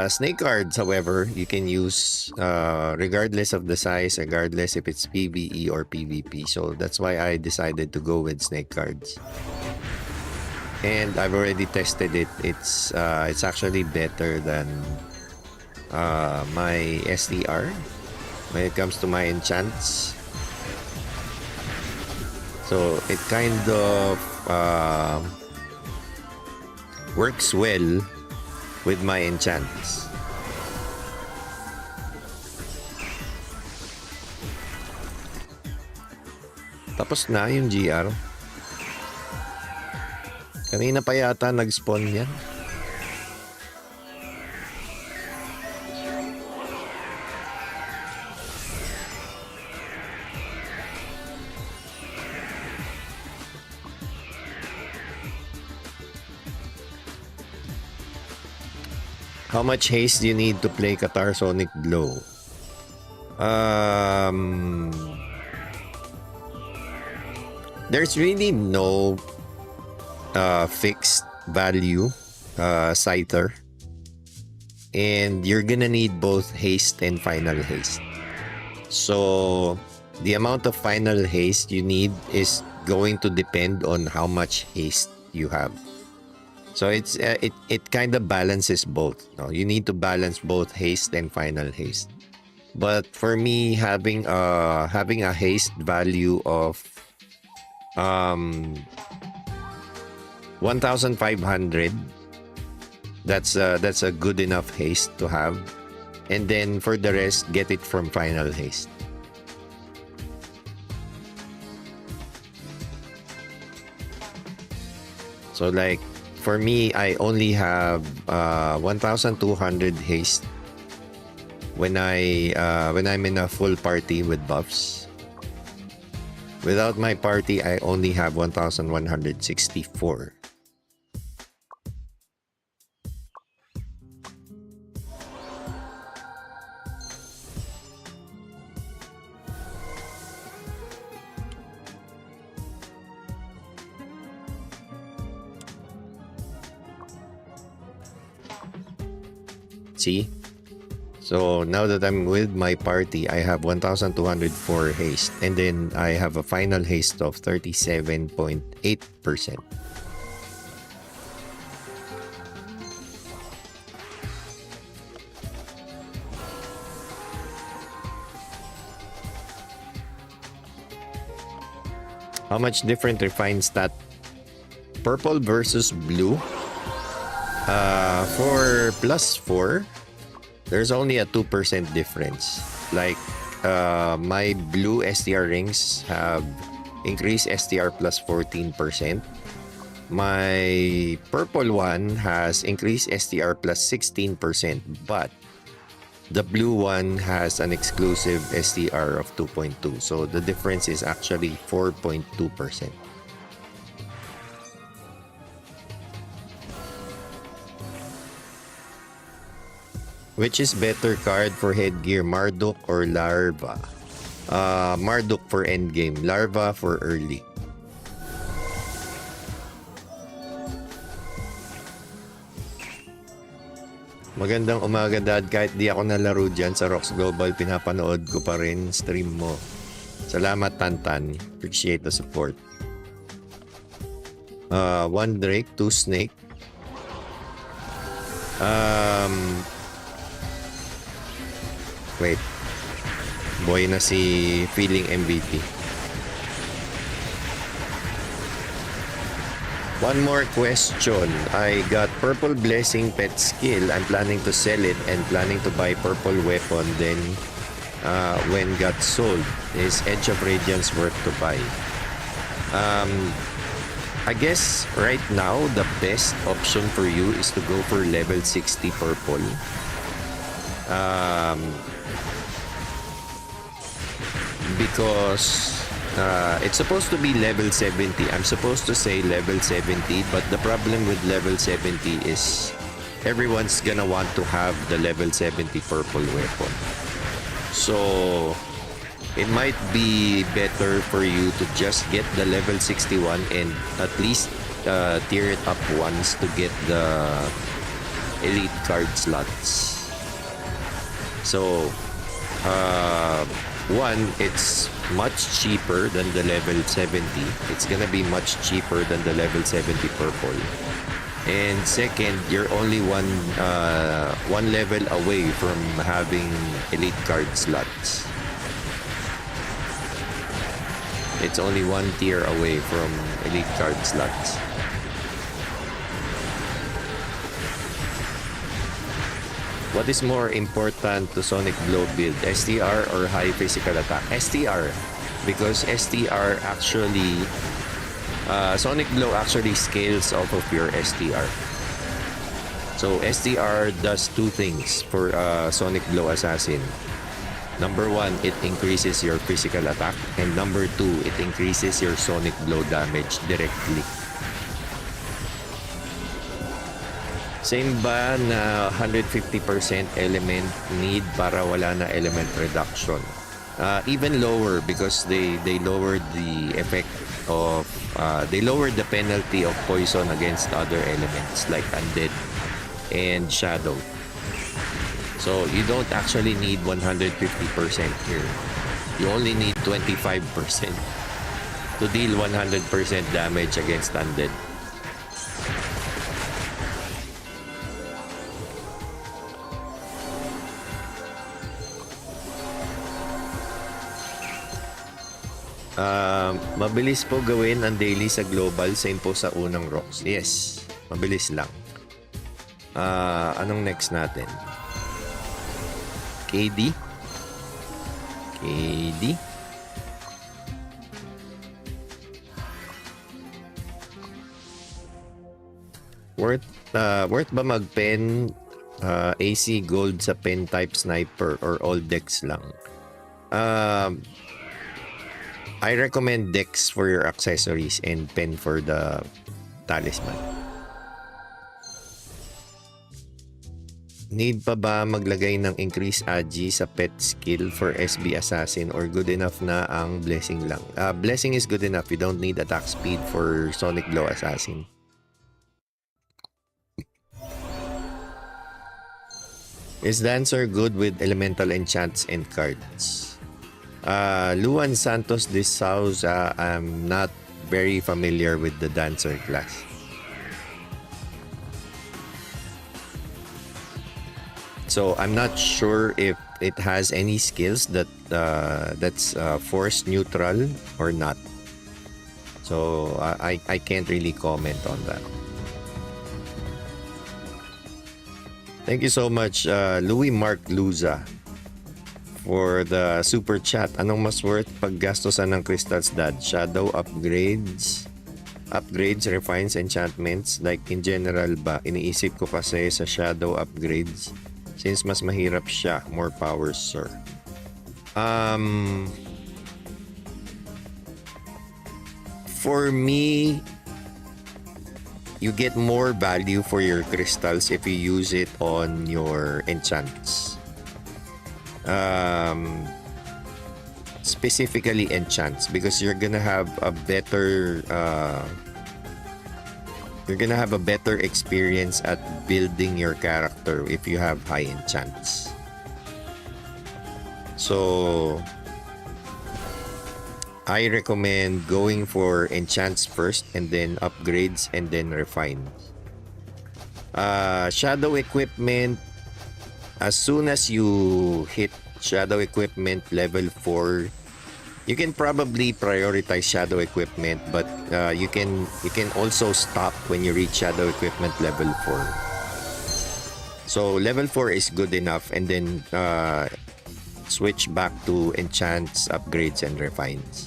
Speaker 1: Snake cards, however, you can use regardless of the size, regardless if it's PvE or PvP. So that's why I decided to go with snake cards. And I've already tested it. It's actually better than my STR when it comes to my enchants. So it kind of works well with my enchants. Tapos na yung GR. Kanina pa yata nag-spawn yan. How much haste do you need to play Qatar Sonic Blow? There's really no fixed value scyther, and you're gonna need both haste and final haste. So the amount of final haste you need is going to depend on how much haste you have. So it kind of balances both. No? You need to balance both haste and final haste. But for me, having a haste value of 1,500, that's a good enough haste to have, and then for the rest, get it from final haste. So like for me, I only have 1,200 haste when I'm in a full party with buffs. Without my party, I only have 1,164. See? So now that I'm with my party, I have 1,204 haste, and then I have a final haste of 37.8%. How much different refined stat? Purple versus blue. For +4, there's only a 2% difference. Like my blue STR rings have increased STR plus 14%. My purple one has increased STR plus 16%, but the blue one has an exclusive STR of 2.2. So the difference is actually 4.2%. Which is better card for headgear, Marduk or Larva? Marduk for endgame, Larva for early. Magandang umaga, Dad. Kahit di ako nalaro dyan sa ROX Global, pinapanood ko pa rin stream mo. Salamat, Tantan. Appreciate the support. 1 Drake, 2 Snake. Wait. Boy na si Feeling MVP. One more question. I got Purple Blessing pet skill. I'm planning to sell it and planning to buy purple weapon. Then when got sold, is Edge of Radiance worth to buy? I guess right now the best option for you is to go for level 60 purple. Because it's supposed to be level 70. I'm supposed to say level 70, but the problem with level 70 is everyone's gonna want to have the level 70 purple weapon. So it might be better for you to just get the level 61 and at least tier it up once to get elite card slots. So, one, it's much cheaper than the level 70. It's gonna be much cheaper than the level 70 purple. And second, you're only one level away from having elite card slots. It's only one tier away from elite card slots. What is more important to Sonic Blow build, STR or high physical attack? STR, because STR actually, Sonic Blow actually scales off of your STR. So STR does two things for Sonic Blow Assassin. Number one, it increases your physical attack. And number two, it increases your Sonic Blow damage directly. Same ba na 150% element need para wala na element reduction? Even lower, because they lowered the effect of... they lowered the penalty of poison against other elements like Undead and Shadow. So you don't actually need 150% here. You only need 25% to deal 100% damage against Undead. Mabilis po gawin ang daily sa global, same po sa unang ROX. Yes, mabilis lang. Anong next natin? KD. Worth ba mag-pen AC gold sa pen type sniper or all decks lang? I recommend decks for your accessories and pen for the talisman. Need pa ba maglagay ng increase agi sa pet skill for SB Assassin or good enough na ang blessing lang? Blessing is good enough. You don't need attack speed for Sonic Blow Assassin. Is Dancer good with elemental enchants and cards? Luan Santos de Souza, I'm not very familiar with the Dancer class. So I'm not sure if it has any skills that's force neutral or not. So I can't really comment on that. Thank you so much, Louis Mark Luza, for the super chat. Anong mas worth paggastosan ng crystals, Dad? Shadow upgrades, refines, enchantments? Like in general ba? Iniisip ko kasi sa shadow upgrades since mas mahirap siya. More powers, sir. For me, you get more value for your crystals if you use it on your enchants. Specifically enchants, because you're gonna have a better experience at building your character if you have high enchants. So I recommend going for enchants first and then upgrades and then refines. Shadow equipment, as soon as you hit shadow equipment level 4, you can probably prioritize shadow equipment, but you can also stop when you reach shadow equipment level 4. So level 4 is good enough, and then switch back to enchants, upgrades, and refines.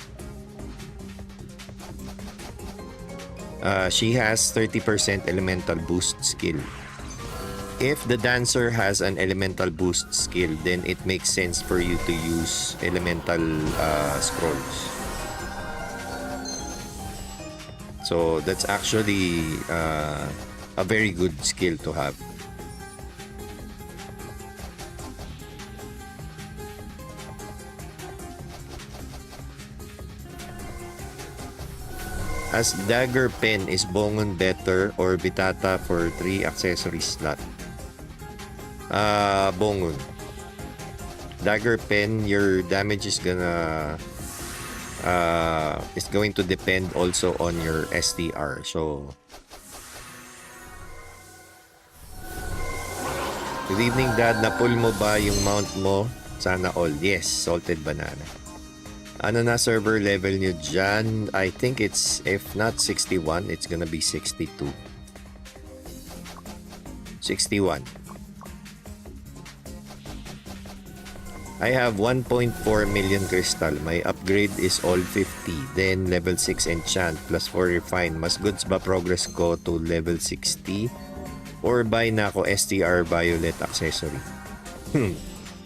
Speaker 1: She has 30% elemental boost skill. If the dancer has an elemental boost skill, then it makes sense for you to use elemental scrolls. So that's actually a very good skill to have. As dagger pen, is bongon better or bitata for 3 accessory slot? Bongun. Dagger pen, your damage is going to depend also on your STR. So, good evening, Dad. Na-pull mo ba yung mount mo? Sana all. Yes, salted banana. Ano na server level nyo dyan? I think it's, if not 61, it's gonna be 62. 61. I have 1.4 million crystal. My upgrade is all 50. Then level 6 enchant plus 4 refine. Mas goods ba progress ko to level 60? Or buy na ako STR violet accessory?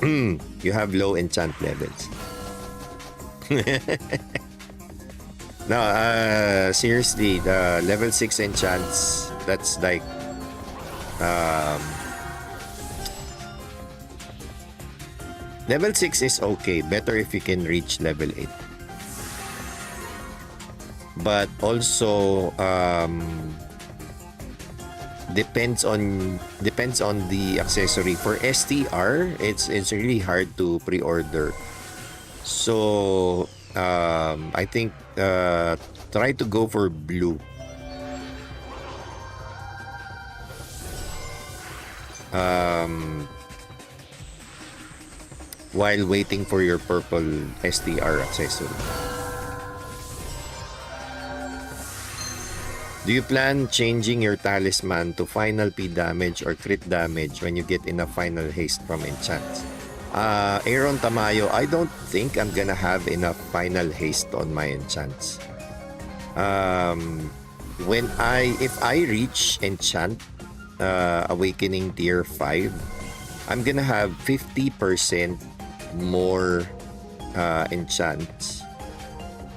Speaker 1: You have low enchant levels. No, seriously, the level 6 enchants, that's like level 6 is okay. Better if you can reach level 8. But also depends on the accessory. For STR, it's really hard to pre-order. So I think try to go for blue. While waiting for your purple STR accessory. Do you plan changing your talisman to final P damage or crit damage when you get enough final haste from enchants? Aaron Tamayo, I don't think I'm gonna have enough final haste on my enchants. If I reach enchant awakening tier 5, I'm gonna have 50% more enchants,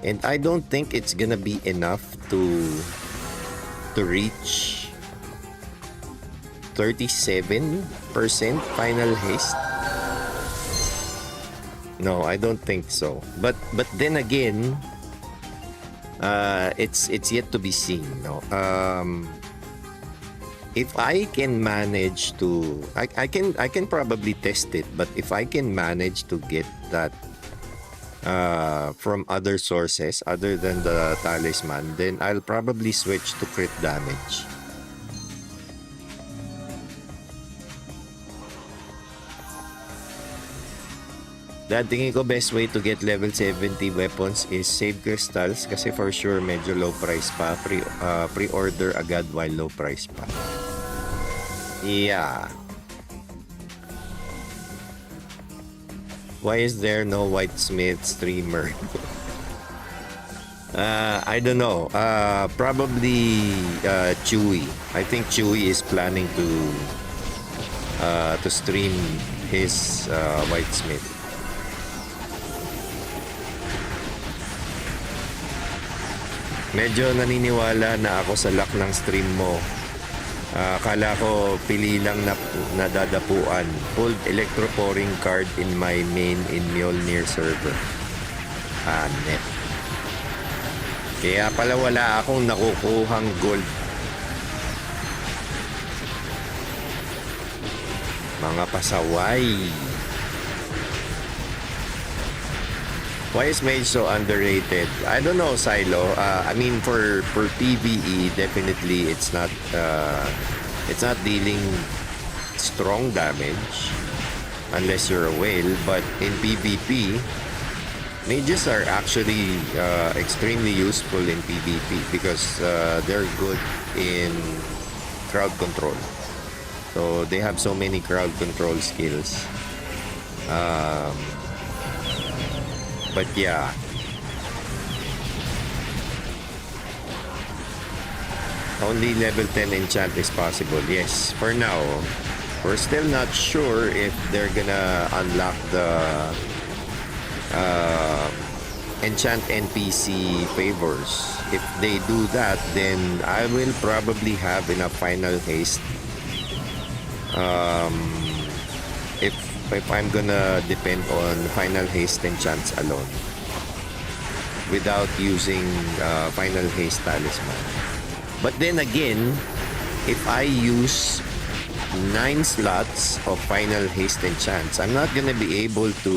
Speaker 1: and I don't think it's gonna be enough to reach 37% final haste. No, I don't think so. But then again, it's yet to be seen. No, if I can manage to, I can probably test it. But if I can manage to get that from other sources other than the talisman, then I'll probably switch to crit damage. Dad, tingin ko best way to get level 70 weapons is save crystals kasi for sure medyo low price pa. Pre-order agad while low price pa. Yeah. Why is there no whitesmith streamer? I don't know. Probably Chewy. I think Chewy is planning to stream his whitesmith. Medyo naniniwala na ako sa luck ng stream mo. Akala ko pili lang na nadadapuan. Pulled electropouring card in my main in Mjolnir server. Net. Kaya pala wala akong nakukuhang gold. Mga pasaway. Why is Mage so underrated? I don't know, Silo. I mean, for PvE, definitely it's not dealing strong damage unless you're a whale. But in PvP, mages are actually extremely useful in PvP because they're good in crowd control. So they have so many crowd control skills. But yeah, only level 10 enchant is possible. Yes, for now. We're still not sure if they're gonna unlock the enchant NPC favors. If they do that, then I will probably have enough final haste. If I'm gonna depend on final haste enchants alone without using final haste talisman. But then again, if I use 9 slots of final haste enchants, I'm not gonna be able to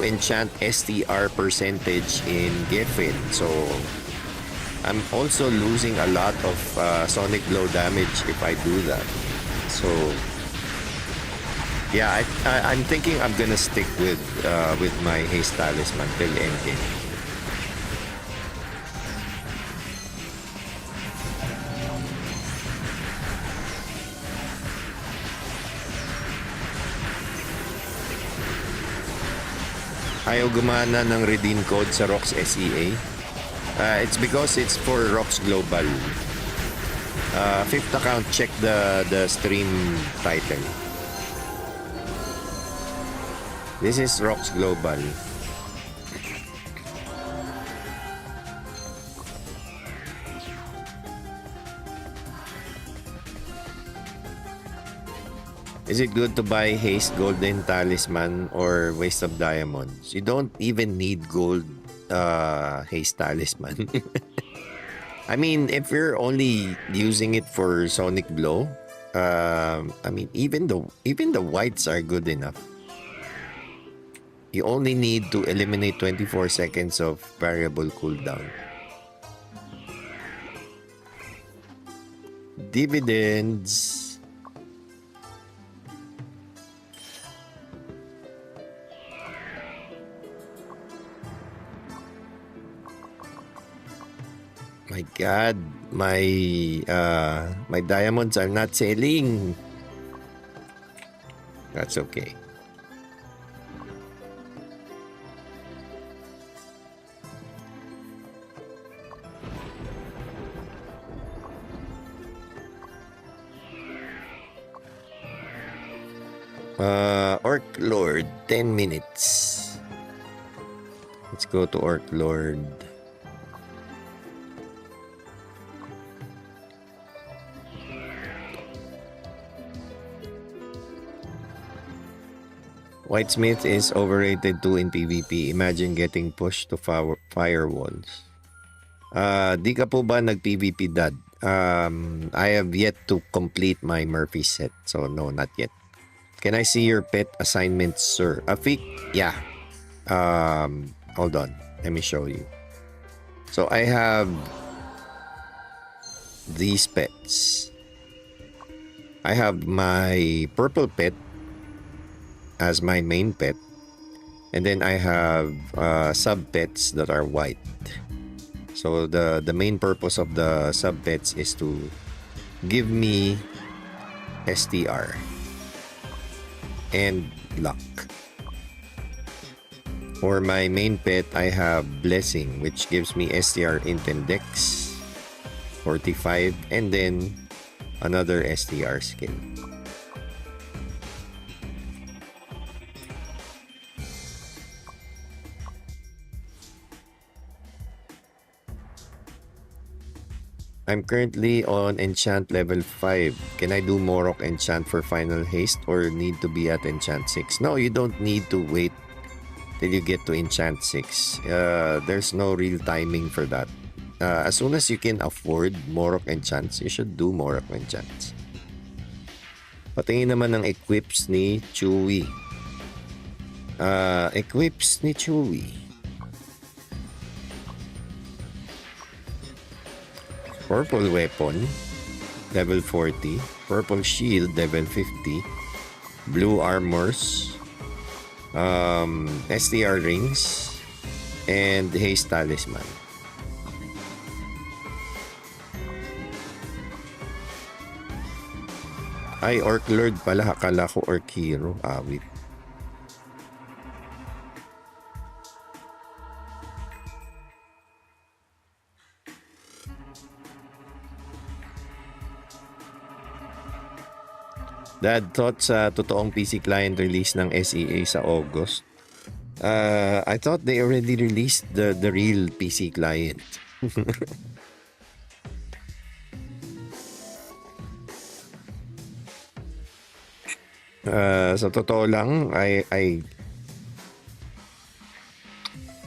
Speaker 1: enchant STR percentage in Geffen. So I'm also losing a lot of sonic blow damage if I do that. So yeah, I'm thinking I'm gonna stick with my haste talisman till endgame. Ayaw gumana ng redeem code sa ROX SEA. It's because it's for ROX Global. 5th account, check the stream title. This is ROX Global. Is it good to buy Haste Golden Talisman or Waste of Diamonds? You don't even need gold Haste Talisman. I mean, if you're only using it for Sonic Blow, I mean, even the whites are good enough. You only need to eliminate 24 seconds of variable cooldown. Dividends. My God, my diamonds are not selling. That's okay. Orc Lord, 10 minutes. Let's go to Orc Lord. Whitesmith is overrated too in PvP. Imagine getting pushed to firewalls. Di ka po ba nag-PvP, Dad? I have yet to complete my Murphy set. So, no, not yet. Can I see your pet assignments, sir? Afik? Yeah. Hold on. Let me show you. So, I have these pets. I have my purple pet as my main pet, and then I have sub pets that are white. So the main purpose of the sub pets is to give me STR and luck. For my main pet, I have Blessing, which gives me STR Intent Dex 45, and then another STR skill. I'm currently on Enchant level 5. Can I do Morok Enchant for final haste or need to be at Enchant 6? No, you don't need to wait till you get to Enchant 6. There's no real timing for that. As soon as you can afford Morok Enchants, you should do Morok Enchants. Patingin naman ng equips ni Chewy. Equips ni Chewy. Purple weapon, level 40. Purple shield, level 50. Blue armors. STR rings. And haste talisman. Ay, Orc Lord pala. Akala ko Orc Hero. Wait. Dad, thoughts sa totoong PC client release ng SEA sa August? I thought they already released the real PC client. Sa totoo lang, I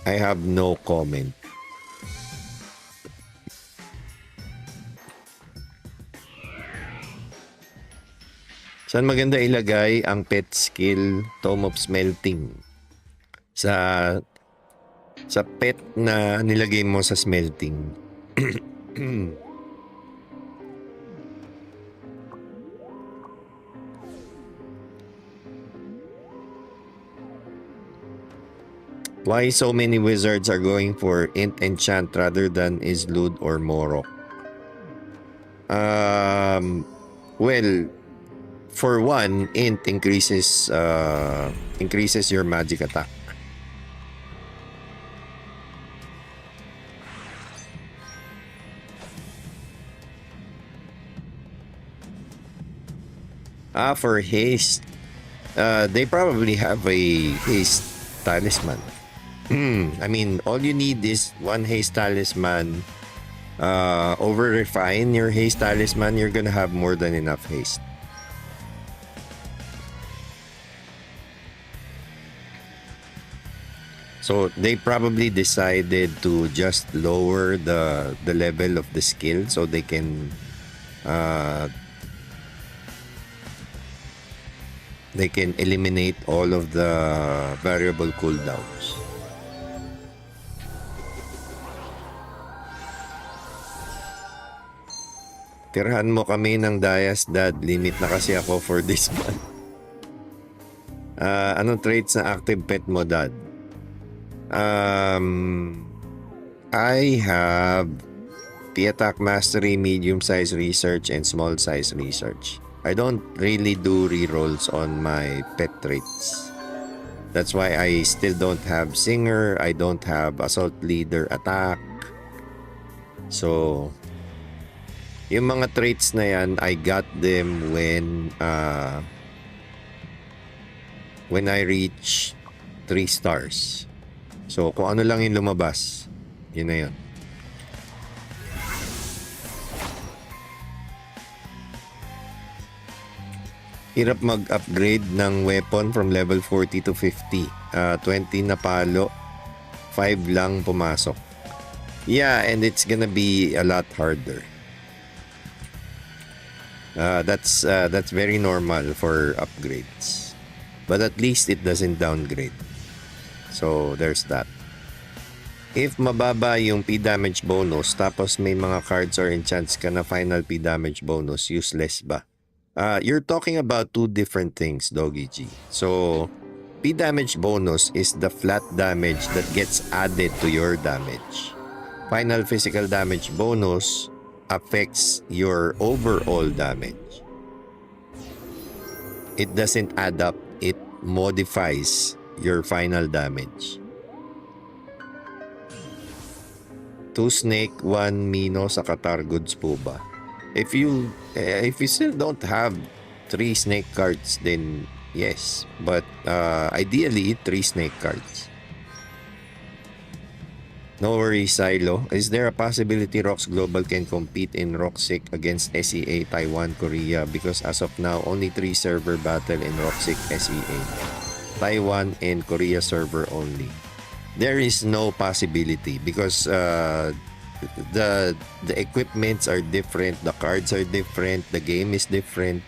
Speaker 1: have no comment. Saan maganda ilagay ang pet skill Tome of Smelting? Sa pet na nilagay mo sa smelting. Why so many wizards are going for Enchant rather than Islud or Morok? Well, for one, Int increases your magic attack. For haste, they probably have a haste talisman. I mean, all you need is one haste talisman. Over refine your haste talisman, you're gonna have more than enough haste. So they probably decided to just lower the level of the skill so they can eliminate all of the variable cooldowns. Tirahan mo kami ng Dayas, Dad. Limit na kasi ako for this month. Anong traits na active pet mo, Dad? I have P-Attack Mastery, Medium Size Research, and Small Size Research. I don't really do rerolls on my pet traits. That's why I still don't have Singer. I don't have Assault Leader Attack. So, yung mga traits na yan, I got them when I reach 3 stars. So, kung ano lang yung lumabas, yun na yun. Hirap mag-upgrade ng weapon from level 40 to 50. 20 na palo, 5 lang pumasok. Yeah, and it's gonna be a lot harder. That's very normal for upgrades. But at least it doesn't downgrade. So, there's that. If mababa yung P damage bonus, tapos may mga cards or enchants ka na final P damage bonus, useless ba? You're talking about two different things, Doggy G. So, P damage bonus is the flat damage that gets added to your damage. Final physical damage bonus affects your overall damage. It doesn't add up. It modifies your final damage. 2 snake, 1 mino sa Qatar goods po ba? If you still don't have 3 snake cards, then yes. But ideally 3 snake cards. No worries, Silo. Is there a possibility ROX Global can compete in ROX X against SEA, Taiwan, Korea? Because as of now, only 3 server battle in ROX X SEA. Taiwan and Korea server only. There is no possibility because the equipments are different, the cards are different, the game is different,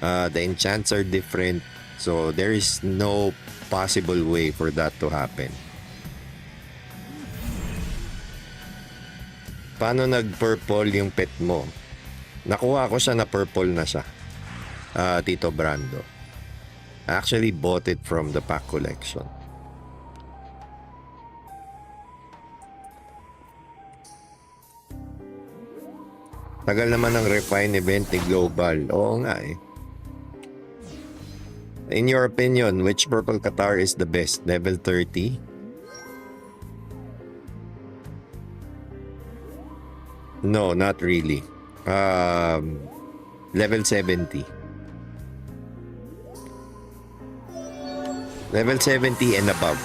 Speaker 1: the enchants are different. So there is no possible way for that to happen. Paano nag-purple yung pet mo? Nakuha ko siya na purple na siya. Tito Brando. I actually bought it from the pack collection. Tagal naman ng refine event ni Global. Oo nga eh. In your opinion, which purple Qatar is the best? Level 30? No, not really. Level 70. Level 70 and above.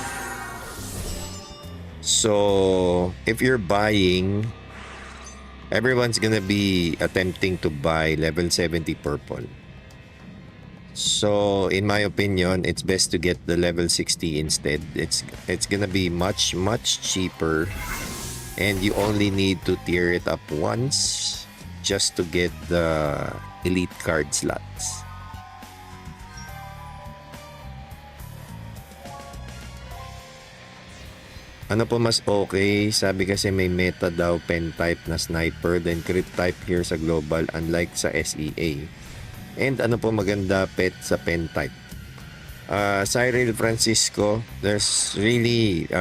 Speaker 1: So, if you're buying, everyone's gonna be attempting to buy level 70 purple. So, in my opinion, it's best to get the level 60 instead. It's gonna be much cheaper. And you only need to tier it up once just to get the elite card slots. Ano po mas okay? Sabi kasi may meta daw pen type na sniper, then crit type here sa global unlike sa SEA. And ano po maganda pet sa pen type? Cyril Francisco, there's really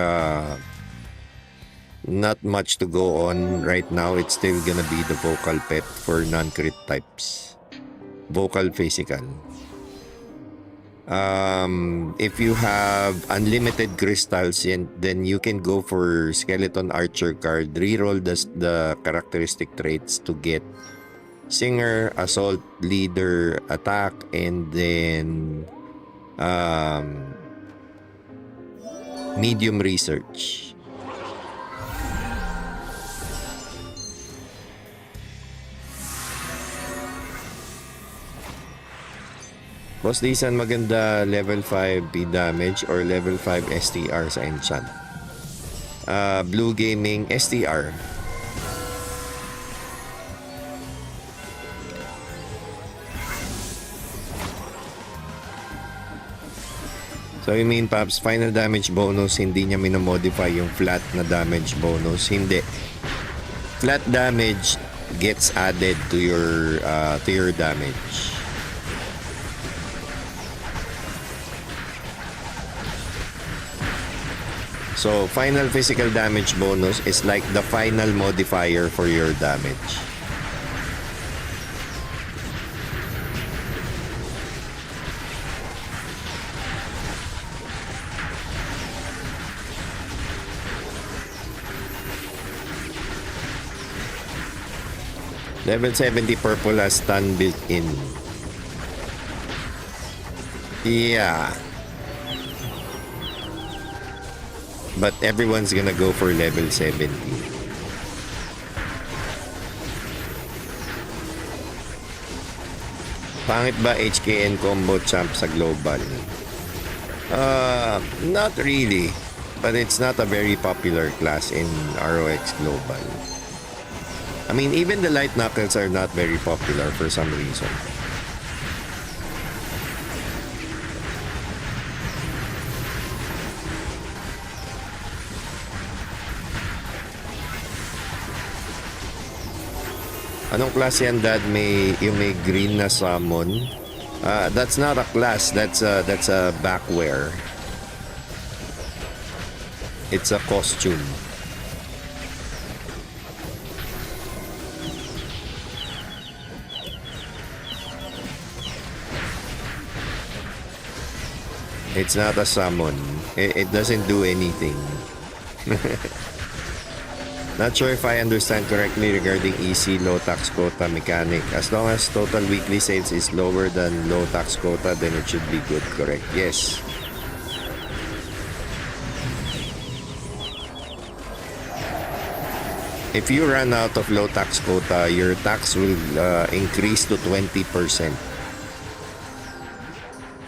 Speaker 1: not much to go on right now. It's still gonna be the vocal pet for non-crit types. Vocal physical. If you have unlimited crystals, then you can go for Skeleton Archer card. Reroll the characteristic traits to get Singer, Assault, Leader, Attack, and then Medium Research. Boss Disan, maganda level 5 P damage or level 5 STR sa Enchant. Blue Gaming STR. So you mean Paps, final damage bonus hindi niya minomodify yung flat na damage bonus? Hindi. Flat damage gets added to your damage. So, final physical damage bonus is like the final modifier for your damage. Level 70 purple has stun built in. Yeah. But everyone's gonna go for level 70. Pangit ba HKN combo champ sa global? Not really. But it's not a very popular class in ROX Global. I mean, even the light knuckles are not very popular for some reason. Anong class yan, Dad? Yung may green na summon? That's not a class. That's a backwear. It's a costume. It's not a summon. It doesn't do anything. Not sure if I understand correctly regarding EC low tax quota mechanic. As long as total weekly sales is lower than low tax quota, then it should be good, correct? Yes. If you run out of low tax quota, your tax will increase to 20%.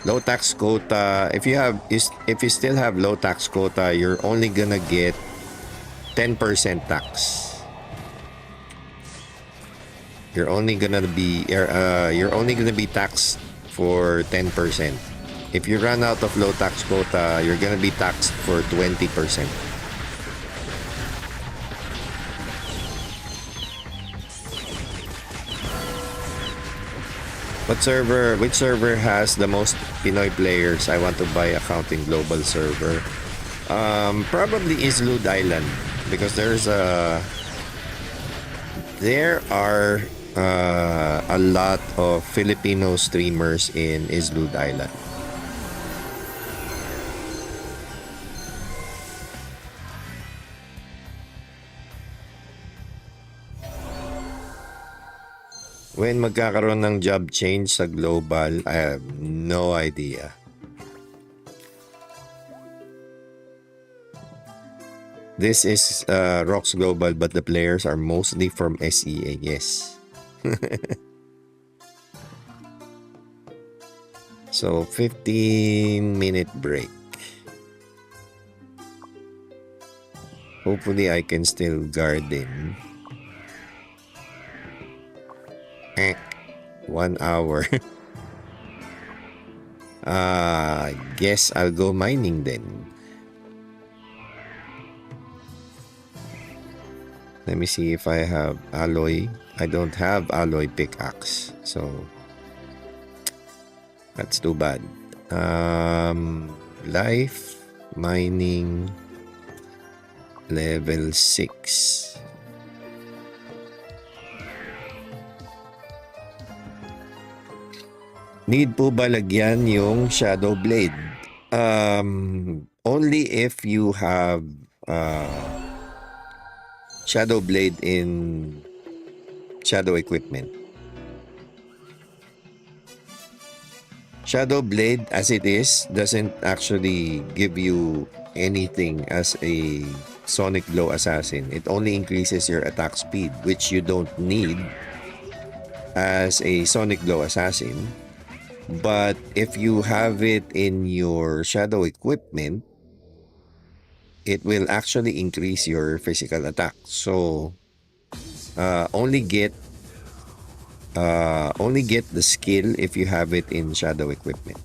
Speaker 1: Low tax quota, if you still have low tax quota, you're only gonna get 10% tax. You're only gonna be taxed for 10%. If you run out of low tax quota, you're gonna be taxed for 20%. Which server has the most Pinoy players? I want to buy account in global server. Probably Islud Island. Because there are a lot of Filipino streamers in Islud Island. When magkakaroon ng job change sa global, I have no idea. This is ROX Global, but the players are mostly from SEA. Yes. So, 15-minute break. Hopefully, I can still garden. 1 hour. Guess I'll go mining then. Let me see if I have alloy. I don't have alloy pickaxe, so that's too bad. Life, mining, level 6. Need po ba lagyan yung shadow blade? Only if you have shadow blade in shadow equipment. Shadow blade as it is doesn't actually give you anything as a sonic blow assassin. It only increases your attack speed, which you don't need as a sonic blow assassin. But if you have it in your shadow equipment, it will actually increase your physical attack. So only get the skill if you have it in shadow equipment.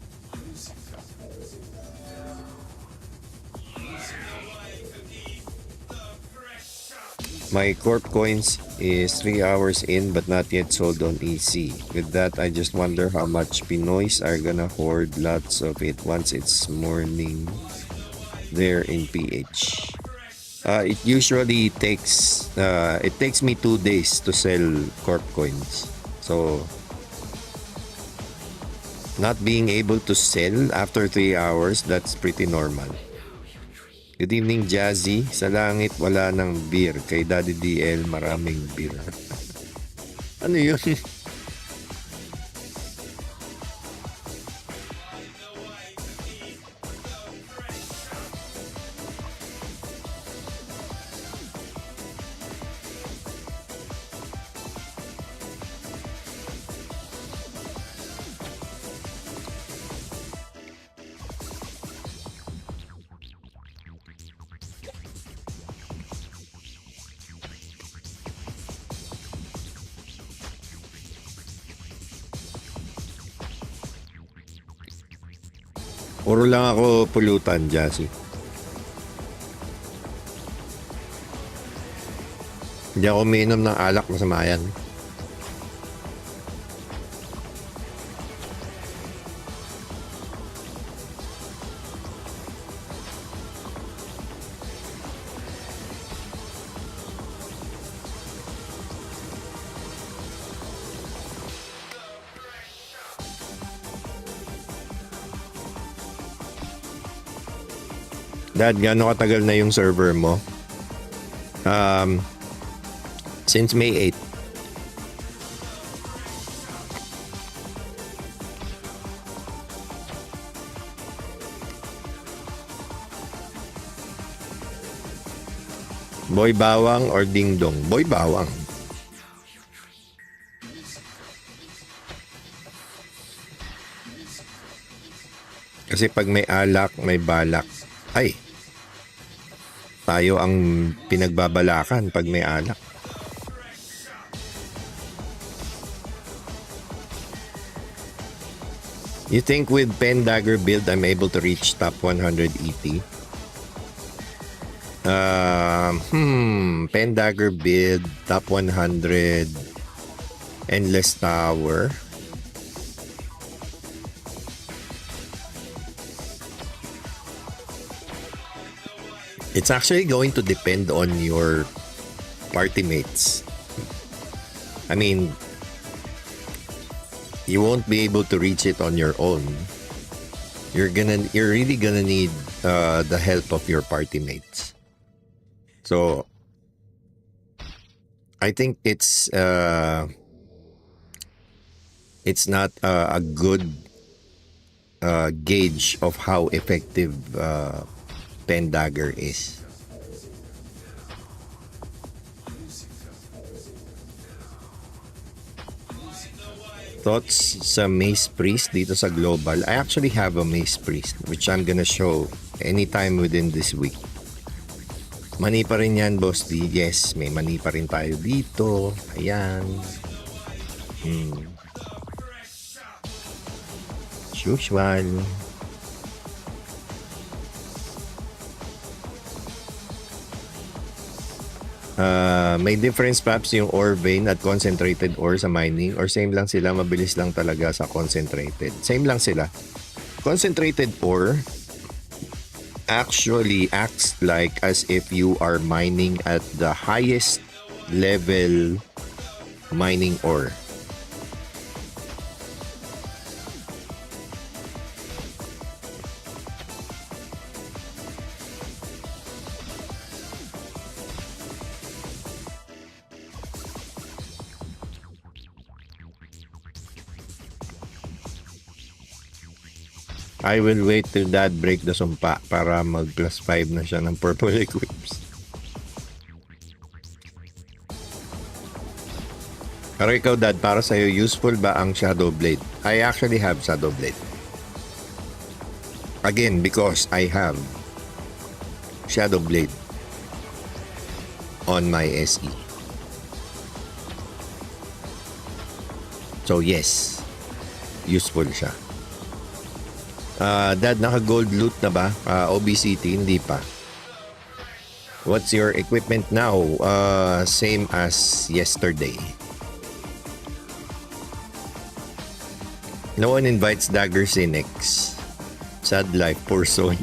Speaker 1: My corp coins is 3 hours in but not yet sold on EC. With that, I just wonder how much Pinoys are gonna hoard lots of it once it's morning there in PH. It usually takes me 2 days to sell corp coins. So not being able to sell after 3 hours, that's pretty normal. Good evening, Jazzy. Sa langit, wala ng beer. Kay Daddy DL, maraming beer. Ano yun? Puro lang ako pulutan, Jassy. Hindi ako umiinom ng alak, masama yan. Dad, gaano katagal na yung server mo? Since May 8. Boy bawang or ding dong? Boy bawang. Kasi pag may alak, may balak. Ay, tayo ang pinagbabalakan pag may alak. You think with pen dagger build I'm able to reach top 100 EP? Pen dagger build, top 100, endless tower. It's actually going to depend on your party mates. I mean, you won't be able to reach it on your own. You're really gonna need the help of your party mates. So I think it's not a good gauge of how effective pen dagger is. Thoughts sa Maze Priest dito sa Global? I actually have a Maze Priest which I'm gonna show anytime within this week. Mani pa rin yan, Boss D. Yes, may mani pa rin tayo dito. Ayan. Usual. May difference perhaps yung ore vein at concentrated ore sa mining, or same lang sila, mabilis lang talaga sa concentrated? Same lang sila. Concentrated ore actually acts like as if you are mining at the highest level mining ore. I will wait till Dad break the sumpa para mag plus 5 na siya ng purple equips. Pero ikaw, Dad, para sa'yo, useful ba ang Shadow Blade? I actually have Shadow Blade. Again, because I have Shadow Blade on my SE. So yes, useful siya. Dad, naka-gold loot na ba? OBCT, hindi pa. What's your equipment now? Same as yesterday. No one invites Dagger SinX. Sad life, poor soul.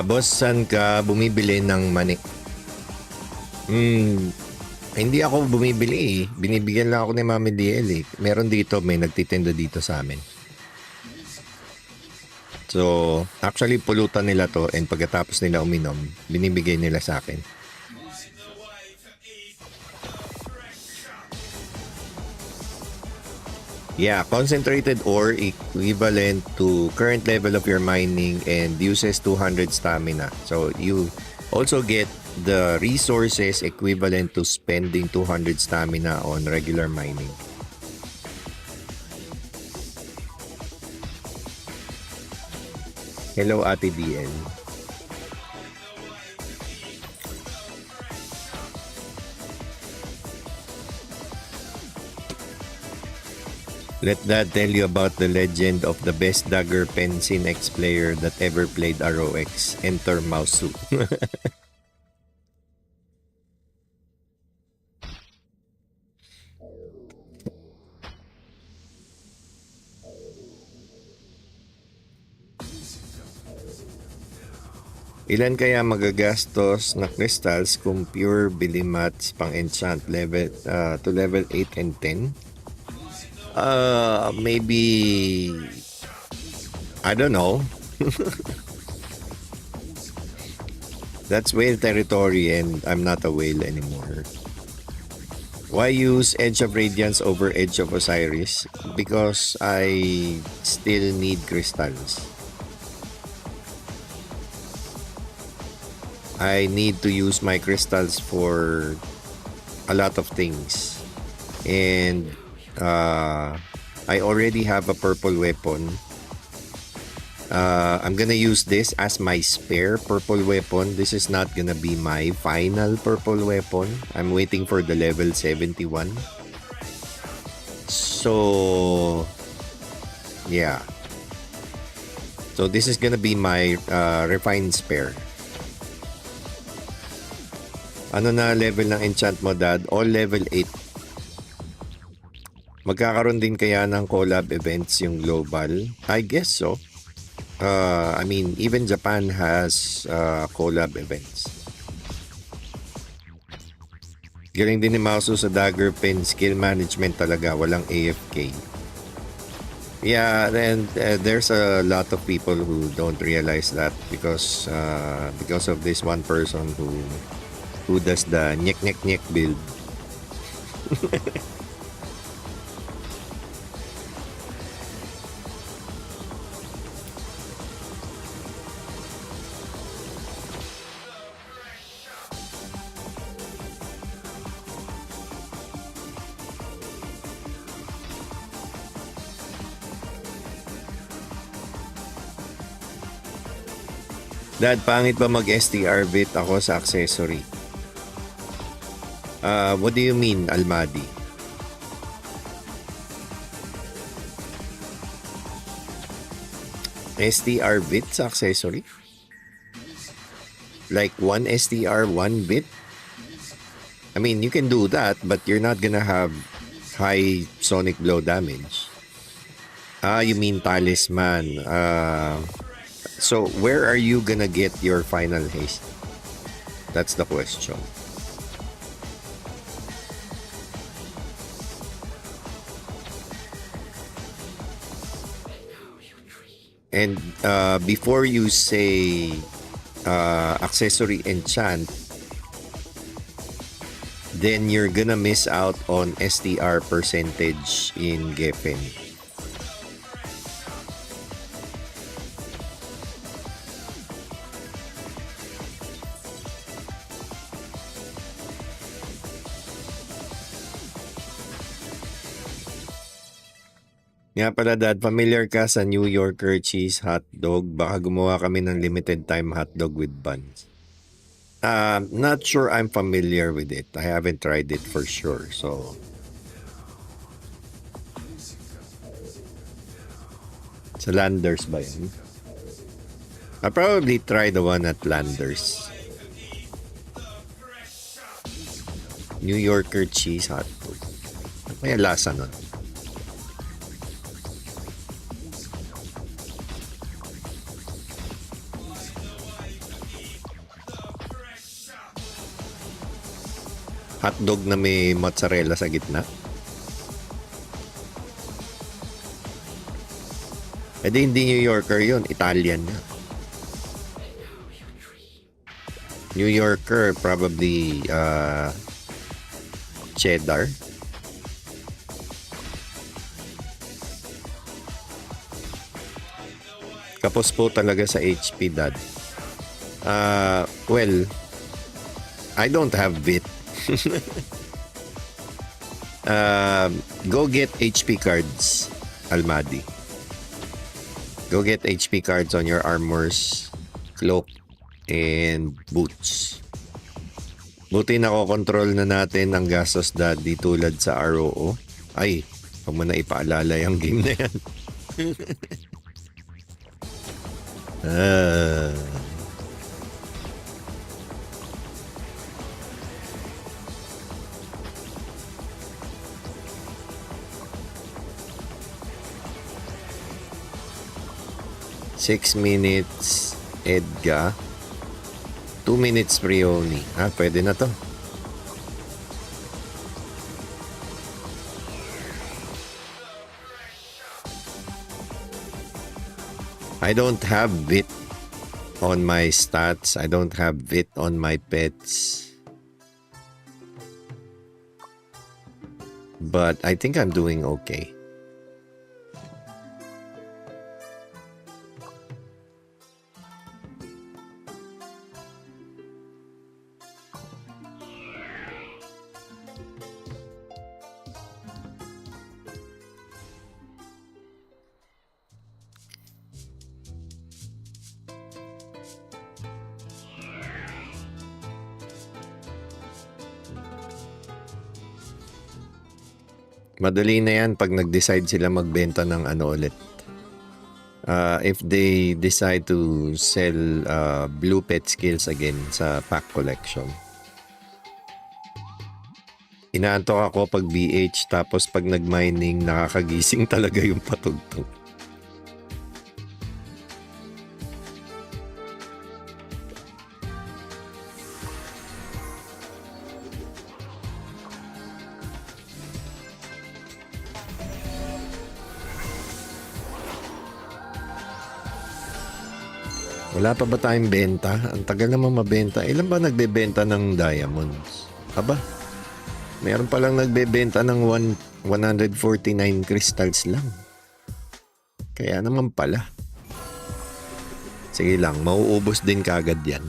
Speaker 1: Boss, saan ka bumibili ng manik? Hindi ako bumibili eh. Binibigyan lang ako ni Mami DL eh. Meron dito, may nagtitinda dito sa amin. So, actually pulutan nila to, and pagkatapos nila uminom, binibigay nila sa akin. Yeah, concentrated ore equivalent to current level of your mining and uses 200 stamina. So, you also get the resources equivalent to spending 200 stamina on regular mining. Hello, Ate DL. Let Dad tell you about the legend of the best dagger pen SinX player that ever played ROX. Enter Mausu. Ilan kaya magagastos na crystals kung pure bilimats pang enchant level to level 8 and 10? Maybe I don't know. That's whale territory and I'm not a whale anymore. Why use Edge of Radiance over Edge of Osiris? Because I still need crystals. I need to use my crystals for a lot of things. And I already have a purple weapon. I'm gonna use this as my spare purple weapon. This is not gonna be my final purple weapon. I'm waiting for the level 71. So yeah. So this is gonna be my refined spare. Ano na level ng enchant mo, Dad? All level 8. Magkakaroon din kaya ng collab events yung global? I guess so. I mean, even Japan has collab events. Galing din ni Mausu sa dagger pen skill management talaga. Walang AFK. Yeah, and there's a lot of people who don't realize that because of this one person who does the nyek build. Dad, pangit ba mag-STR bit ako sa accessory? What do you mean, Almadi? STR bit sa accessory? Like 1 STR, 1 bit? I mean, you can do that, but you're not gonna have high sonic blow damage. Ah, you mean talisman. So where are you gonna get your final haste? That's the question. And before you say accessory enchant, then you're gonna miss out on STR percentage in Geffen. Nga pala Dad, familiar ka sa New Yorker cheese hotdog? Baka gumawa kami ng limited time hotdog with buns. Not sure I'm familiar with it. I haven't tried it for sure. So sa Landers ba yun? I'll probably try the one at Landers. New Yorker cheese hotdog. May lasa nun. Hotdog na may mozzarella sa gitna. Eh di hindi New Yorker yun, Italian na. New Yorker probably cheddar. Kapos po talaga sa HP, Dad. Well, I don't have it. Go get HP cards, Almadi. Go get HP cards on your armors, cloak, and boots. Buti nakokontrol na natin ang gastos, Daddy, tulad sa ROO. Ay, huwag mo na ipaalala yung game na yan. 6 minutes Edga, 2 minutes Brioni. Pwede na to. I don't have VIT on my stats. I don't have VIT on my pets. But I think I'm doing okay. Madali na yan pag nag-decide sila magbenta ng ano ulit. If they decide to sell blue pet skills again sa pack collection. Inaantok ako pag BH, tapos pag nag-mining nakakagising talaga yung patugtog. Wala pa ba tayong benta? Ang tagal naman mabenta. Ilan ba nagbebenta ng diamonds? Aba, meron palang nagbebenta ng 149 crystals lang. Kaya naman pala. Sige lang, mauubos din kagad yan.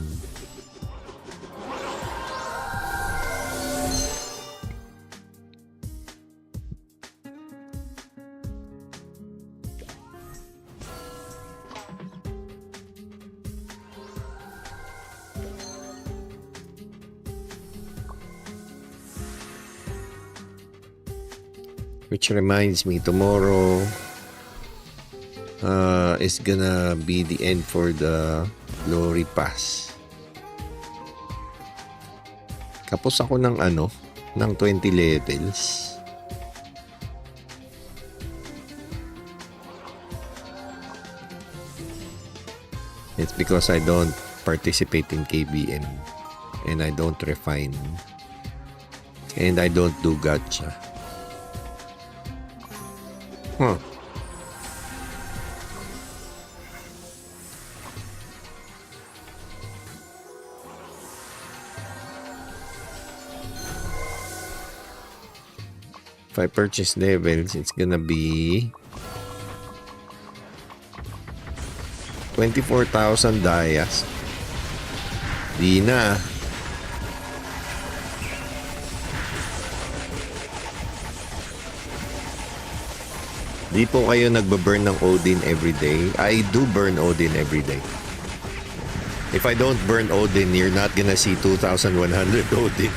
Speaker 1: Which reminds me, tomorrow is gonna be the end for the glory pass. Kapos ako ng ng 20 levels. It's because I don't participate in KBM and I don't refine and I don't do gacha. Huh. If I purchase levels, it's gonna be 24,000 dayas. Di na. Di po kayo nagbaburn ng Odin everyday. I do burn Odin everyday. If I don't burn Odin, you're not gonna see 2,100 Odin.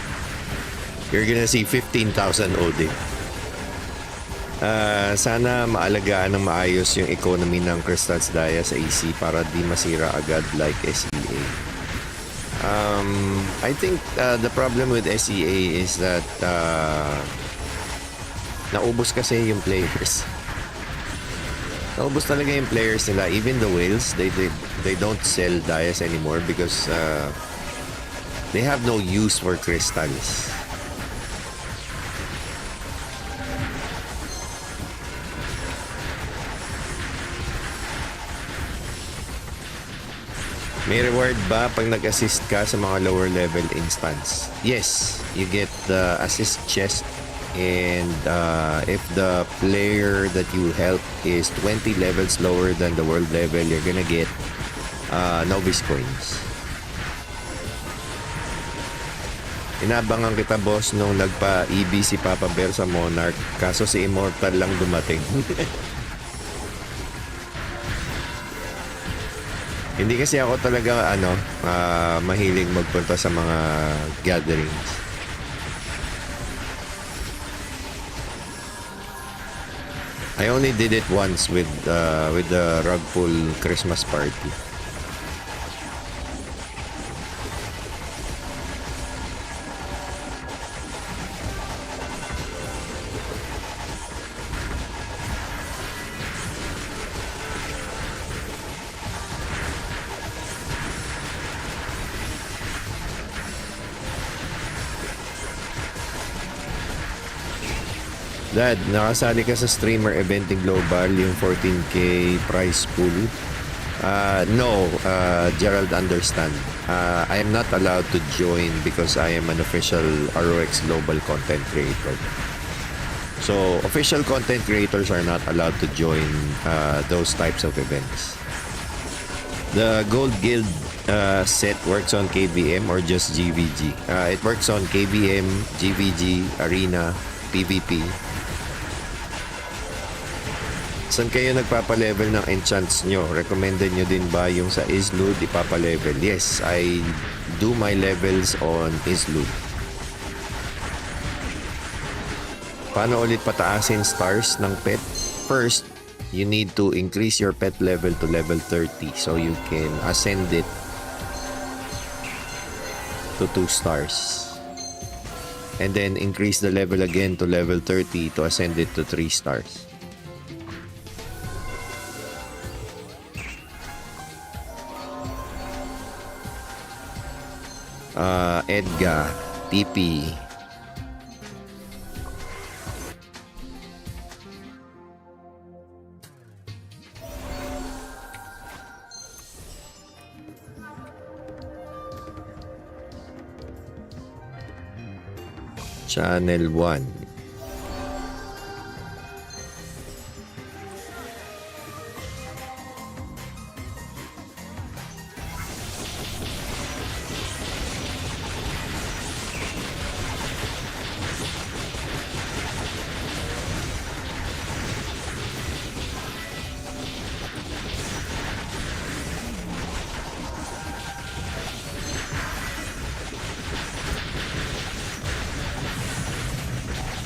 Speaker 1: You're gonna see 15,000 Odin. Sana maalagaan ng maayos yung economy ng Crystals Daya sa AC para di masira agad like SEA. I think the problem with SEA is that naubos kasi yung players. Naubos talaga yung players nila. Even the whales, they don't sell Dayas anymore because they have no use for crystals. May reward ba pag nag-assist ka sa mga lower level instance? Yes, you get the assist chest, and if the player that you help is 20 levels lower than the world level, you're gonna get novice coins. Inabangan kita, boss, nung nagpa-EB si Papa Bear sa Monarch, kaso si Immortal lang dumating. Hindi kasi ako talaga mahilig magpunta sa mga gatherings. I only did it once with the rug pull Christmas party. Dad, nakasali ka sa streamer eventing global, yung 14K prize pool? No, Gerald, understand. I am not allowed to join because I am an official ROX Global content creator. So, official content creators are not allowed to join those types of events. The Gold Guild set works on KBM or just GVG? It works on KBM, GVG, Arena, PvP. Saan kayo nagpapalevel ng enchants nyo? Recommended nyo din ba yung sa Islud ipapalevel? Yes, I do my levels on Islud. Paano ulit pataasin stars ng pet? First, you need to increase your pet level to level 30 so you can ascend it to 2 stars. And then increase the level again to level 30 to ascend it to 3 stars. Edgar, TP. Channel 1.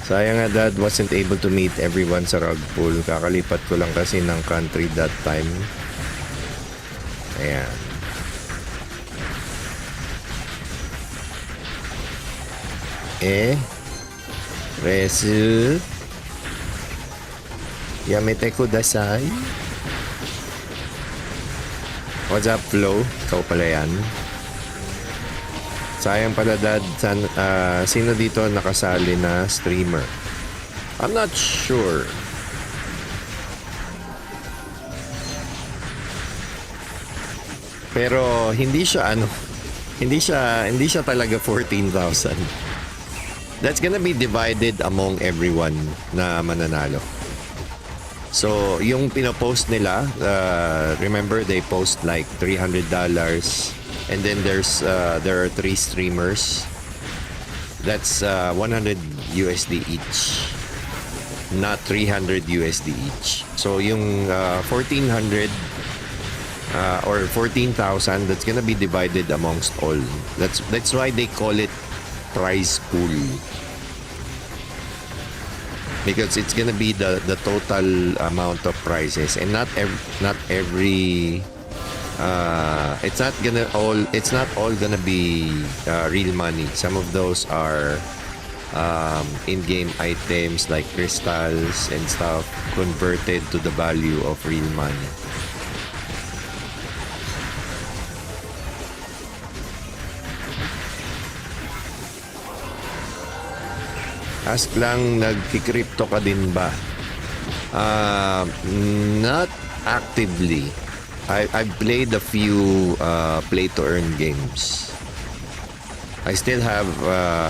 Speaker 1: Sayang nga dad wasn't able to meet everyone sa rug pool. Kakalipat ko lang kasi ng country that time. Ayan. Resu. Yamete kudasai. What's up, Flo? Ikaw pala yan. Sayang pala dad, sino dito nakasali na streamer? I'm not sure. Pero hindi siya hindi siya talaga 14,000. That's gonna be divided among everyone na mananalo. So, yung pinopost nila, remember they post like $300. And then there are 3 streamers. That's 100 USD each. Not 300 USD each. So yung 1,400 or 14,000, that's gonna be divided amongst all. That's why they call it prize pool. Because it's gonna be the total amount of prizes, and not every it's not all gonna be real money. Some of those are in-game items like crystals and stuff converted to the value of real money. Ask lang, nagki-crypto ka din ba? Not actively. I've played a few play-to-earn games. I still have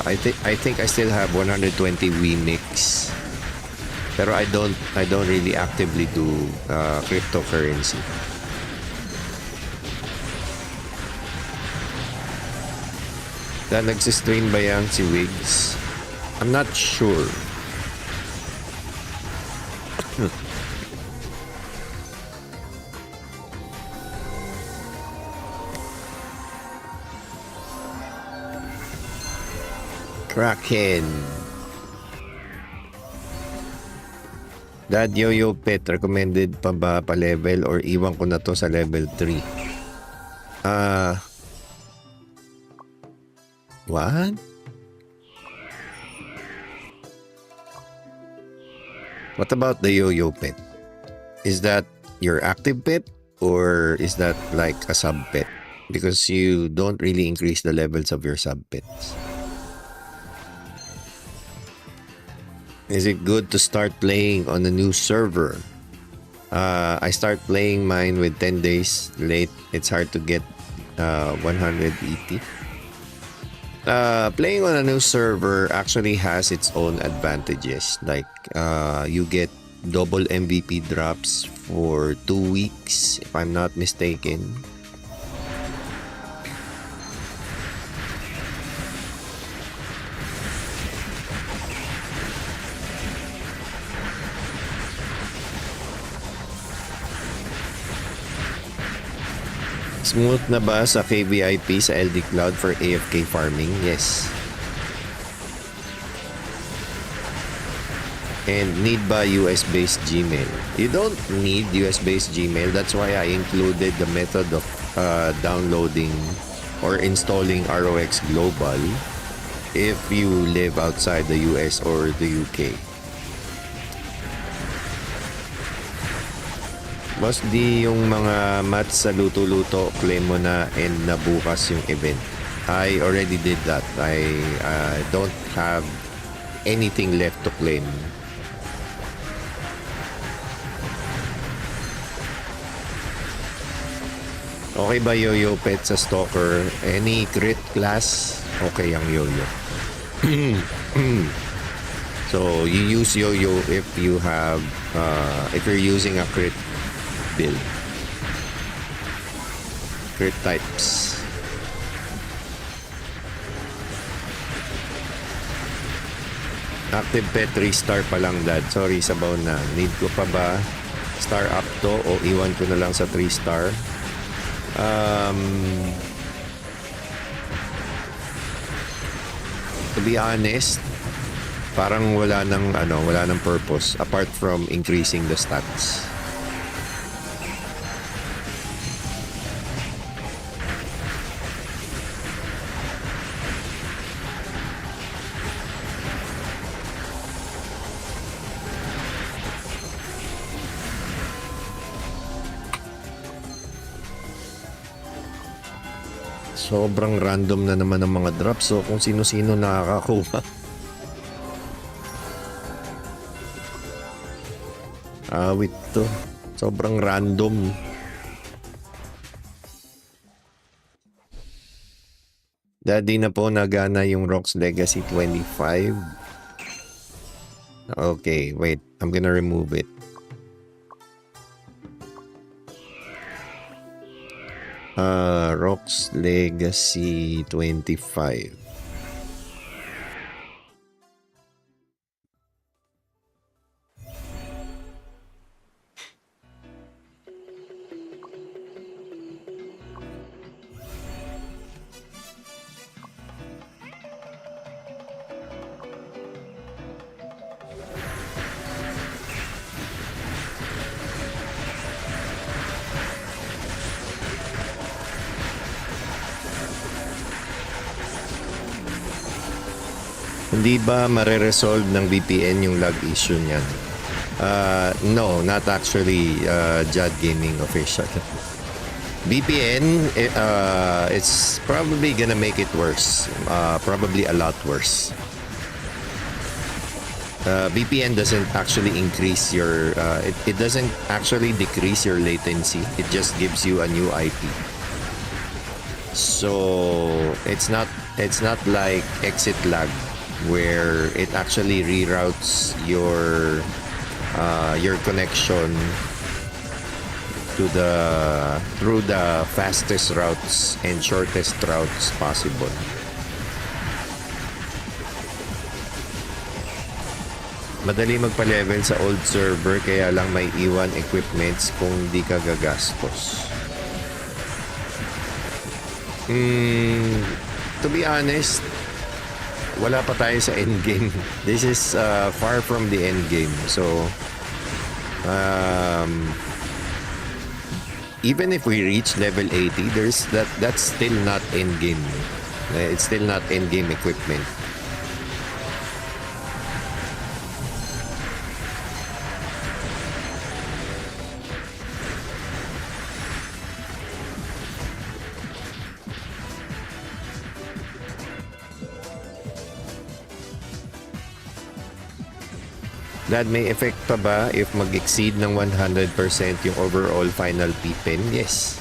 Speaker 1: I think I still have 120 Wii Mix. Pero I don't really actively do cryptocurrency. Nagsistream ba yan si Wigs? I'm not sure. Kraken. Dad, Yo-Yo Pet, recommended pa ba pa-level or iwan ko na to sa level 3? What? What about the Yo-Yo Pet? Is that your active pet or is that like a sub pet? Because you don't really increase the levels of your sub pets. Is it good to start playing on a new server? I start playing mine with 10 days late. It's hard to get 180. Playing on a new server actually has its own advantages. Like you get double MVP drops for 2 weeks, if I'm not mistaken. Smooth na ba sa KVIP sa LD Cloud for AFK farming? Yes. And need ba US-based Gmail? You don't need US-based Gmail. That's why I included the method of downloading or installing ROX Global if you live outside the US or the UK. Boss D, yung mga mats sa luto-luto, claim mo na and na bukas yung event. I already did that. I don't have anything left to claim. Okay ba Yo-Yo Pet sa Stalker? Any crit class? Okay ang Yo-Yo. So you use Yo-Yo if you have if you're using a crit build. Crit types. Active pet 3 star pa lang dad. Sorry, sabaw na. Need ko pa ba star up to o iwan ko na lang sa 3 star? To be honest, parang wala nang purpose apart from increasing the stats. Sobrang random na naman ang mga drops. So kung sino-sino nakakakuha. Awit to. Sobrang random. Daddy na po nagana yung ROX Legacy 25. Okay, wait. I'm gonna remove it. ROX Legacy 25. Hindi ba mare-resolve ng VPN yung lag issue niyan? No, not actually, Jad Gaming official. VPN, it's probably gonna make it worse. Probably a lot worse. VPN doesn't actually increase your, it doesn't actually decrease your latency. It just gives you a new IP. So it's not like exit lag, where it actually reroutes your connection through the fastest routes and shortest routes possible. Madali magpa-level sa old server, kaya lang may iwan equipments kung di ka gagastos. To be honest, wala pa tayo sa endgame. This is far from the endgame. So, even if we reach level 80, that's still not endgame. It's still not endgame equipment. That may affect pa ba if mag-exceed ng 100% yung overall final P-pen? Yes.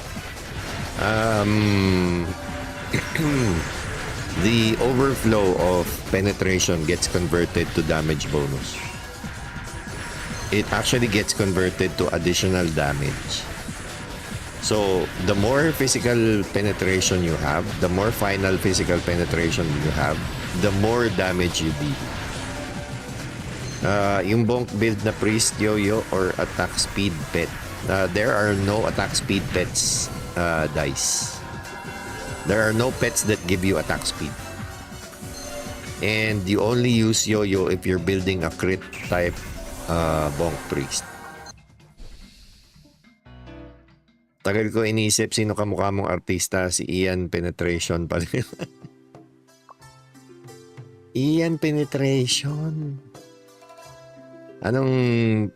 Speaker 1: The overflow of penetration gets converted to damage bonus. It actually gets converted to additional damage. So, the more physical penetration you have, the more final physical penetration you have, the more damage you deal. Yung bonk build na priest yo-yo or attack speed pet, there are no attack speed pets, dice. There are no pets that give you attack speed, and you only use yo-yo if you're building a crit type bonk priest. Tagal ko inisip sino kamukha mong artista. Si Ian Penetration pala. Ian Penetration. Anong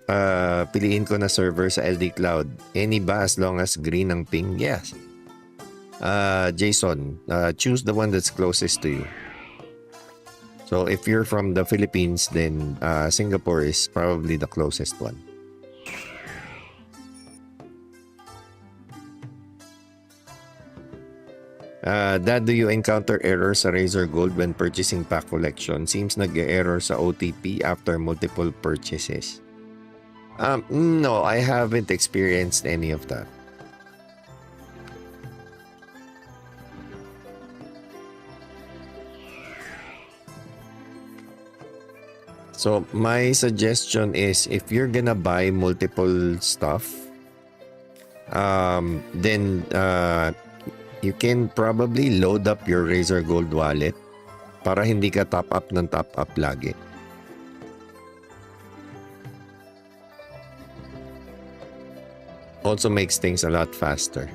Speaker 1: piliin ko na server sa LD Cloud? Any ba as long as green ang ping? Yes. Jason, choose the one that's closest to you. So if you're from the Philippines, then Singapore is probably the closest one. Dad, do you encounter errors sa Razer Gold when purchasing pack collection? Seems nag-error sa OTP after multiple purchases. No, I haven't experienced any of that. So my suggestion is, if you're gonna buy multiple stuff, then you can probably load up your Razer Gold wallet para hindi ka top up ng top up lagi. also makes things a lot faster.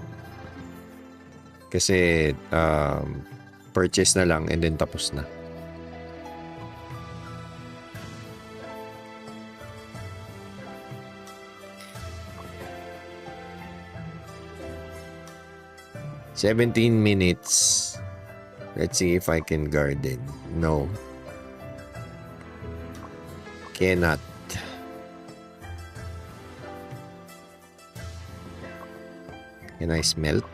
Speaker 1: Kasi purchase na lang and then tapos na. "17 minutes. Let's see if I can garden. No. Cannot. Can I smelt?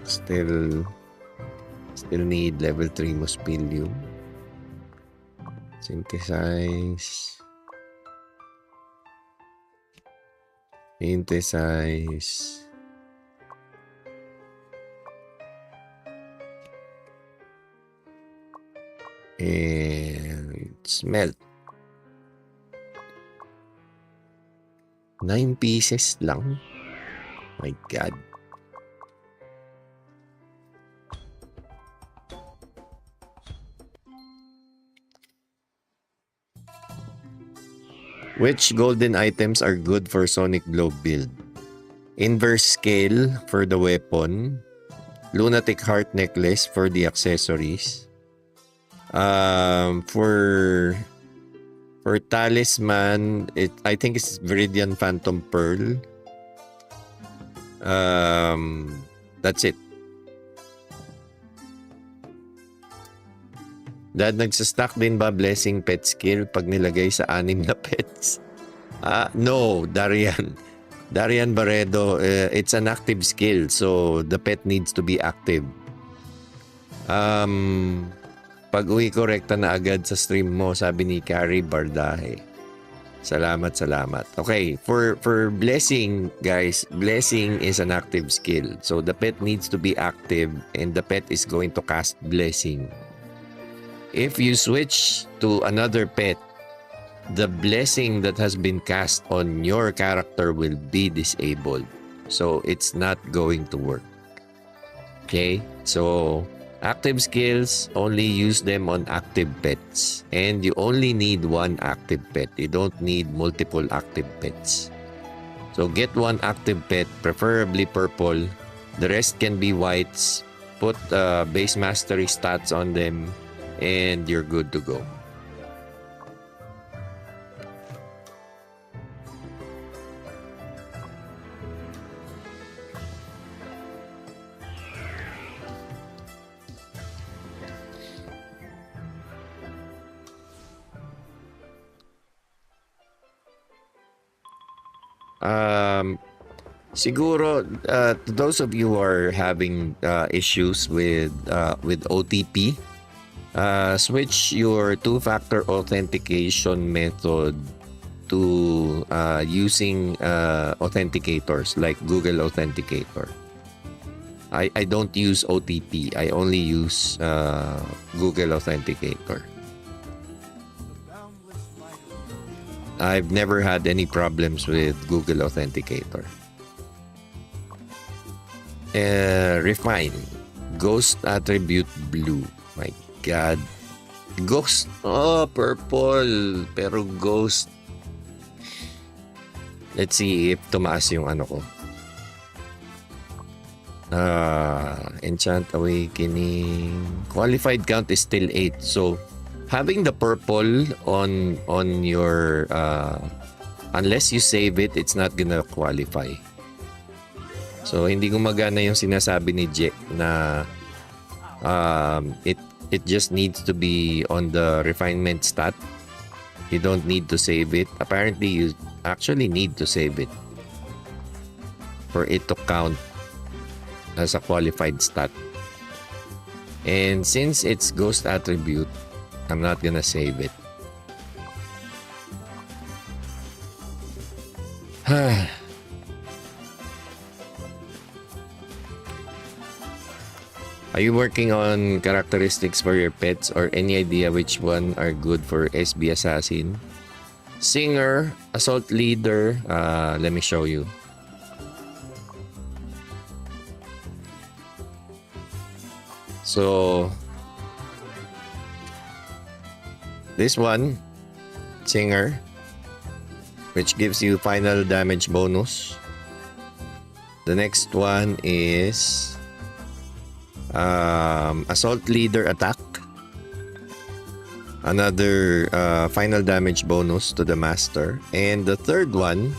Speaker 1: Still need level 3 Mospilium. Synthesize. And smelt. 9 pieces lang. My God. Which golden items are good for Sonic Globe build? Inverse scale for the weapon. Lunatic Heart Necklace for the accessories. For talisman, I think it's Viridian Phantom Pearl. That's it. Dad, nagsastock din ba blessing pet skill pag nilagay sa 6 na pets? No, Darian Barredo, it's an active skill, so the pet needs to be active. Pag uwi ko, rekta na agad sa stream mo, sabi ni Carrie Bardahe. Salamat. Okay, for blessing, guys, blessing is an active skill. So the pet needs to be active and the pet is going to cast blessing. If you switch to another pet, the blessing that has been cast on your character will be disabled. So it's not going to work. Okay? So active skills, only use them on active pets. And you only need one active pet. You don't need multiple active pets. So get one active pet, preferably purple. The rest can be whites. Put base mastery stats on them and you're good to go. Siguro, to those of you who are having issues with OTP, switch your two-factor authentication method to using authenticators like Google Authenticator. I don't use OTP. I only use Google Authenticator. I've never had any problems with Google Authenticator. Refine. Ghost attribute blue. My God. Ghost. Oh, purple. Pero ghost. Let's see if tumaas yung ano ko. Enchant Awakening. Qualified count is still 8. So, having the purple on your unless you save it, it's not gonna qualify. So hindi gumagana yung sinasabi ni Jack na it just needs to be on the refinement stat. You don't need to save it. Apparently you actually need to save it for it to count as a qualified stat. And since it's ghost attribute, I'm not gonna save it. Are you working on characteristics for your pets or any idea which one are good for SB Assassin? Singer, Assault Leader, let me show you. So this one, Singer, which gives you final damage bonus. The next one is Assault Leader Attack. Another final damage bonus to the master. And the third one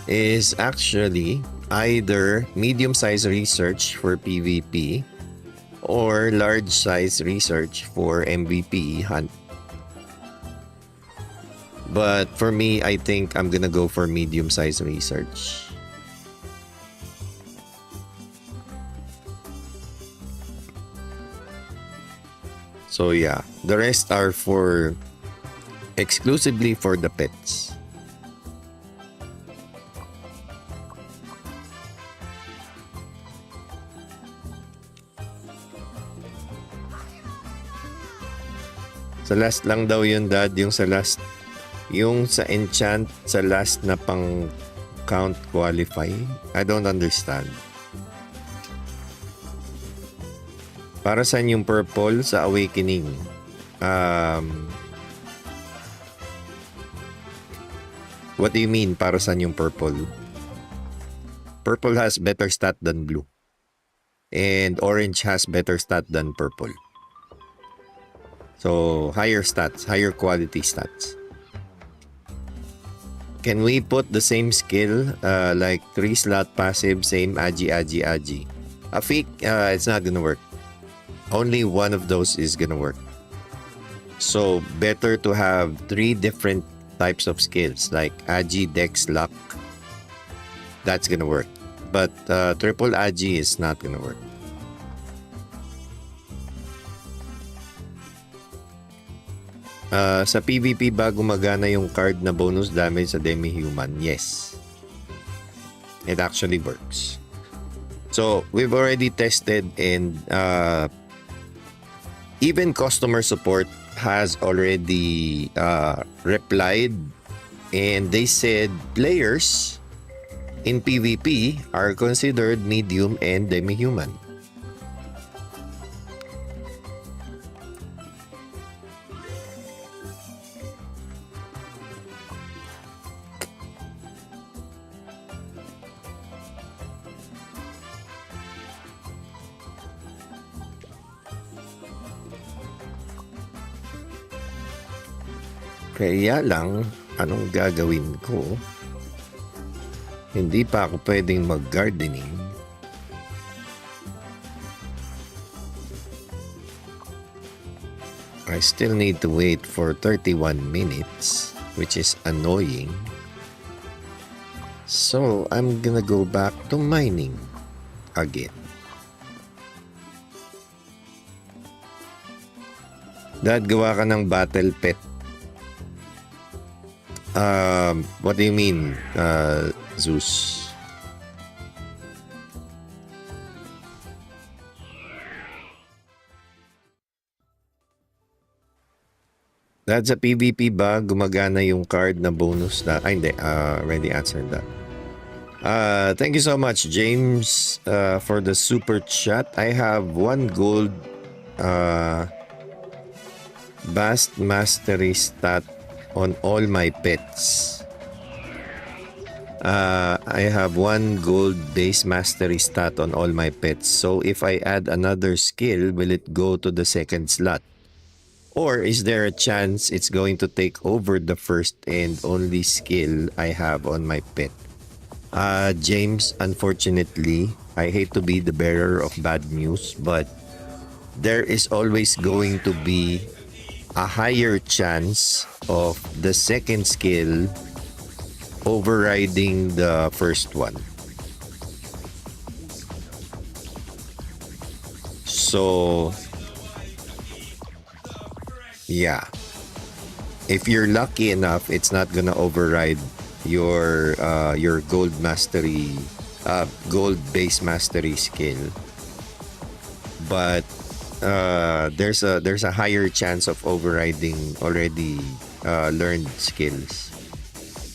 Speaker 1: is actually either medium-size research for PvP or large-size research for MVP hunt. But for me, I think I'm gonna go for medium-size research. So yeah, the rest are for exclusively for the pets. Sa last lang daw yun, Dad, yung sa last, yung sa Enchant, sa last na pang count qualify. I don't understand. Para saan yung purple sa Awakening? What do you mean para saan yung purple? Purple has better stat than blue. And orange has better stat than purple. So, higher stats, higher quality stats. Can we put the same skill, like 3-slot passive, same agi? Afik, it's not gonna work. Only one of those is gonna work. So, better to have 3 different types of skills, like agi, dex, luck. That's gonna work. But triple agi is not gonna work. Sa PvP ba gumagana yung card na bonus damage sa demi-human? Yes. It actually works. So, we've already tested and even customer support has already replied, and they said players in PvP are considered medium and demi-human. Kaya lang, anong gagawin ko? Hindi pa ako pwedeng mag-gardening. I still need to wait for 31 minutes, which is annoying. So, I'm gonna go back to mining again. Dad, gawa ka ng battle pet. What do you mean, Zeus? Dad, sa PvP ba gumagana yung card na bonus na... Ay, hindi. Already answered that. Thank you so much, James, for the super chat. I have 1 gold Bast Mastery stat on all my pets. I have 1 gold base mastery stat on all my pets. So if I add another skill, will it go to the second slot? Or is there a chance it's going to take over the first and only skill I have on my pet? James, unfortunately, I hate to be the bearer of bad news, but there is always going to be a higher chance of the second skill overriding the first one. So, yeah. If you're lucky enough, it's not gonna override your gold mastery, gold base mastery skill. But there's a higher chance of overriding already learned skills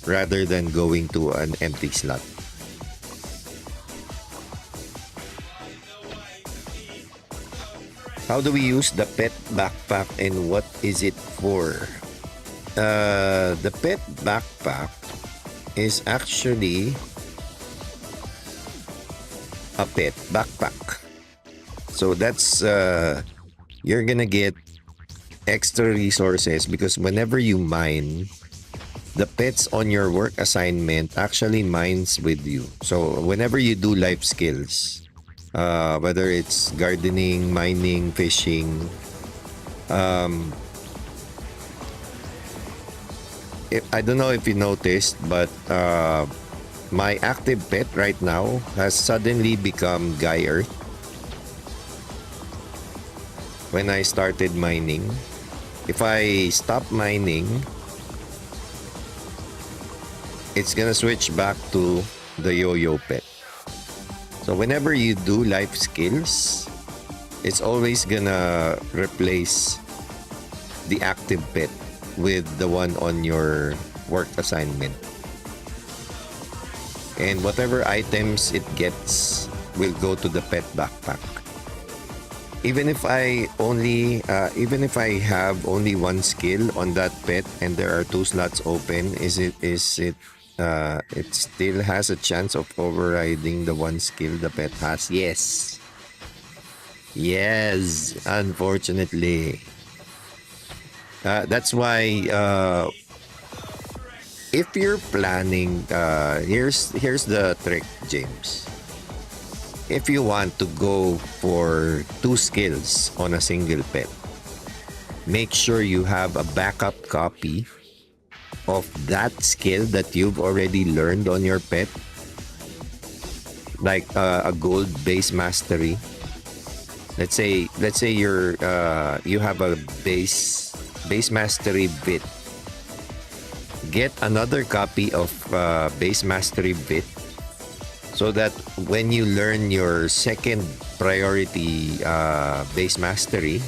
Speaker 1: rather than going to an empty slot. How do we use the pet backpack and what is it for? The pet backpack is actually a pet backpack. So that's you're gonna get extra resources because whenever you mine, the pets on your work assignment actually mines with you. So whenever you do life skills, whether it's gardening, mining, fishing, I don't know if you noticed, but my active pet right now has suddenly become Guy Earth. When I started mining, if I stop mining, it's gonna switch back to the yo-yo pet. So whenever you do life skills, it's always gonna replace the active pet with the one on your work assignment. And whatever items it gets will go to the pet backpack. Even if I have only one skill on that pet and there are 2 slots open, it still has a chance of overriding the one skill the pet has? Yes. Yes, unfortunately. That's why if you're planning, here's the trick, James. If you want to go for 2 skills on a single pet, make sure you have a backup copy of that skill that you've already learned on your pet, like a gold base mastery. Let's say you have a base mastery bit. Get another copy of base mastery bit, so that when you learn your second priority base mastery,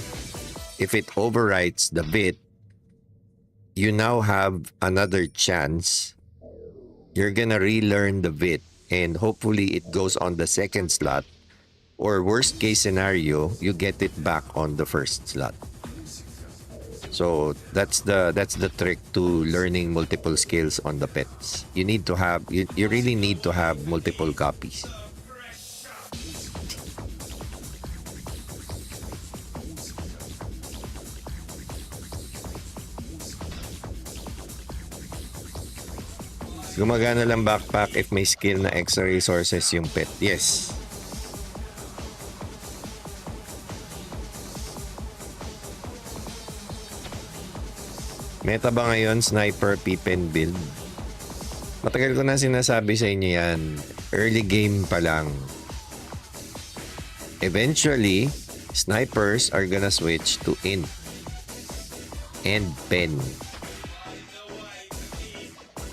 Speaker 1: if it overwrites the bit, you now have another chance. You're gonna relearn the bit and hopefully it goes on the second slot, or worst case scenario, you get it back on the first slot. So that's the trick to learning multiple skills on the pets. You need to have you really need to have multiple copies. Gumagana lang backpack if may skill na extra resources yung pet. Yes. Meta ba ngayon sniper pipen build? Matagal ko na sinasabi sa inyo yan. Early game pa lang. Eventually, snipers are gonna switch to int and pen.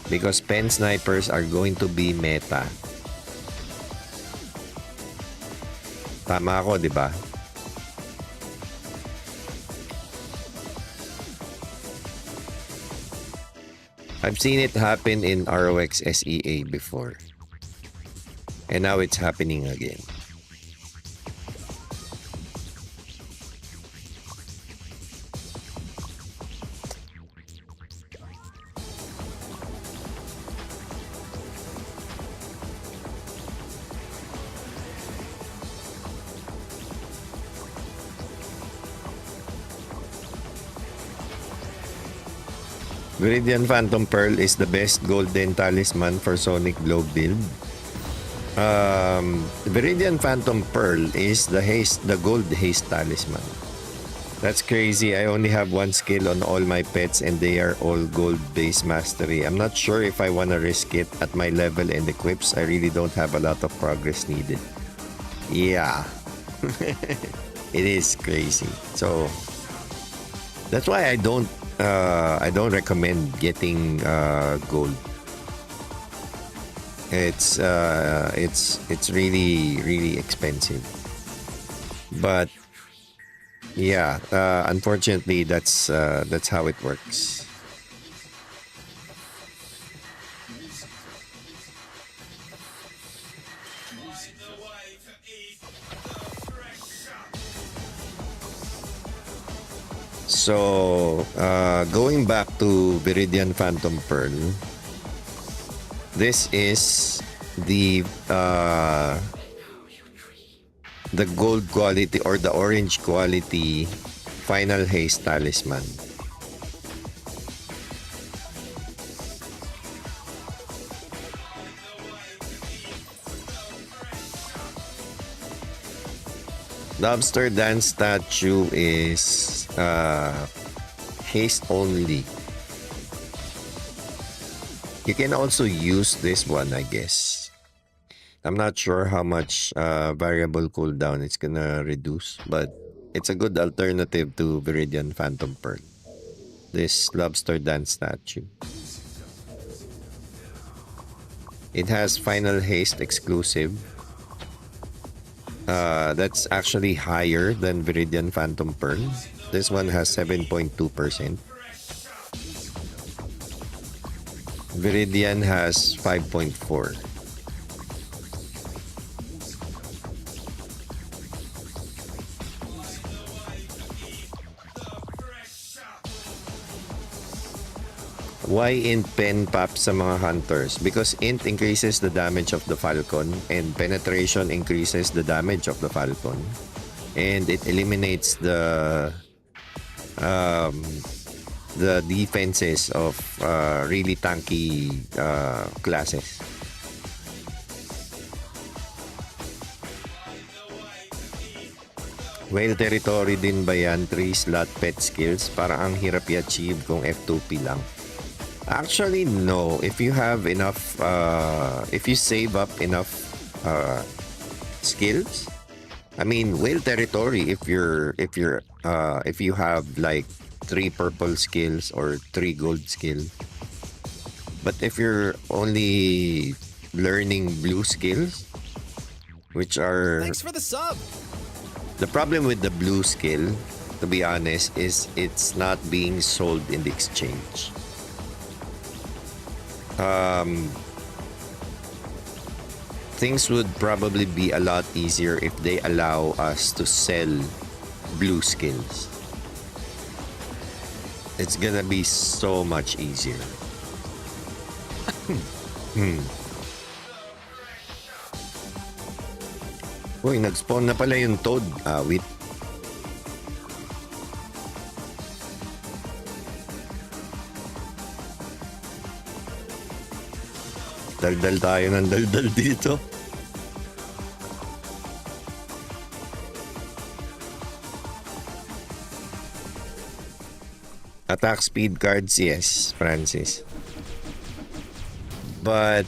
Speaker 1: Because pen snipers are going to be meta. Tama ako, di ba? I've seen it happen in ROX SEA before. And now it's happening again. Viridian Phantom Pearl is the best golden talisman for Sonic Globe build. Viridian Phantom Pearl is the gold haste talisman. That's crazy. I only have one skill on all my pets and they are all gold base mastery. I'm not sure if I want to risk it at my level and equips. I really don't have a lot of progress needed. Yeah. It is crazy. So that's why I don't recommend getting gold. It's really expensive. But yeah, unfortunately that's how it works. So, going back to Viridian Phantom Pearl, This is the gold quality or the orange quality final haste talisman. Lobster Dance statue is haste only. You can also use this one, I guess. I'm not sure how much variable cooldown it's gonna reduce, but it's a good alternative to Viridian Phantom Pearl. This Lobster Dance statue. It has Final Haste exclusive. That's actually higher than Viridian Phantom Pearl. This one has 7.2%. Viridian has 5.4. Why int pen pop sa mga hunters? Because int increases the damage of the falcon and penetration increases the damage of the falcon, and it eliminates the defenses of really tanky classes. Whale territory din ba yan? 3 slot pet skills? Para ang hirap i-achieve kung F2P lang. Actually, no. If you have enough, if you save up enough skills, I mean, whale territory. If you have like 3 purple skills or 3 gold skills, but if you're only learning blue skills, which are
Speaker 2: thanks for the sub.
Speaker 1: The problem with the blue skill, to be honest, is it's not being sold in the exchange. Things would probably be a lot easier if they allow us to sell blue skills. It's gonna be so much easier. Uy, nag-spawn na pala yung toad. Wait. Daldal tayo ng daldal dito. Attack speed cards, yes, Francis. But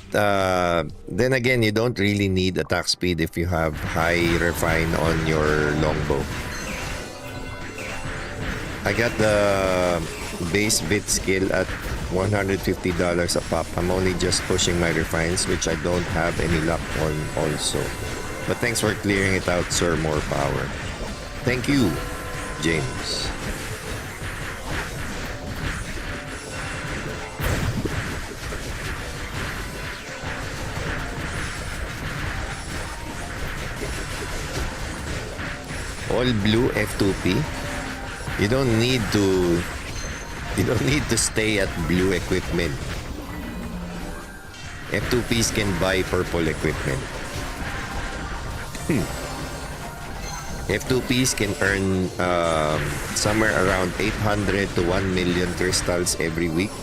Speaker 1: then again, you don't really need attack speed if you have high refine on your longbow. I got the base bit skill at $150 a pop. I'm only just pushing my refines, which I don't have any luck on also. But thanks for clearing it out, sir. More power. Thank you, James. All blue F2P. You don't need to stay at blue equipment. F2Ps can buy purple equipment. F2Ps can earn somewhere around 800 to 1 million crystals every week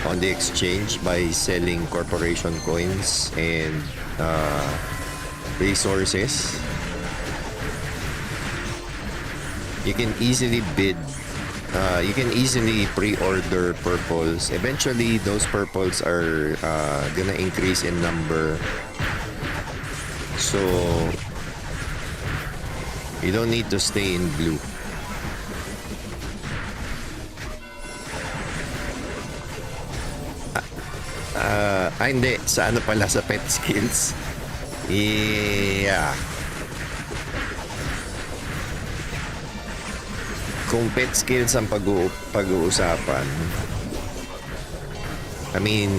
Speaker 1: on the exchange by selling corporation coins and resources. You can easily bid. You can easily pre-order purples. Eventually, those purples are gonna increase in number. So, you don't need to stay in blue. Hindi. Sa ano pala, sa pet skills. Yeah. Kung pet skills ang pag-uusapan, I mean,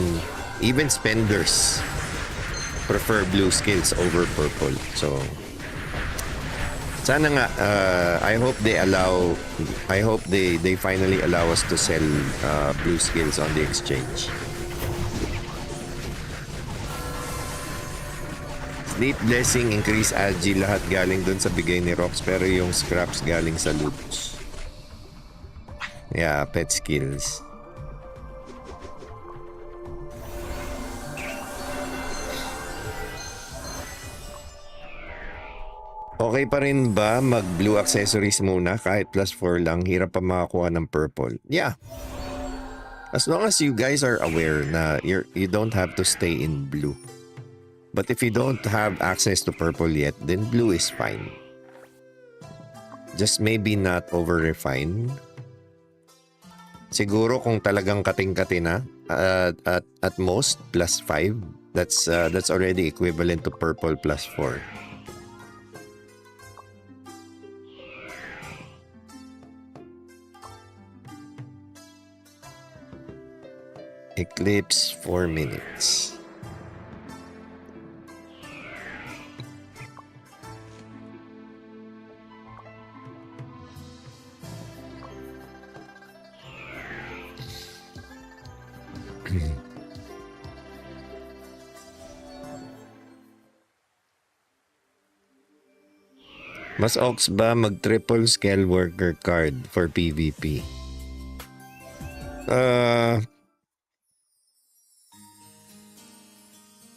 Speaker 1: even spenders prefer blue skills over purple. So, sana nga, I hope they finally allow us to sell blue skills on the exchange. Sleep Blessing, Increase Agi, lahat galing dun sa bigay ni ROX, pero yung scraps galing sa loots. Yeah, pet skills. Okay pa rin ba mag-blue accessories muna kahit plus 4 lang? Hirap pa makakuha ng purple. Yeah. As long as you guys are aware na you don't have to stay in blue. But if you don't have access to purple yet, then blue is fine. Just maybe not over-refine. Siguro kung talagang kating-kati na, at most, plus 5. That's already equivalent to purple plus 4. Eclipse 4 minutes. Mas ox ba mag-triple scale worker card for PvP?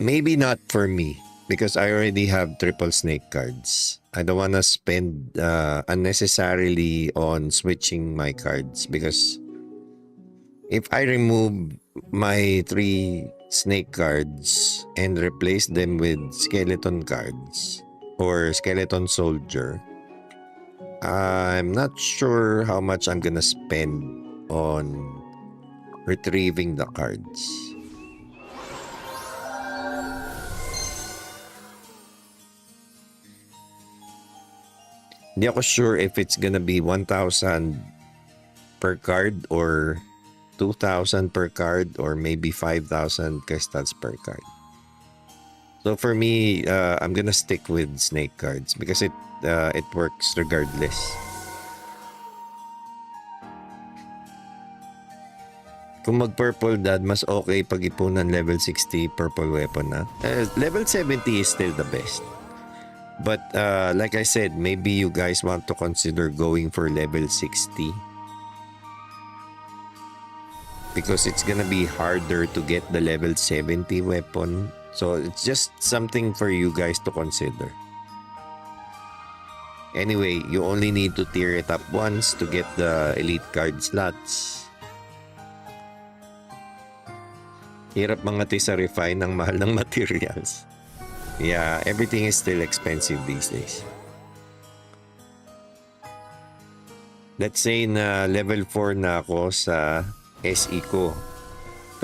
Speaker 1: Maybe not for me because I already have triple snake cards. I don't wanna spend unnecessarily on switching my cards because if I remove my 3 snake cards and replace them with skeleton cards or skeleton soldier, I'm not sure how much I'm gonna spend on retrieving the cards. Hindi ako sure if it's gonna be 1,000 per card or 2,000 per card or maybe 5,000 crystals per card. So for me, I'm gonna stick with snake cards because it works regardless. Kung mag-purple dad, mas okay pag ipunan level 60 purple weapon na. Level 70 is still the best. But like I said, maybe you guys want to consider going for level 60. Because it's gonna be harder to get the level 70 weapon. So it's just something for you guys to consider. Anyway, you only need to tier it up once to get the elite card slots. Hirap mga sa refine ng mahal ng materials. Yeah, everything is still expensive these days. Let's say na level 4 na ako sa SE ko.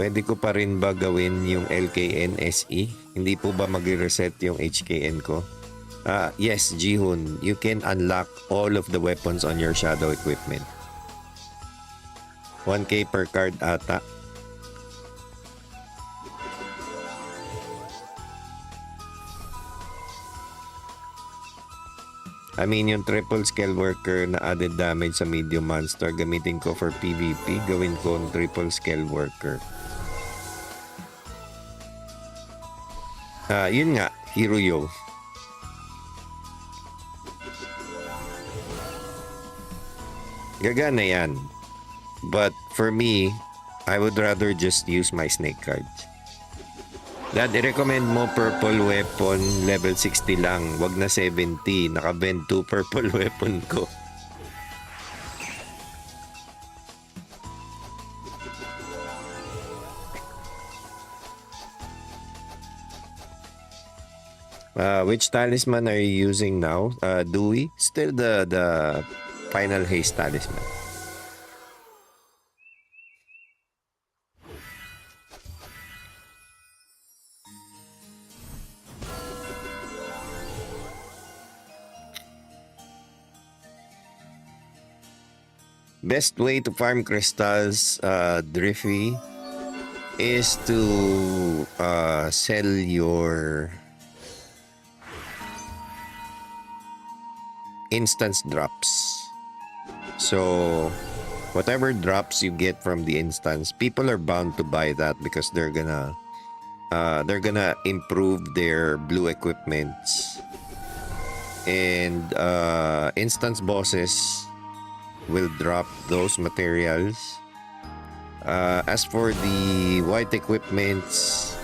Speaker 1: Pwede ko pa rin ba gawin yung LKN SE? Hindi po ba mag-reset yung HKN ko? Yes, Jihun. You can unlock all of the weapons on your shadow equipment. 1k per card ata. I mean, yung triple scale worker na added damage sa medium monster, gamitin ko for PvP, gawin ko ng triple scale worker. Yun nga, Hiruyo. Gagana yan. But for me, I would rather just use my snake cards. Dad, i-recommend mo purple weapon level 60 lang. Wag na 70. Nakabend 2 purple weapon ko. Which talisman are you using now? Dewey? Still the final haste talisman. Best way to farm crystals, Driffy, is to sell your instance drops. So whatever drops you get from the instance, people are bound to buy that because they're gonna they're gonna improve their blue equipments. And instance bosses will drop those materials. As for the white equipments,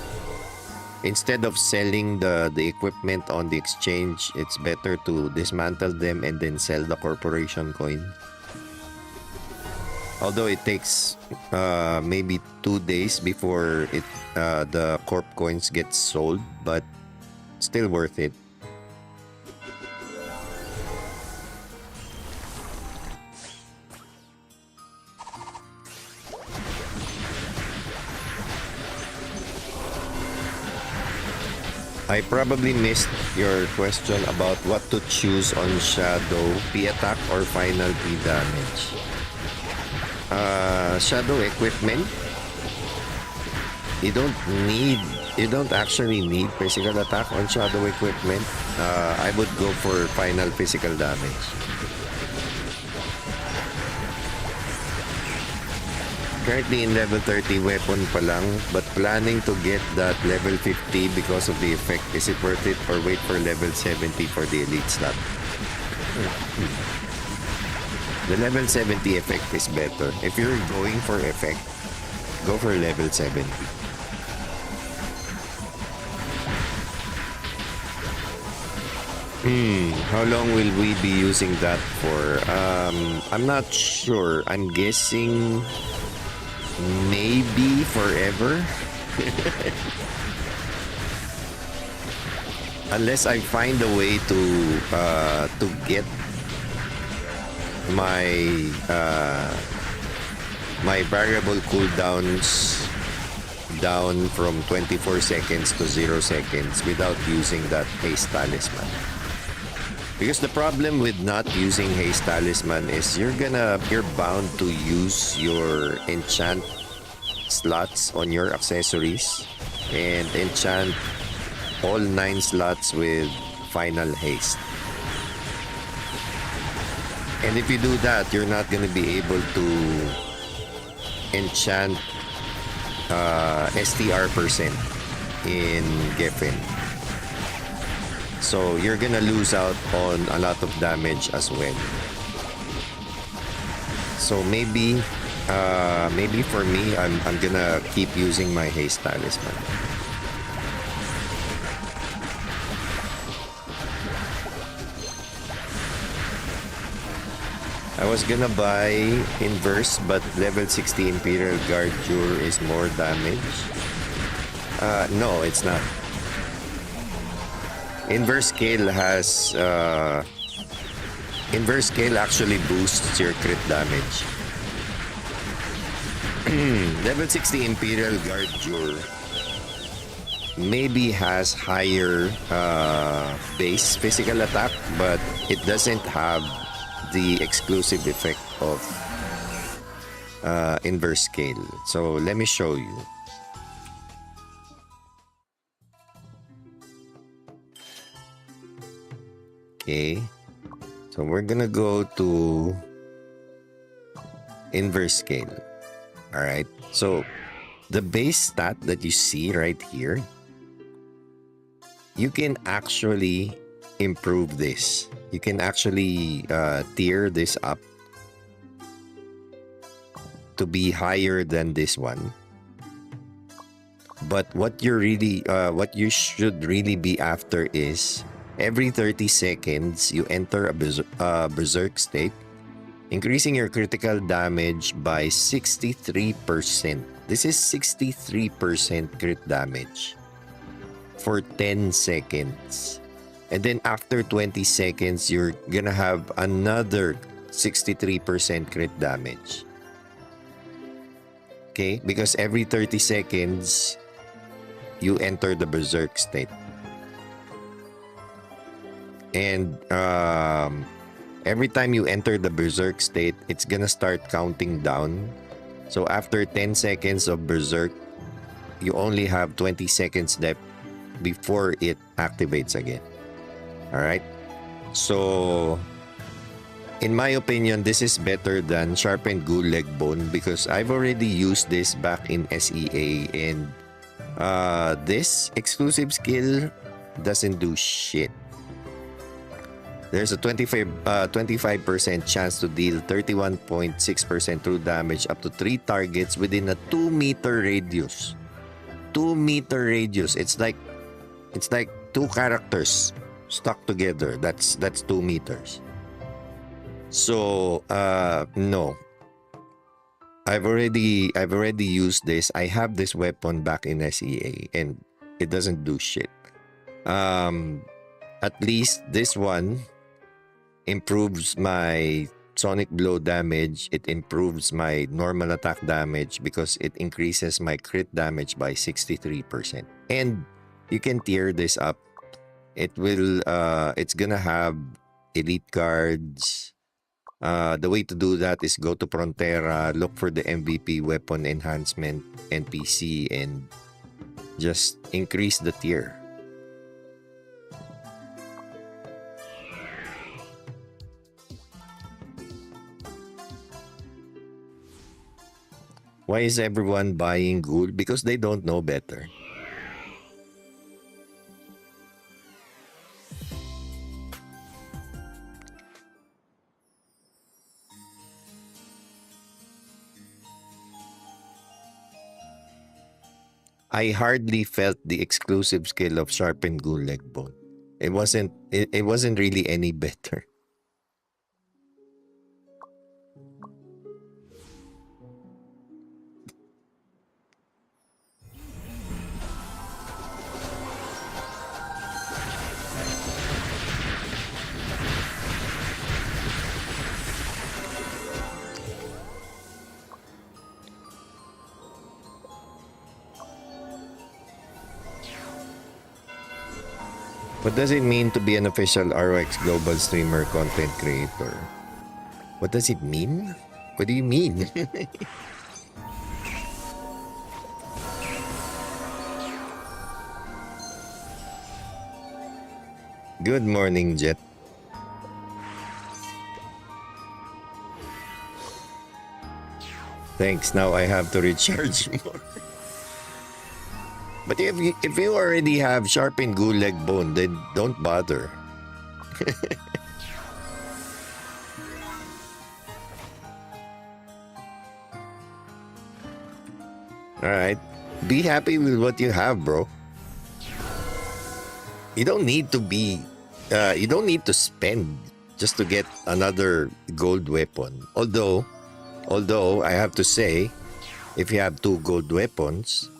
Speaker 1: instead of selling the equipment on the exchange, it's better to dismantle them and then sell the corporation coin. Although it takes maybe 2 days before the corp coins get sold, but still worth it. I probably missed your question about what to choose on Shadow, P attack or final P damage. Shadow equipment, you don't actually need physical attack on Shadow equipment. I would go for final physical damage. Currently in level 30 weapon pa lang, but planning to get that level 50 because of the effect. Is it worth it or wait for level 70 for the elite slot? The level 70 effect is better. If you're going for effect, go for level 70. How long will we be using that for? I'm not sure. I'm guessing maybe forever. Unless I find a way to get my my variable cooldowns down from 24 seconds to 0 seconds without using that haste talisman. Because the problem with not using haste talisman is you're bound to use your enchant slots on your accessories and enchant all 9 slots with final haste. And if you do that, you're not gonna be able to enchant STR percent in Geffen. So you're gonna lose out on a lot of damage as well. So maybe for me, I'm gonna keep using my haste talisman. I was gonna buy inverse, but level 60 Imperial Guard Jure is more damage. No, it's not. Inverse scale has inverse scale actually boosts your crit damage. Level 60 Imperial Guard Jure maybe has higher base physical attack, but it doesn't have the exclusive effect of inverse scale. So let me show you. Okay, so we're gonna go to inverse scale. All right, so the base stat that you see right here, you can actually improve this. You can actually tier this up to be higher than this one. But what you should really be after is every 30 seconds, you enter a berserk state, increasing your critical damage by 63%. This is 63% crit damage for 10 seconds. And then after 20 seconds, you're gonna have another 63% crit damage. Okay? Because every 30 seconds, you enter the berserk state. And every time you enter the berserk state, it's gonna start counting down. So after 10 seconds of berserk, you only have 20 seconds left before it activates again. Alright? So in my opinion, this is better than Sharpened Ghoul Leg Bone because I've already used this back in SEA and This exclusive skill doesn't do shit. There's a 25% chance to deal 31.6% true damage up to 3 targets within a 2-meter radius. 2-meter radius. It's like 2 characters stuck together. That's 2 meters. So no. I've already used this. I have this weapon back in SEA and it doesn't do shit. At least this one improves my sonic blow damage. It improves my normal attack damage because it increases my crit damage by 63%. And you can tier this up. It will it's gonna have elite cards. The way to do that is go to Frontera, look for the MVP weapon enhancement NPC and just increase the tier. Why is everyone buying Ghoul? Because they don't know better. I hardly felt the exclusive skill of Sharpened Ghoul Leg Bone. It wasn't really any better. What does it mean to be an official ROX Global streamer content creator? What does it mean? What do you mean? Good morning, Jet. Thanks, now I have to recharge more. But if you already have Sharpened Ghoul Leg Bone, then don't bother. Alright. Be happy with what you have, bro. You don't need to spend just to get another gold weapon. Although I have to say, if you have 2 gold weapons,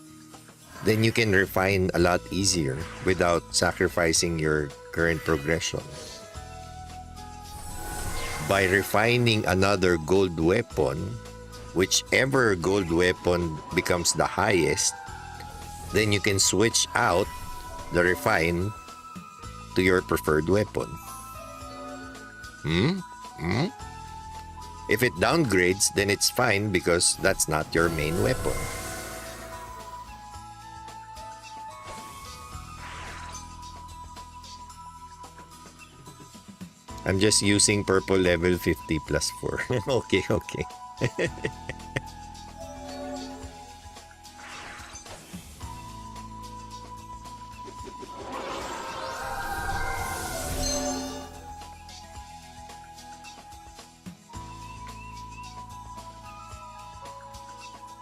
Speaker 1: then you can refine a lot easier without sacrificing your current progression. By refining another gold weapon, whichever gold weapon becomes the highest, then you can switch out the refine to your preferred weapon. If it downgrades, then it's fine because that's not your main weapon. I'm just using purple level 50 plus 4. Okay.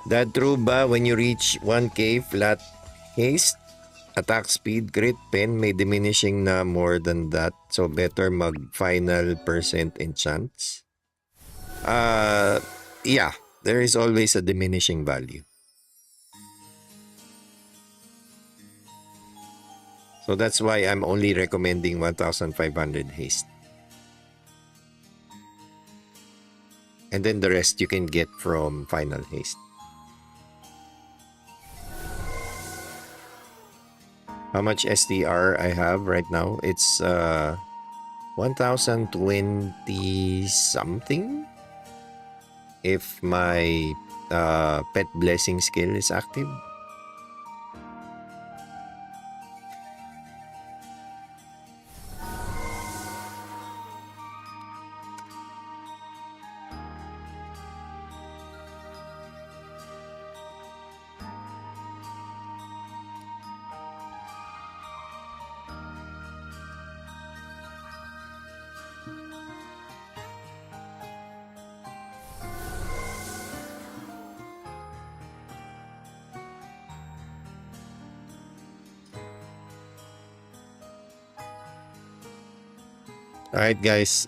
Speaker 1: That true ba when you reach 1k flat haste? Attack speed, crit, pen may diminishing na more than that. So better mag final percent enchants. Yeah, there is always a diminishing value. So that's why I'm only recommending 1500 haste. And then the rest you can get from final haste. How much STR I have right now? It's 1020 something. If my pet blessing skill is active. Alright guys,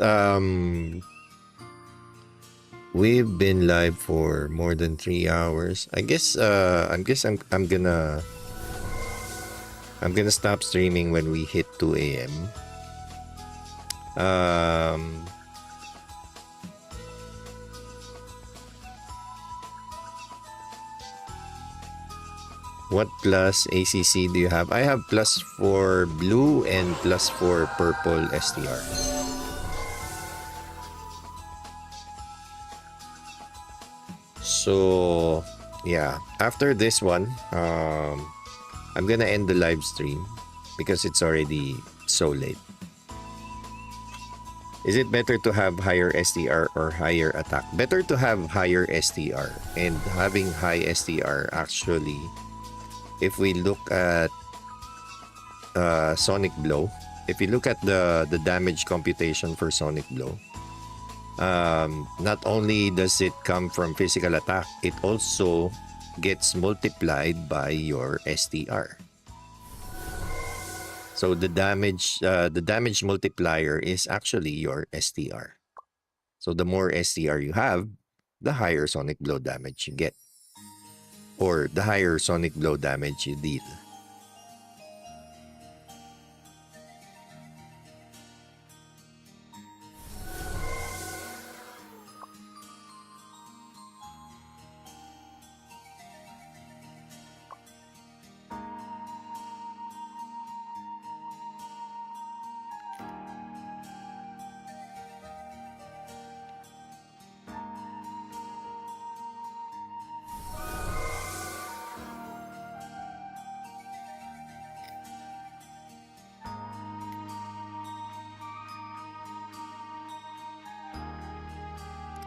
Speaker 1: we've been live for more than 3 hours. I guess I'm gonna stop streaming when we hit 2 a.m. What plus ACC do you have? I have plus for blue and plus for purple STR. So yeah, after this one, I'm gonna end the live stream because it's already so late. Is it better to have higher STR or higher attack? Better to have higher STR, and having high STR actually, if we look at Sonic Blow, if you look at the damage computation for Sonic Blow, not only does it come from physical attack, it also gets multiplied by your STR. So the damage multiplier is actually your STR. So the more STR you have, the higher Sonic Blow damage you get, or the higher Sonic Blow damage you deal.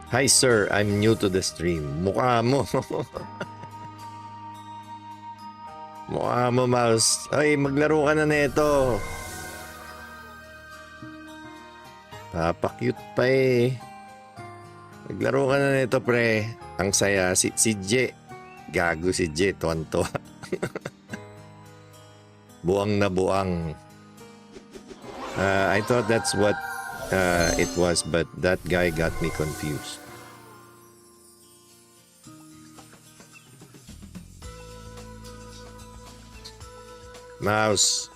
Speaker 1: Hi sir, I'm new to the stream. Mukha mo. Mukha mo, mouse. Ay, maglaro ka na nito. Papakyut pa eh. Maglaro ka na nito, pre. Ang saya. Si J. Gago si J. Tuwan-tuwa. Buang na buang. I thought that's what it was, but that guy got me confused. Mouse,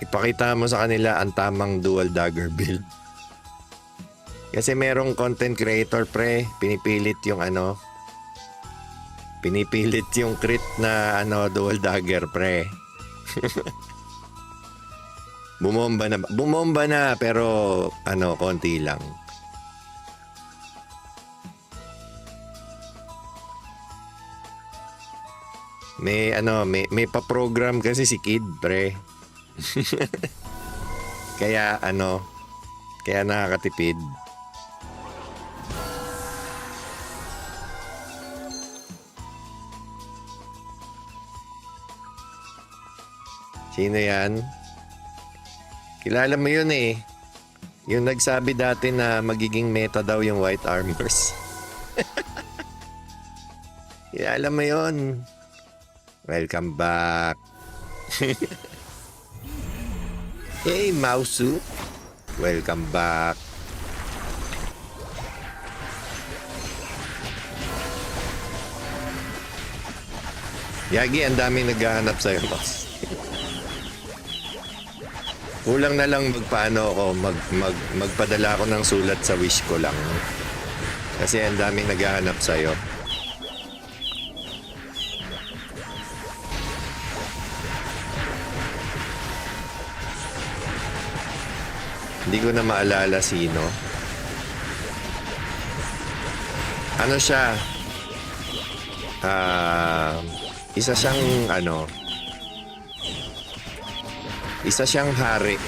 Speaker 1: ipakita mo sa kanila ang tamang dual dagger build. Kasi merong content creator, pre, pinipilit yung crit na dual dagger, pre. Bumomba na pero konti lang. May pa-program kasi si Kid, pre. Kaya nakakatipid. Sino yan? Kilala mo yun eh. Yung nagsabi dati na magiging meta daw yung white armors. Kilala mo yun. Welcome back. Hey, Mausu. Welcome back. Yagi, ang daming naghahanap sa'yo, boss. Kulang na lang magpadala ako ng sulat sa wish ko lang. Kasi ang daming naghahanap sa'yo. Hindi ko na maalala sino. Ano siya? Isa siyang hari.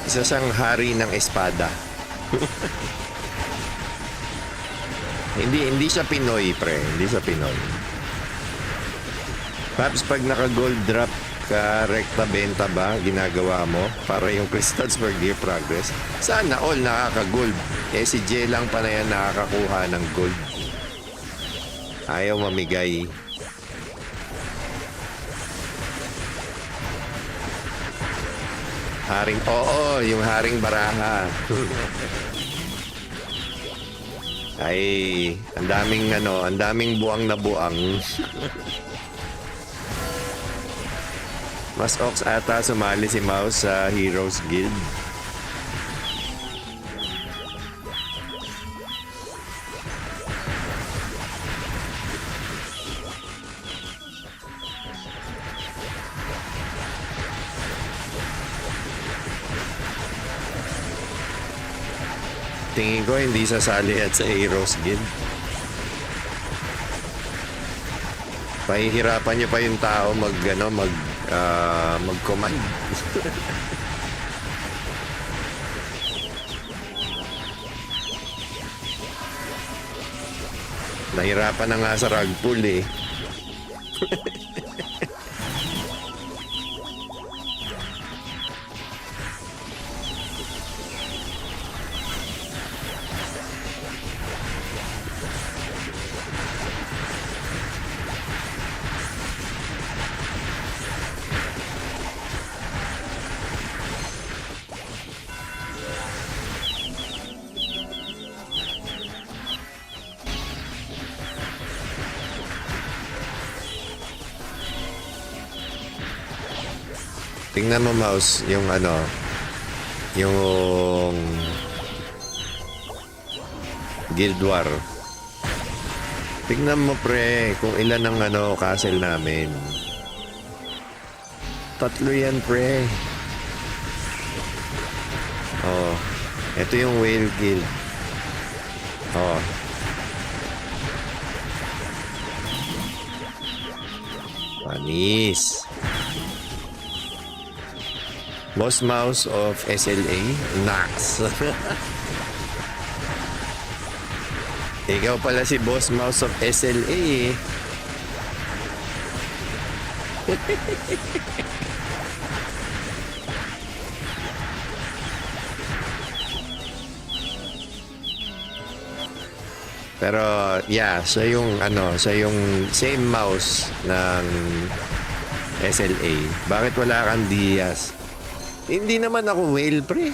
Speaker 1: Isa siyang hari ng espada. Hindi siya Pinoy, pre. Hindi siya Pinoy. Perhaps pag naka-gold drop ka, rekta benta ba ginagawa mo para yung crystals per gear progress? Sana all nakaka-gold. Si J lang pa na yan nakakakuha ng gold. Ayaw mamigay. Haring, oo, yung haring baraha. Ay, ang daming ang daming buang na buang. Mas ox ata sumali si Mouse sa Heroes Guild. Tingin ko hindi sasali at sa Heroes Guild. Pahihirapan niyo pa yung tao mag-command. Nahirapan na nga sa rug pull eh. Tingnan mo Mouse, yung yung Guild War. Tingnan mo pre, kung ilan ang castle namin. 3 yan pre. Oh, ito yung Whale Guild. Oh. Panis. Boss Mouse of SLA, Nax. Ikaw pala si Boss Mouse of SLA. Pero yeah, siya yung same mouse ng SLA. Bakit wala kang Diaz? Hindi naman ako whale, pre.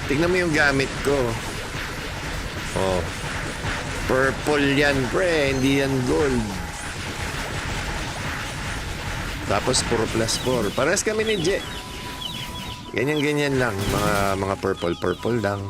Speaker 1: Tingnan mo yung gamit ko. Oh. Purple yan, pre. Hindi yan gold. Tapos puro +4. Parehas kami ni Je. Ganyan-ganyan lang. Mga purple lang.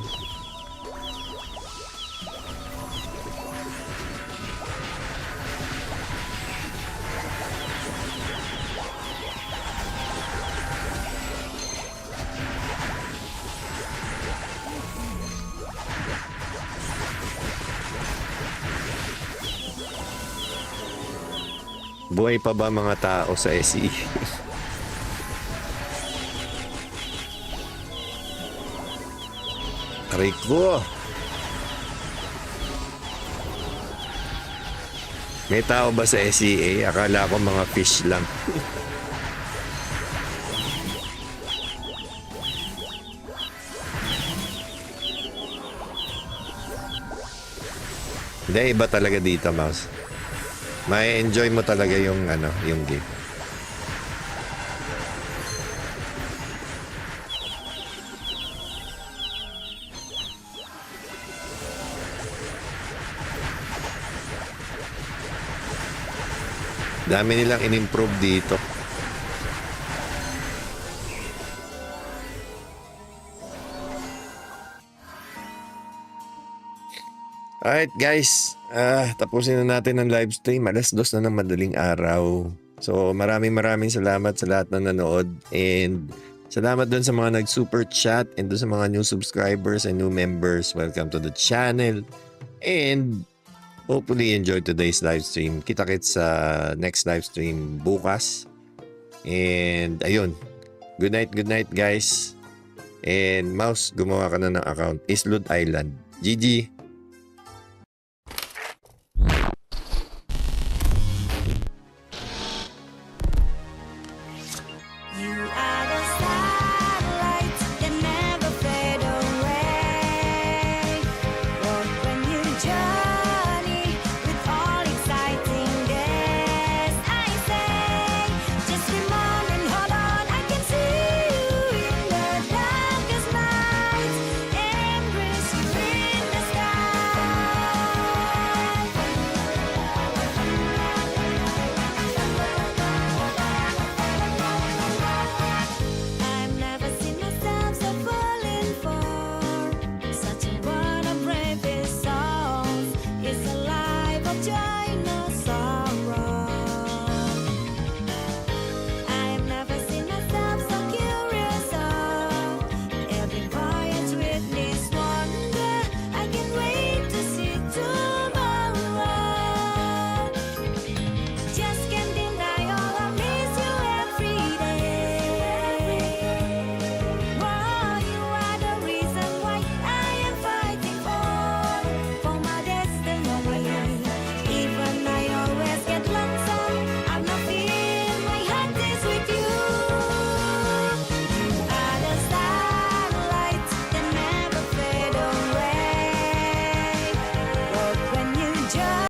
Speaker 1: Buhay pa ba mga tao sa SE? Aray ko! May tao ba sa SEA? Akala ko mga fish lang. Hindi, iba talaga dito, Mouse. May enjoy mo talaga yung yung game. Dami nilang in-improve dito. Alright guys, tapusin na natin ang live stream. 2:00 na ng madaling araw. So maraming salamat sa lahat na nanood. And salamat dun sa mga nag-super chat and dun sa mga new subscribers and new members. Welcome to the channel. And hopefully enjoy today's live stream. Kita-kits sa next live stream bukas. And ayun, good night guys. And Mouse, gumawa ka na ng account. Islud Island. GG!
Speaker 2: You